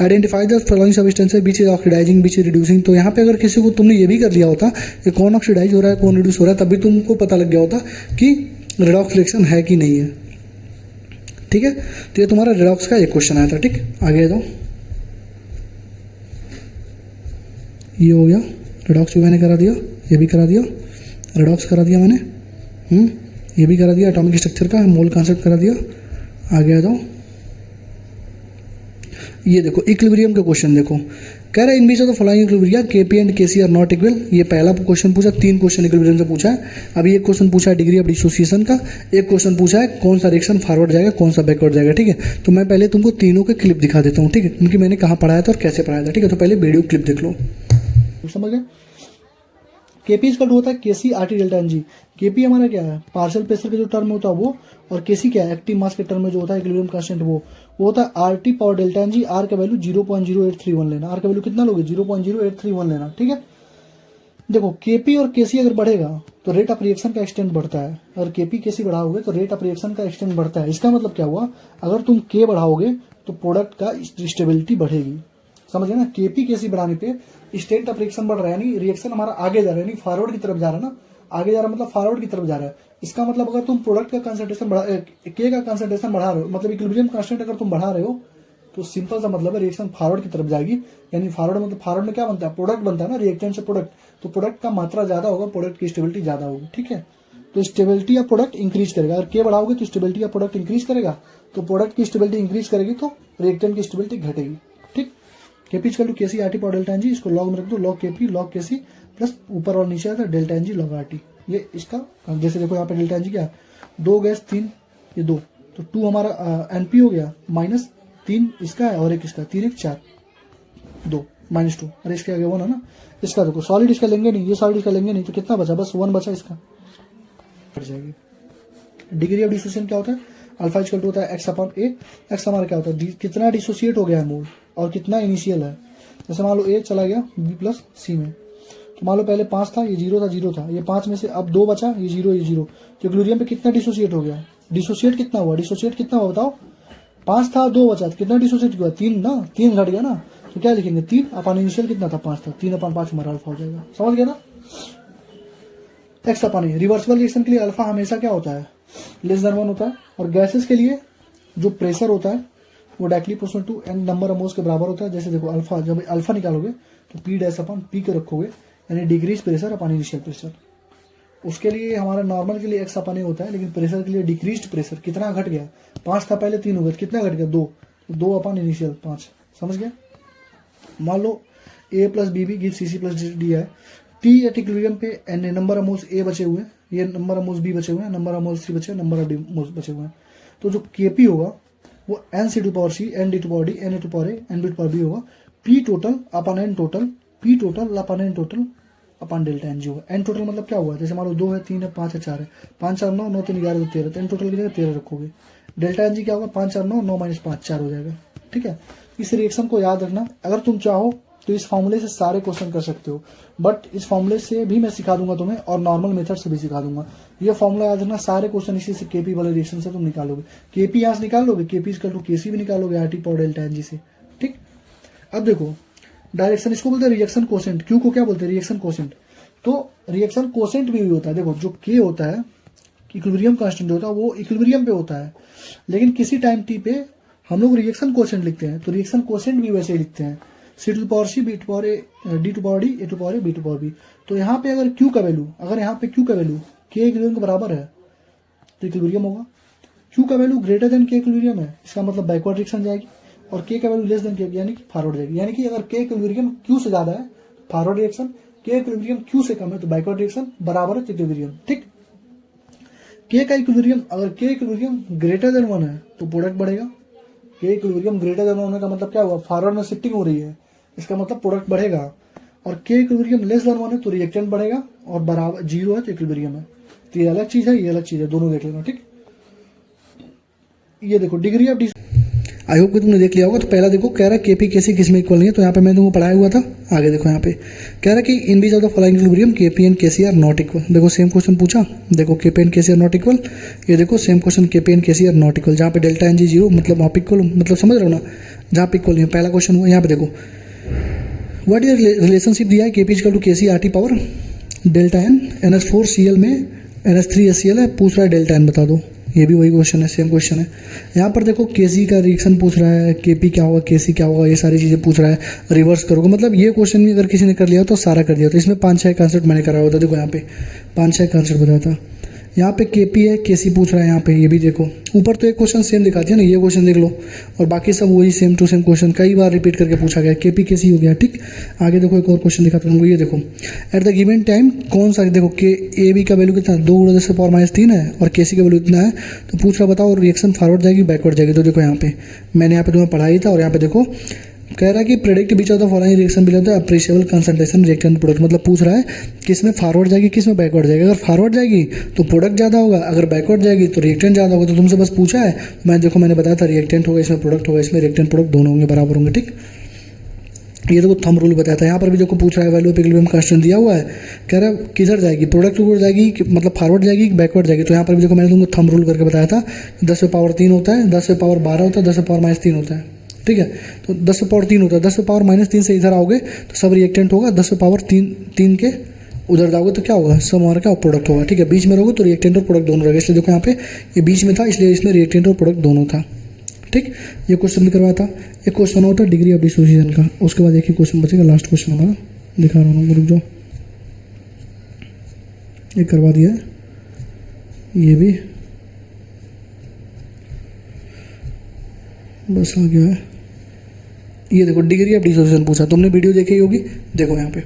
Speaker 1: identify the following substances which is oxidising which is reducing. तो यहाँ पे अगर किसी को तुमने ये भी कर लिया होता कि कौन ऑक्सीडाइज हो रहा है कौन रिड्यूस हो रहा है, तभी तुमको पता लग गया होता कि रेडॉक्स रिएक्शन है कि नहीं है। ठीक है, तो ये तुम्हारा रेडॉक्स का एक क्वेश्चन आया था। ठीक, आगे जाओ, ये हो गया रेडॉक्स भी मैंने करा दिया, ये भी करा दिया, रेडॉक्स करा दिया मैंने, ये भी करा दिया, एटॉमिक स्ट्रक्चर का मोल कॉन्सेप्ट करा दिया। आगे आ जाओ, ये देखो इक्विलिब्रियम का क्वेश्चन देखो, कह रहा है in which of the following equilibrium KP and KC are not equal. ये पहला क्वेश्चन पूछा, 3 क्वेश्चन इक्विलिब्रियम से पूछा है। अभी एक क्वेश्चन पूछा है डिग्री ऑफ डिसोसिएशन का, एक क्वेश्चन पूछा है कौन सा रिएक्शन फॉरवर्ड जाएगा कौन सा बैकवर्ड जाएगा। ठीक है, तो मैं पहले तुमको तीनों के क्लिप दिखा देता हूँ, ठीक है, क्योंकि मैंने कहाँ पढ़ाया था और कैसे पढ़ाया था। ठीक है, तो पहले वीडियो क्लिप देख लो, समझ गए। केपी इसका होता है KC R T delta N G. KP हमारा क्या है, पार्शियल प्रेशर के जो टर्म होता है वो, और केसी क्या है, एक्टिव मास के टर्म में जो होता है इक्विलिब्रियम कांस्टेंट वो होता है R T power delta N g. R का वैल्यू 0.0831 लेना, आर का वैल्यू कितना लोगे 0.0831 लेना। ठीक है, देखो केपी और केसी अगर बढ़ेगा तो रेट ऑफ रिएक्शन का एक्सटेंड बढ़ता है, अगर केपी केसी बढ़ाओगे तो रेट ऑफ रिएक्शन का एक्सटेंड बढ़ता है। इसका मतलब क्या हुआ, अगर तुम के बढ़ाओगे तो प्रोडक्ट का स्टेबिलिटी बढ़ेगी, समझ गए ना। केपी केसी बढ़ाने पे स्टेट ऑफ रिएक्शन बढ़ रहा है, यानी रिएक्शन हमारा आगे जा रहा है, यानी फॉरवर्ड की तरफ जा रहा है ना, आगे जा रहा है मतलब फॉरवर्ड की तरफ जा रहा है। इसका मतलब अगर तुम प्रोडक्ट का कंसंट्रेशन बढ़ा, के का कंसंट्रेशन बढ़ा रहे हो, मतलब इक्विलिब्रियम कांस्टेंट अगर तुम बढ़ा रहे हो तो सिंपल सा मतलब है रिएक्शन फॉरवर्ड की तरफ जाएगी। यानी फॉरवर्ड मतलब फॉरवर्ड में क्या बनता है, प्रोडक्ट बनता है ना, रिएक्टेंट से प्रोडक्ट, तो प्रोडक्ट का मात्रा ज्यादा होगा, प्रोडक्ट की स्टेबिलिटी ज्यादा होगी। ठीक है, तो स्टेबिलिटी ऑफ प्रोडक्ट इंक्रीज करेगा। अगर के बढ़ाओगे तो स्टेबिलिटी ऑफ प्रोडक्ट इंक्रीज करेगा, तो प्रोडक्ट की स्टेबिलिटी इंक्रीज करेगी तो रिएक्टेंट की स्टेबिलिटी घटेगी। ठीक, Kp equal to Kc R T power delta N g, इसको लॉग में रख दो, log Kp log Kc plus ऊपर और नीचे आता है delta N g log R T. ये इसका जैसे देखो यहाँ पे डेल्टा एन जी क्या, 2 गैस 3 ये 2, तो 2 हमारा एनपी हो गया, माइनस 3 इसका है और एक इसका, 3 1 4 2 -2, अरे इसके आगे 1 है ना। इसका देखो सॉलिड इसका लेंगे नहीं, ये सॉलिड इसका लेंगे नहीं, तो कितना बचा, बस 1 बचा, इसका कट जाएगी। डिग्री ऑफ डिसोसिएशन क्या होता है, अल्फा इक्वल टू होता है एक्स अपॉन ए। एक्स हमारा क्या होता है, कितना डिसोसिएट हो गया है मोल और कितना इनिशियल है। जैसे मान लो ए चला गया बी प्लस सी में, तो मान लो पहले 5 था, ये 0 था, ये 5 में से अब 2 बचा, ये 0, तो इक्विलिब्रियम पे कितना डिसोसिएट हो गया, डिसोसिएट कितना हुआ, डिसोसिएट कितना हुआ बताओ, 5 था 2 बचा, तो कितना डिसोसिएट हुआ, 3 ना, 3 घट गया ना, तो क्या लिखेंगे 3 अपन इनिशियल कितना था 5 था, 3/5 हमारा अल्फा हो जाएगा, समझ गया ना। एक्स अपन रिवर्सिबल रिएक्शन के लिए अल्फा हमेशा क्या होता है, लेस देन 1 होता है, और गैसेस के लिए जो प्रेशर होता है वो directly proportional to n number of moles के बराबर होता है। जैसे देखो अल्फा, जब अल्फा निकालोगे तो पी डैश अपन पी के रखोगे, यानी डिक्रीज प्रेशर अपन इनिशियल प्रेशर। उसके लिए हमारा नॉर्मल के लिए एक्स अपन होता है, लेकिन प्रेशर के लिए डिक्रीज प्रेशर कितना घट गया, 5 था पहले 3 हो गया, कितना घट गया 2 अपन इनिशियल 5, समझ गया। मान लो A plus B B give C C plus D है, टी एट इक्विलिब्रियम पे N number of moles A बचे हुए हैं, ये नंबर ऑफ मोल्स बी बचे हुए हैं, नंबर ऑफ मोल्स सी बचे हुए, नंबर ऑफ डी मोल्स बचे हुए हैं, तो जो केपी होगा वो n C to power C n D to power D n A to power A n B to power B होगा, P total upon n total, P total upon n total upon delta N g होगा। N total मतलब क्या हुआ, जैसे मान लो 2 है 3 है 5 है 4 है, 5 4 9 9 3 11 तो 13, तो एन टोटल की जगह 13 रखोगे। डेल्टा एन जी क्या होगा, 5 4 9 9 - 5 4 हो जाएगा। ठीक है, इस रिएक्शन को याद रखना, अगर तुम चाहो तो इस फॉर्मूले से सारे क्वेश्चन कर सकते हो, बट इस फॉर्मूले से भी मैं सिखा दूंगा तुम्हें और नॉर्मल मेथड से भी सिखा दूंगा। ये फॉर्मूला याद रखना, सारे क्वेश्चन इसी से केपी वाले रिएक्शन से तुम निकालोगे, केपी यहाँ से निकाल लोगे, केपी इक्वल टू केसी भी निकालोगे R T power delta N g से। ठीक, अब देखो डायरेक्शन, इसको बोलते हैं रिएक्शन कोसेंट, क्यू को क्या बोलते हैं रिएक्शन कोसेंट, तो रिएक्शन कोसेंट भी होता है। देखो जो के होता है इक्विलिब्रियम कांस्टेंट होता है वो इक्विलिब्रियम पे होता है, लेकिन किसी टाइम टी पे हम लोग रिएक्शन कोसेंट लिखते हैं, तो रिएक्शन कोसेंट भी वैसे ही लिखते हैं, C to power C B to power A D to power D A to power A B to power B. तो यहाँ पे अगर क्यू का वैल्यू, अगर यहाँ पे क्यू का वैल्यू के इक्विलिब्रियम के बराबर है तो इक्विलिब्रियम होगा, क्यू का वैल्यू ग्रेटर देन के इक्विलिब्रियम है, इसका मतलब बैकवर्ड रिएक्शन जाएगी, और के का वैल्यू लेस देन के यानी कि फॉरवर्ड जाएगी। यानी कि अगर के इक्विलिब्रियम क्यू से ज्यादा है फॉरवर्ड रिएक्शन, के इक्विलिब्रियम क्यू से कम है तो बैकवर्ड रिएक्शन, बराबर है तो इक्विलिब्रियम। ठीक, के का इक्विलिब्रियम, अगर के इक्विलिब्रियम ग्रेटर देन 1 है तो प्रोडक्ट बढ़ेगा, के इक्विलिब्रियम ग्रेटर देन 1 होने का मतलब क्या हुआ, फॉरवर्ड में शिफ्टिंग हो रही है, इसका मतलब प्रोडक्ट बढ़ेगा, और के इक्विलिब्रियम लेस देन 1 है तो रिएक्टेंट बढ़ेगा, और बराबर 0 है तो इक्विलिब्रियम है। तो ये अलग चीज है, ये अलग चीज है, दोनों देख लेना। ठीक, ये देखो डिग्री ऑफ आई होप कि तुमने देख लिया होगा। तो पहला देखो कह रहा है केपी केसी किस में इक्वल नहीं है, तो यहाँ पे मैंने तुमको पढ़ाया हुआ था, आगे देखो यहाँ पे कह रहा है कि in which of the following equilibrium KP and KC are not equal. देखो सेम क्वेश्चन पूछा, देखो KP and KC are not equal, ये देखो same question KP and KC are not equal, जहाँ पे डेल्टा एन जी 0 मतलब वहाँ पे इक्वल, मतलब समझ रहे हो ना, जहाँ पे इक्वल नहीं है। पहला क्वेश्चन हुआ, यहाँ पे देखो व्हाट इज रिलेशनशिप दिया है, Kp equal to Kc R T power delta n NH4Cl में NH3HCl है, पूछ रहा है डेल्टा एन बता दो। ये भी वही क्वेश्चन है, सेम क्वेश्चन है। यहाँ पर देखो केसी का रिएक्शन पूछ रहा है, केपी क्या होगा केसी क्या होगा, ये सारी चीज़ें पूछ रहा है, रिवर्स करोगे, मतलब ये क्वेश्चन भी अगर किसी ने कर लिया तो सारा कर दिया। तो इसमें 5-6 कॉन्सेप्ट मैंने करा हुआ था, देखो यहाँ पे 5-6 कॉन्सेप्ट बताया था। यहाँ पे केपी है, केसी पूछ रहा है यहाँ पे, ये भी देखो ऊपर तो एक क्वेश्चन सेम दिखाती है ना, ये क्वेश्चन देख लो, और बाकी सब वही सेम टू सेम क्वेश्चन कई बार रिपीट करके पूछा गया, केपी केसी हो गया। ठीक, आगे देखो एक और क्वेश्चन दिखाता हूँ तुमको, ये देखो एट द गिवन टाइम कौन सा, देखो के ए बी का वैल्यू कितना है, 2×10⁻³ है और केसी का वैल्यू इतना है, तो पूछ रहा बताओ रिएक्शन फॉरवर्ड जाएगी बैकवर्ड जाएगी। तो देखो यहाँ पे मैंने यहाँ पे तुम्हें पढ़ाई था, और यहाँ पे देखो कह रहा है कि predict beach of the following reaction below the appreciable concentration reactant product, मतलब पूछ रहा है किस में फॉरवर्ड जाएगी किस में बैकवर्ड जाएगी। अगर फॉरवर्ड जाएगी तो प्रोडक्ट ज़्यादा होगा, अगर बैकवर्ड जाएगी तो रिएक्टेंट ज़्यादा होगा। तो तुमसे बस पूछा है, मैं देखो मैंने बताया था रिएक्टेंट होगा इसमें प्रोडक्ट होगा इसमें, रिएक्टेंट प्रोडक्ट दोनों होंगे बराबर होंगे। ठीक, ये देखो थंब रूल बताया था। यहाँ पर भी देखो पूछ रहा है वैल्यू ऑफ इक्विलिब्रियम कांस्टेंट दिया हुआ है, कह रहा है किधर जाएगी, प्रोडक्ट की ओर जाएगी मतलब फॉरवर्ड जाएगी बैकवर्ड जाएगी। तो यहाँ पर भी देखो मैंने तुमको थंब रूल करके बताया था, 10⁻³ होता है, 10⁻12 होता है, 10⁻³ होता है। ठीक है, तो 10⁻³ होता है, 10⁻³ से इधर आओगे तो सब रिएक्टेंट होगा, 10⁻³ के उधर जाओगे तो क्या होगा, सब हमारा क्या प्रोडक्ट होगा। ठीक है, बीच में रहोगे तो रिएक्टेंट और प्रोडक्ट दोनों रहेगा, इसलिए देखो यहाँ पे ये बीच में था इसलिए इसमें रिएक्टेंट और प्रोडक्ट दोनों था। ठीक, ये क्वेश्चन भी करवाया था। एक क्वेश्चन होता है डिग्री ऑफ डिसोसिएशन का, उसके बाद एक ही क्वेश्चन बचेगा, लास्ट क्वेश्चन हमारा दिखा रहा हूँ, रुक जाओ, ये करवा दिया है, ये भी बस आ गया है। ये देखो डिग्री ऑफ डिसोसिएशन पूछा, तुमने वीडियो देखी होगी, देखो यहाँ पे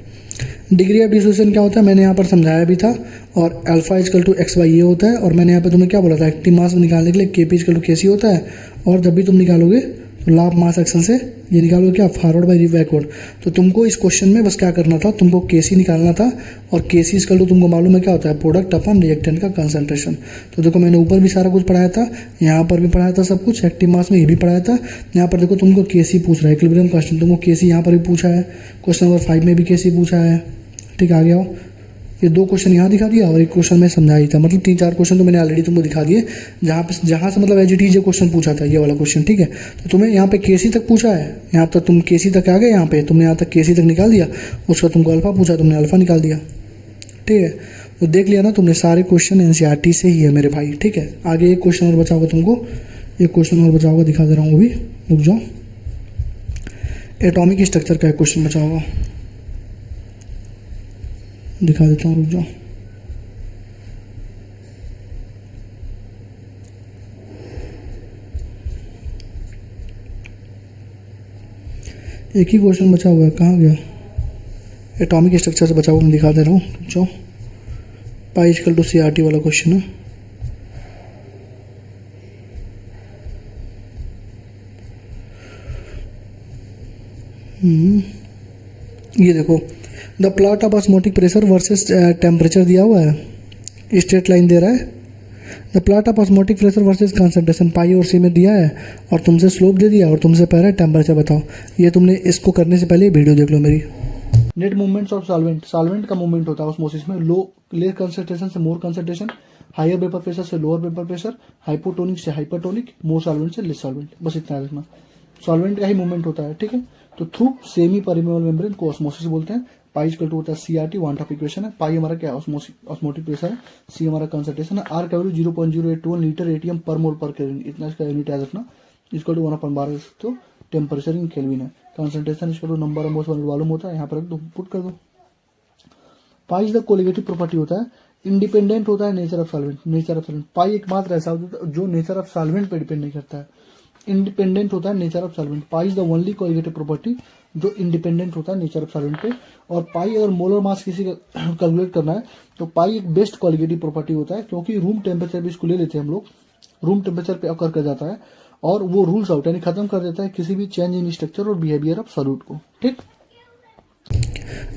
Speaker 1: डिग्री ऑफ डिसोसिएशन क्या होता है मैंने यहाँ पर समझाया भी था, और अल्फा = x/y ये होता है, और मैंने यहाँ पे तुम्हें क्या बोला था एक्टिव मास निकालने के लिए Kp = Kc होता है, और जब भी तुम निकालोगे तो लाभ मास एक्शन से ये निकालोगे क्या फॉरवर्ड बाई बैकवर्ड। तो तुमको इस क्वेश्चन में बस क्या करना था, तुमको Kc निकालना था, और Kc = तुमको मालूम है क्या होता है प्रोडक्ट अपन रिएक्टेंट का कंसंट्रेशन। तो देखो मैंने ऊपर भी सारा कुछ पढ़ाया था, यहाँ पर भी पढ़ाया था सब कुछ, एक्टिव मास में ये भी पढ़ाया था। यहाँ पर देखो तुमको Kc पूछ रहा है इक्विलिब्रियम कांस्टेंट, तुमको Kc यहाँ पर भी पूछा है, क्वेश्चन नंबर 5 में भी Kc पूछा है। ठीक, आ गया हो, ये 2 क्वेश्चन यहाँ दिखा दिया और एक क्वेश्चन में समझा ही था, मतलब 3-4 क्वेश्चन तो मैंने ऑलरेडी तुमको दिखा दिए, जहाँ से मतलब एज इट इज क्वेश्चन पूछा था ये वाला क्वेश्चन। ठीक है, तो तुम्हें यहाँ पे Kc तक पूछा है, यहाँ तक तुम Kc तक आ गए, यहाँ पे तुमने यहाँ तक Kc तक निकाल दिया, उसका तुमको अल्फा पूछा तुमने अल्फा निकाल दिया। ठीक है, तो देख लिया ना तुमने, सारे क्वेश्चन एनसीईआरटी से ही है मेरे भाई। ठीक है, आगे एक क्वेश्चन और बचा होगा तुमको, एक क्वेश्चन और बचा होगा, दिखा दे रहा हूँ, वो भी रुक जाओ, एटॉमिक स्ट्रक्चर का एक क्वेश्चन बचा होगा, दिखा देता हूँ, रुक जाओ। एक ही क्वेश्चन बचा हुआ है, कहाँ गया, एटॉमिक स्ट्रक्चर से बचा हुआ, मैं दिखा दे रहा हूँ, रुक जाओ। पाई = CRT वाला क्वेश्चन है। ये देखो the plot of osmotic pressure versus temperature दिया हुआ है, स्ट्रेट लाइन दे रहा है। The plot of osmotic pressure versus concentration pi और सी में दिया है, और तुमसे स्लोप दे दिया, और तुमसे पहले टेम्परेचर बताओ। ये तुमने इसको करने से पहले वीडियो देख लो मेरी। Net movements of solvent, solvent का मूवमेंट होता है ऑस्मोसिस में, लेस कंसंट्रेशन से मोर कंसंट्रेशन, हायर वेपर प्रेशर से लोअर वेपर प्रेशर, हाइपोटोनिक से हाइपरटोनिक, मोर सॉल्वेंट से लेस सॉल्वेंट, बस इतना रखना, सॉल्वेंट का ही मूवमेंट होता है। ठीक है, तो थ्रू सेमी परमेबल मेम्ब्रेन को ऑस्मोसिस बोलते हैं। पाई = होता है CRT, वन ऑफ इक्वेशन है। पाई हमारा क्या ऑस्मोटिक प्रेशर है, सी हमारा कंसंट्रेशन है, आर का वैल्यू 0.081 लीटर एटीएम पर मोल पर केल्विन, इतना इसका यूनिट याद रखना। इसको 1/12 तो टेम्परेचर इन केल्विन है, कंसंट्रेशन इसको नंबर ऑफ मोल्स मालूम होता है, यहाँ पर रख दो, पुट कर दो। पाई द कोलिगेटिव प्रॉपर्टी होता है, इंडिपेंडेंट होता है nature of solvent, nature of solvent. Pi एकमात्र ऐसा होता है जो नेचर ऑफ सॉल्वेंट पे डिपेंड नहीं करता है, इंडिपेंडेंट होता है nature of solvent. Pi is the only colligative property जो इंडिपेंडेंट होता है नेचर ऑफ सॉल्वेंट पे। और पाई अगर मोलर मास किसी का कैलकुलेट करना है तो पाई एक बेस्ट कोलिगेटिव प्रॉपर्टी होता है, क्योंकि रूम टेम्परेचर भी इसको ले लेते हैं हम लोग, रूम टेम्परेचर पे अकर कर जाता है, और वो रूल्स आउट यानी खत्म कर देता है किसी भी चेंज इन स्ट्रक्चर और बिहेवियर ऑफ सॉल्यूट को। ठीक,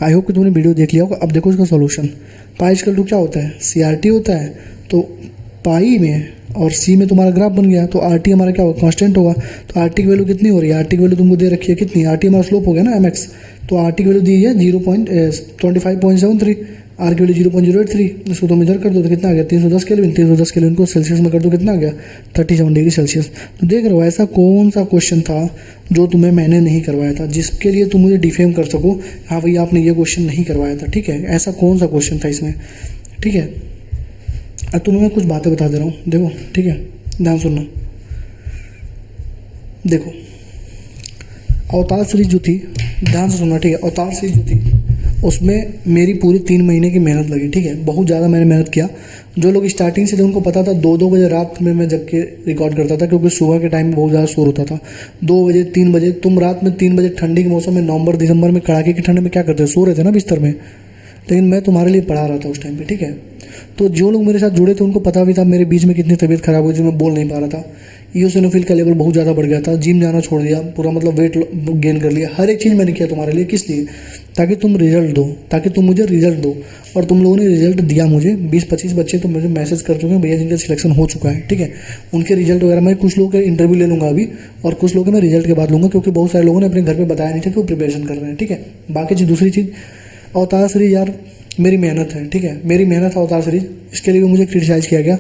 Speaker 1: आई होप कि तुमने वीडियो देख लिया होगा। अब देखो इसका सॉल्यूशन। पाई = क्या होता है, CRT होता है, तो पाई में और सी में तुम्हारा ग्राफ बन गया, तो RT हमारा क्या होगा, कांस्टेंट होगा। तो RT की वैल्यू कितनी हो रही है, RT की वैल्यू तुमको दे रखी है कितनी, RT हमारा स्लोप हो गया ना mx, तो RT की वैल्यू दी है 25.73, R की वैल्यू 0.083, इसको तुम इधर कर दो तो कितना आ गया 310 केल्विन, 310 केल्विन को सेल्सियस में कर दो कितना आ गया 37 डिग्री सेल्सियस। तो देख रहे हो ऐसा कौन सा क्वेश्चन था जो तुम्हें मैंने नहीं करवाया था, जिसके लिए तुम मुझे डिफेम कर सको, हाँ भैया आपने ये क्वेश्चन नहीं करवाया था। ठीक है, ऐसा कौन सा क्वेश्चन था इसमें। ठीक है, अब तुम्हें मैं कुछ बातें बता दे रहा हूँ, देखो। ठीक है, ध्यान सुनना। देखो अवतार सीरीज जो थी, ध्यान से सुनना, ठीक है। अवतार सीरीज जो थी, उसमें मेरी पूरी 3 महीने की मेहनत लगी, ठीक है, बहुत ज़्यादा मैंने मेहनत किया। जो लोग स्टार्टिंग से थे उनको पता था 2-2 बजे रात में मैं जग के रिकॉर्ड करता था, क्योंकि सुबह के टाइम में बहुत ज़्यादा शोर होता था। 2 बजे 3 बजे, तुम रात में 3 बजे ठंडी के मौसम में नवंबर दिसंबर में कड़ाके की ठंड में क्या करते हो, सो रहे थे ना बिस्तर में, लेकिन मैं तुम्हारे लिए पढ़ा रहा था उस टाइम पे, ठीक है। तो जो लोग मेरे साथ जुड़े थे उनको पता भी था मेरे बीच में कितनी तबीयत खराब हुई थी, मैं बोल नहीं पा रहा था। ईओसिनोफिल का लेवल बहुत ज़्यादा बढ़ गया था, जिम जाना छोड़ दिया, पूरा मतलब वेट गेन कर लिया। हर एक चीज़ मैंने किया तुम्हारे लिए, किस लिए, ताकि तुम रिजल्ट दो, ताकि तुम मुझे रिजल्ट दो। और तुम लोगों ने रिजल्ट दिया मुझे। 20-25 बच्चे तो मुझे मैसेज कर चुके हैं भैया जिनका सिलेक्शन हो चुका है, ठीक है। उनके रिजल्ट वगैरह मैं कुछ लोगों के इंटरव्यू ले लूँगा अभी, और कुछ लोगों के मैं रिजल्ट के बाद लूँगा, क्योंकि बहुत सारे लोगों ने अपने घर पे बताया नहीं था कि वो प्रिपरेशन कर रहे हैं, ठीक है। बाकी चीज़, दूसरी चीज़, अवतार सीरीज यार मेरी मेहनत है, ठीक है, मेरी मेहनत है अवतार सीरीज। इसके लिए भी मुझे क्रिटिसाइज़ किया गया,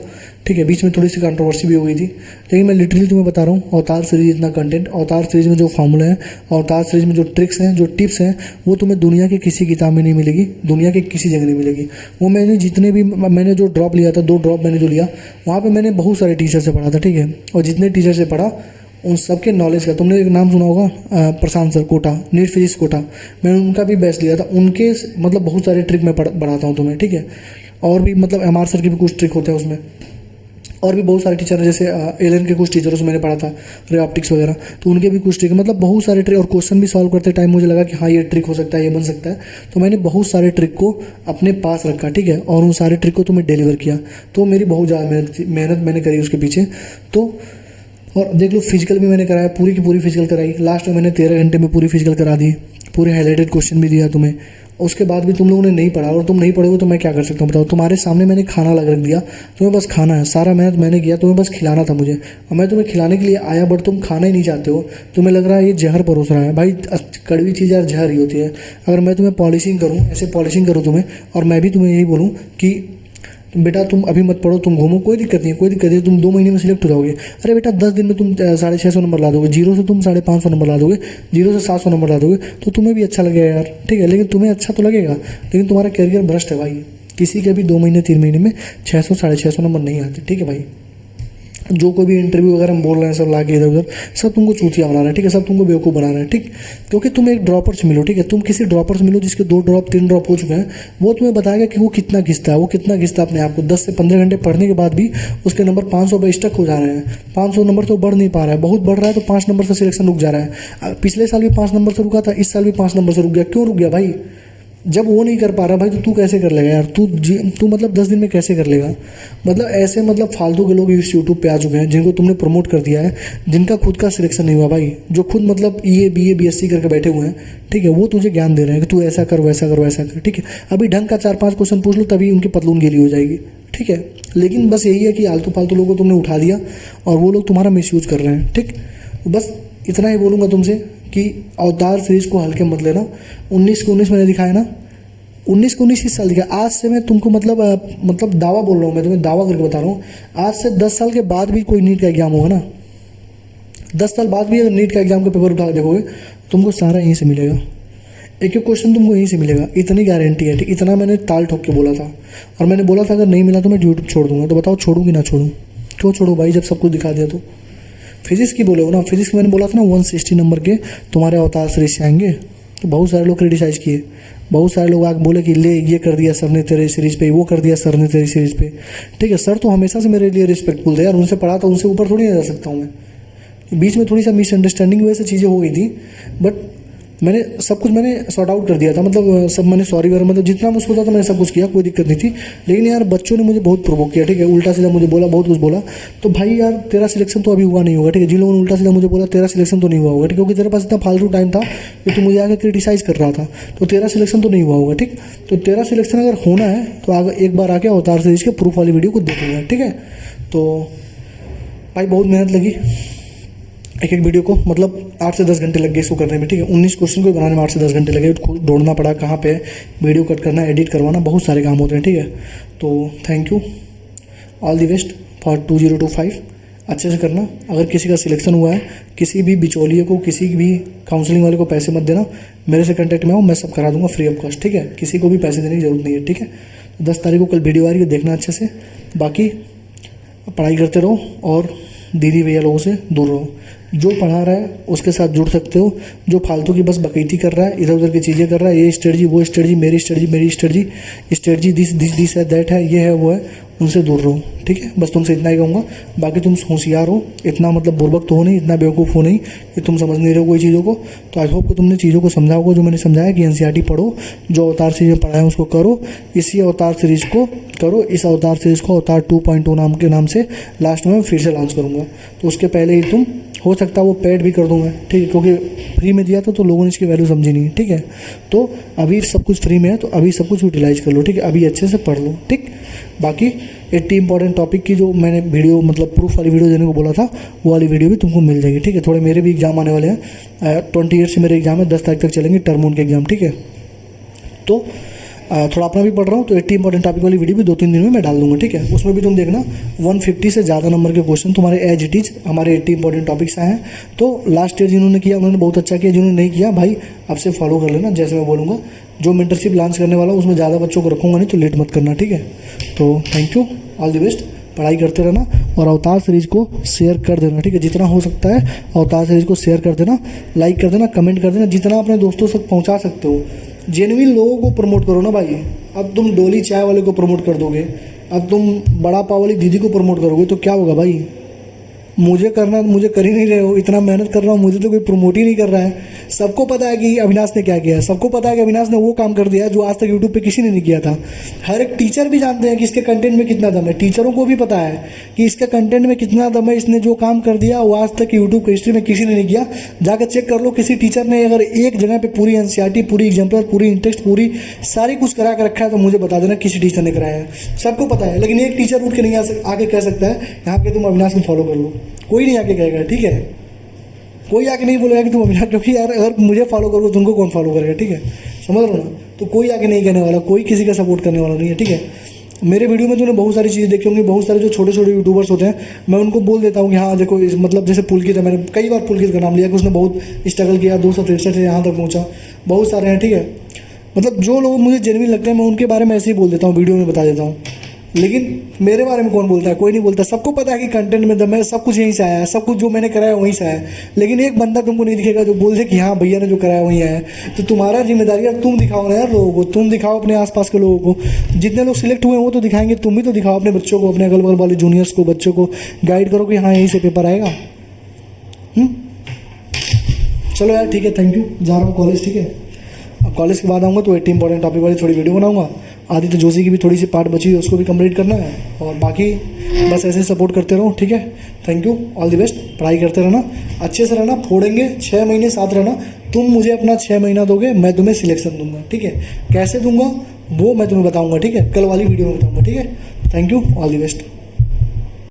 Speaker 1: ठीक है, बीच में थोड़ी सी कंट्रोवर्सी भी हो गई थी, लेकिन मैं लिटरली तुम्हें बता रहा हूँ, अवतार सीरीज इतना कंटेंट, अवतार सीरीज में जो फॉर्मूला है, अवतार सीरीज में जो ट्रिक्स हैं, जो टिप्स हैं, वो तुम्हें दुनिया की किसी किताब में नहीं मिलेगी, दुनिया के किसी जगह नहीं मिलेगी। वो मैंने जितने भी, मैंने जो ड्रॉप लिया था, 2 ड्रॉप मैंने जो लिया, वहाँ पर मैंने बहुत सारे टीचर से पढ़ा था, ठीक है, और जितने टीचर से पढ़ा उन सबके नॉलेज का, तुमने एक नाम सुना होगा Prashant sir, Kota, NEET physics Kota, मैंने उनका भी बेस्ट लिया था। उनके मतलब बहुत सारे ट्रिक मैं बढ़ाता हूँ तुम्हें, ठीक है। और भी मतलब एमआर सर के भी कुछ ट्रिक होते हैं उसमें, और भी बहुत सारे टीचर हैं, जैसे एलन के कुछ टीचरों से मैंने पढ़ा था, रे ऑप्टिक्स वगैरह, तो उनके भी कुछ ट्रिक, मतलब बहुत सारे ट्रिक। और क्वेश्चन भी सॉल्व करते टाइम मुझे लगा कि हाँ ये ट्रिक हो सकता है, ये बन सकता है, तो मैंने बहुत सारे ट्रिक को अपने पास रखा, ठीक है, और उन सारे ट्रिक को तो मैं डिलीवर किया। तो मेरी बहुत ज़्यादा मेहनत मैंने करी उसके पीछे। तो और देख लो, फिजिकल भी मैंने कराया, पूरी की पूरी फिजिकल कराई, लास्ट में मैंने 13 घंटे में पूरी फिजिकल करा दी, पूरे हाईलाइटेड क्वेश्चन भी दिया तुम्हें। उसके बाद भी तुम लोगों ने नहीं पढ़ा, और तुम नहीं पढ़ोगे तो मैं क्या कर सकता हूँ बताओ। तुम्हारे सामने मैंने खाना लग रख दिया, तुम्हें बस खाना है, सारा मेहनत मैंने किया, तुम्हें बस खिलाना था मुझे, और मैं तुम्हें खिलाने के लिए आया, बट तुम खाना ही नहीं चाहते हो। तुम्हें लग रहा है ये जहर परोस रहा है। भाई कड़वी चीज़ यार जहर ही होती है। अगर मैं तुम्हें पॉलिशिंग करूँ, ऐसे पॉलिशिंग करूँ तुम्हें, और मैं भी तुम्हें यही बोलूँ कि बेटा तुम अभी मत पढ़ो, तुम घूमो, कोई दिक्कत नहीं है, कोई दिक्कत नहीं, तुम 2 महीने में सिलेक्ट हो जाओगे। अरे बेटा 10 दिन में तुम 650 नंबर ला दोगे, 0 से तुम 550 नंबर ला दोगे, 0 से 700 नंबर ला दोगे, तो तुम्हें भी अच्छा लगेगा यार, ठीक है। लेकिन तुम्हें अच्छा तो लगेगा, लेकिन तुम्हारा करियर भ्रष्ट है भाई। किसी के भी 2 महीने 3 महीने में 600 650 नंबर नहीं आते, ठीक है भाई। जो कोई भी इंटरव्यू वगैरह हम बोल रहे हैं सब लाके इधर उधर, सब तुमको चूतिया बना रहे हैं, ठीक है, सब तुमको बेवकूफ़ बना रहे हैं, ठीक। क्योंकि तुम एक ड्रॉपर से मिलो, ठीक है, तुम किसी ड्रॉपर से मिलो जिसके 2 ड्रॉप 3 ड्रॉप हो चुके हैं, वो तुम्हें बताएगा कि वो कितना घिसता है, वो कितना घिसता है अपने आप को। 10 से 15 घंटे पढ़ने के बाद भी उसके नंबर 500 पर स्टक हो जा रहे हैं। 500 नंबर तो बढ़ नहीं पा रहा है, बहुत बढ़ रहा है तो 5 नंबर से सिलेक्शन रुक जा रहा है। पिछले साल भी 5 नंबर से रुका था, इस साल भी 5 नंबर से रुक गया। क्यों रुक गया भाई? जब वो नहीं कर पा रहा भाई, तो तू कैसे कर लेगा यार? तू मतलब 10 दिन में कैसे कर लेगा? मतलब ऐसे मतलब फालतू के लोग इस यूट्यूब पे आ चुके हैं जिनको तुमने प्रमोट कर दिया है, जिनका खुद का सिलेक्शन नहीं हुआ भाई, जो खुद मतलब BA BSc करके बैठे हुए हैं, ठीक है, वो तुझे ज्ञान दे रहे हैं कि तू ऐसा कर, वैसा कर, वैसा कर, ठीक है। अभी ढंग का 4-5 क्वेश्चन पूछ लो, तभी उनकी पतलून गीली हो जाएगी, ठीक है। लेकिन बस यही है कि आलतू फालतू लोगों को तुमने उठा दिया और वो लोग तुम्हारा मिसयूज कर रहे हैं, ठीक। बस इतना ही बोलूँगा तुमसे कि अवतार सीरीज को हल्के मत लेना। 19 के 19 मैंने दिखाया ना, 19 को 19 इस साल दिखा। आज से मैं तुमको मतलब दावा बोल रहा हूँ, मैं तुम्हें दावा करके बता रहा हूँ, आज से 10 साल के बाद भी कोई नीट का एग्जाम होगा ना, 10 साल बाद भी अगर नीट का एग्जाम का पेपर उठा के देखोगे, तुमको सारा यहीं से मिलेगा, एक एक क्वेश्चन तुमको यहीं से मिलेगा, इतनी गारंटी है, ठीक। इतना मैंने ताल ठोक के बोला था, और मैंने बोला था अगर नहीं मिला तो मैं यूट्यूब छोड़ दूंगा। तो बताओ छोड़ूँ कि ना छोड़ूँ? क्यों छोड़ो भाई, जब सब कुछ दिखा दिया तो। फिजिक्स की बोले हो ना, फिजिक्स मैंने बोला था ना 160 नंबर के तुम्हारे अवतार सीरीज से आएंगे, तो बहुत सारे लोग क्रिटिसाइज़ किए, बहुत सारे लोग आके बोले कि ले ये कर दिया सर ने तेरे सीरीज पे, वो कर दिया सर ने तेरी सीरीज पे, ठीक है। सर तो हमेशा से मेरे लिए रिस्पेक्टफुल थे यार, उनसे पढ़ा था, उनसे ऊपर थोड़ी नहीं जा सकता हूँ मैं। बीच में थोड़ी सा मिसअंडरस्टैंडिंग की वजह से चीज़ें हो गई थी, बट मैंने सब कुछ मैंने सॉर्ट आउट कर दिया था, मतलब सब मैंने सॉरी वगैरह मतलब जितना मुझको था तो मैंने सब कुछ किया, कोई दिक्कत नहीं थी। लेकिन यार बच्चों ने मुझे बहुत प्रोवोक किया, ठीक है, उल्टा सीधा मुझे बोला, बहुत कुछ बोला। तो भाई यार तेरा सिलेक्शन तो अभी हुआ नहीं होगा, ठीक है। जिन लोगों ने उल्टा सीधा मुझे बोला तेरा सिलेक्शन तो नहीं हुआ होगा, ठीक, क्योंकि तेरे पास इतना फालतू टाइम था कि तू मुझे आगे क्रिटिसाइज़ कर रहा था, तो तेरा सिलेक्शन तो नहीं हुआ होगा, ठीक। तो तेरा सिलेक्शन अगर होना है तो आगे एक बार आके अवतार सीरीज के प्रूफ वाली वीडियो को देखूंगा, ठीक है। तो भाई बहुत मेहनत लगी, एक वीडियो को मतलब 8 से 10 घंटे लग गए इसको करने में, ठीक है। 19 क्वेश्चन को बनाने में 8 से 10 घंटे लगे, ढूंढना पड़ा कहाँ पे वीडियो कट करना, एडिट करवाना, बहुत सारे काम होते हैं, ठीक है। तो thank you, all the best for 2025। अच्छे से करना। अगर किसी का सिलेक्शन हुआ है, किसी भी बिचौलिए को, किसी भी काउंसलिंग वाले को पैसे मत देना, मेरे से कॉन्टैक्ट में आओ, मैं सब करा दूंगा फ्री ऑफ कॉस्ट, ठीक है। किसी को भी पैसे देने की जरूरत नहीं है, ठीक है। 10 तारीख को कल वीडियो आ रही है, देखना अच्छे से। बाकी पढ़ाई करते रहो और दीदी भैया लोगों से दूर रहो। जो पढ़ा रहा है उसके साथ जुड़ सकते हो, जो फालतू की बस बकैती कर रहा है, इधर उधर की चीज़ें कर रहा है, ये स्ट्रेटजी वो स्ट्रेटजी मेरी स्ट्रेटजी स्ट्रेटजी दिस है दैट है ये है वो है, उनसे दूर रहो, ठीक है। बस तुमसे इतना ही कहूँगा। बाकी तुम होशियार हो, इतना मतलब बुर्बक तो हो नहीं, इतना बेवकूफ़ हो नहीं कि तुम समझ नहीं रहे हो कोई चीज़ों को। तो आई होप कि तुमने चीज़ों को समझा होगा जो मैंने समझाया कि एनसीईआरटी पढ़ो, जो अवतार सीरीज में पढ़ाया उसको करो, इसी अवतार सीरीज को करो। इस अवतार सीरीज को अवतार 2.2 नाम के नाम से लास्ट में फिर से लॉन्च करूँगा, तो उसके पहले ही तुम हो सकता है वो पेड भी कर दूंगा, ठीक है, क्योंकि फ्री में दिया था तो लोगों ने इसकी वैल्यू समझी नहीं, ठीक है। तो अभी सब कुछ फ्री में है, तो अभी सब कुछ यूटिलाइज कर लो, ठीक है, अभी अच्छे से पढ़ लो, ठीक। बाकी 80 इंपॉर्टेंट टॉपिक की जो मैंने वीडियो मतलब प्रूफ वाली वीडियो देने को बोला था, वो वाली वीडियो भी तुमको मिल जाएगी, ठीक है। थोड़े मेरे भी एग्जाम आने वाले हैं, 28 से मेरे एग्जाम है, 10 तारीख तक चलेंगे टर्म 1 के एग्जाम, ठीक है। तो थोड़ा अपना भी पढ़ रहा हूँ, तो 80 इंपॉर्टेंट टॉपिक वाली वीडियो भी 2-3 दिन में मैं डाल दूंगा, ठीक है। उसमें भी तुम देखना 150 से ज़्यादा नंबर के क्वेश्चन तुम्हारे एज इट इज हमारे 80 इंपॉर्टेंट टॉपिक्स आए हैं। तो लास्ट ईयर जिन्होंने किया उन्होंने बहुत अच्छा किया, जिन्होंने नहीं किया भाई अब से फॉलो कर लेना, जैसे मैं बोलूँगा। जो मेंटरशिप लॉन्च करने वाला हूँ उसमें ज़्यादा बच्चों को रखूँगा नहीं, तो लेट मत करना, ठीक है। तो thank you, all the best, पढ़ाई करते रहना और अवतार सीरीज को शेयर कर देना, ठीक है। जितना हो सकता है अवतार सीरीज को शेयर कर देना, लाइक कर देना, कमेंट कर देना, जितना अपने दोस्तों तक पहुँचा सकते हो। जेन्युइन लोगों को प्रमोट करो ना भाई। अब तुम डोली चाय वाले को प्रमोट कर दोगे, अब तुम बड़ा पाव वाली दीदी को प्रमोट करोगे तो क्या होगा भाई। मुझे करना, मुझे कर ही नहीं रहे हो, इतना मेहनत कर रहा हूँ, मुझे तो कोई प्रमोट ही नहीं कर रहा है। सबको पता है कि अविनाश ने क्या किया है, सबको पता है कि अविनाश ने वो काम कर दिया जो आज तक यूट्यूब पे किसी ने नहीं किया था। हर एक टीचर भी जानते हैं कि इसके कंटेंट में कितना दम है, टीचरों को भी पता है कि इसके कंटेंट में कितना दम है, इसने जो काम कर दिया वो आज तक यूट्यूब की हिस्ट्री में किसी ने नहीं किया। जाकर चेक कर लो, किसी टीचर ने अगर एक जगह पे पूरी एनसीईआरटी, पूरी एग्जाम्पलर, पूरी इंटेक्स्ट, पूरी सारी कुछ करा कर रखा है तो मुझे बता देना किसी टीचर ने कराया है। सबको पता है, लेकिन एक टीचर उठ के नहीं आके कह सकता है यहाँ पे तुम अविनाश को फॉलो कर लो, कोई नहीं आके कहेगा, ठीक है। कोई आके नहीं बोलेगा कि तुम अविनाश, क्योंकि यार अगर मुझे फॉलो करोगे तुमको कौन फॉलो करेगा, ठीक है, समझ रहे हो ना। तो कोई आके नहीं कहने वाला, कोई किसी का सपोर्ट करने वाला नहीं है, ठीक है। मेरे वीडियो में तुमने बहुत सारी चीज़ें देखी होंगी, बहुत सारे जो छोटे छोटे यूट्यूबर्स होते हैं, मैं उनको बोल देता हूँ कि हाँ देखो मतलब जैसे पुलकित है, मैंने कई बार पुलकित का नाम लिया कि उसने बहुत स्ट्रगल किया, 263 से यहाँ तक पहुँचा, बहुत सारे हैं, ठीक है। मतलब जो लोग मुझे जेन्युइन लगते हैं मैं उनके बारे में ऐसे ही बोल देता हूँ, वीडियो में बता देता हूँ। लेकिन मेरे बारे में कौन बोलता है, कोई नहीं बोलता। सबको पता है कि कंटेंट में दम है, सब कुछ यहीं से आया है, सब कुछ जो मैंने कराया वहीं से आया है। लेकिन एक बंदा तुमको नहीं दिखेगा जो बोल दे कि हाँ भैया ने जो कराया वहीं आया है। तो तुम्हारा जिम्मेदारी है, तुम दिखाओ ना यार लोगों को, तुम दिखाओ अपने आसपास के लोगों को। जितने लोग सिलेक्ट हुए हैं वो तो दिखाएंगे, तुम भी तो दिखाओ अपने बच्चों को, अपने अगल बगल वाले जूनियर्स को, बच्चों को गाइड करो कि हाँ यहीं से पेपर आएगा। चलो यार ठीक है, थैंक यू, जा रहा हूँ कॉलेज, ठीक है। अब कॉलेज के बाद आऊँगा तो 80 इंपॉर्टेंट टॉपिक वाली थोड़ी वीडियो बनाऊँगा। आदित्य जोशी की भी थोड़ी सी पार्ट बची है, उसको भी कंप्लीट करना है। और बाकी बस ऐसे सपोर्ट करते रहो, ठीक है। Thank you, all the best, पढ़ाई करते रहना, अच्छे से रहना, फोड़ेंगे 6 महीने साथ रहना। तुम मुझे अपना 6 महीना दोगे, मैं तुम्हें सिलेक्शन दूंगा, ठीक है। कैसे दूंगा वो मैं तुम्हें बताऊंगा, ठीक है, कल वाली वीडियो में बताऊंगा, ठीक है। Thank you, all the best.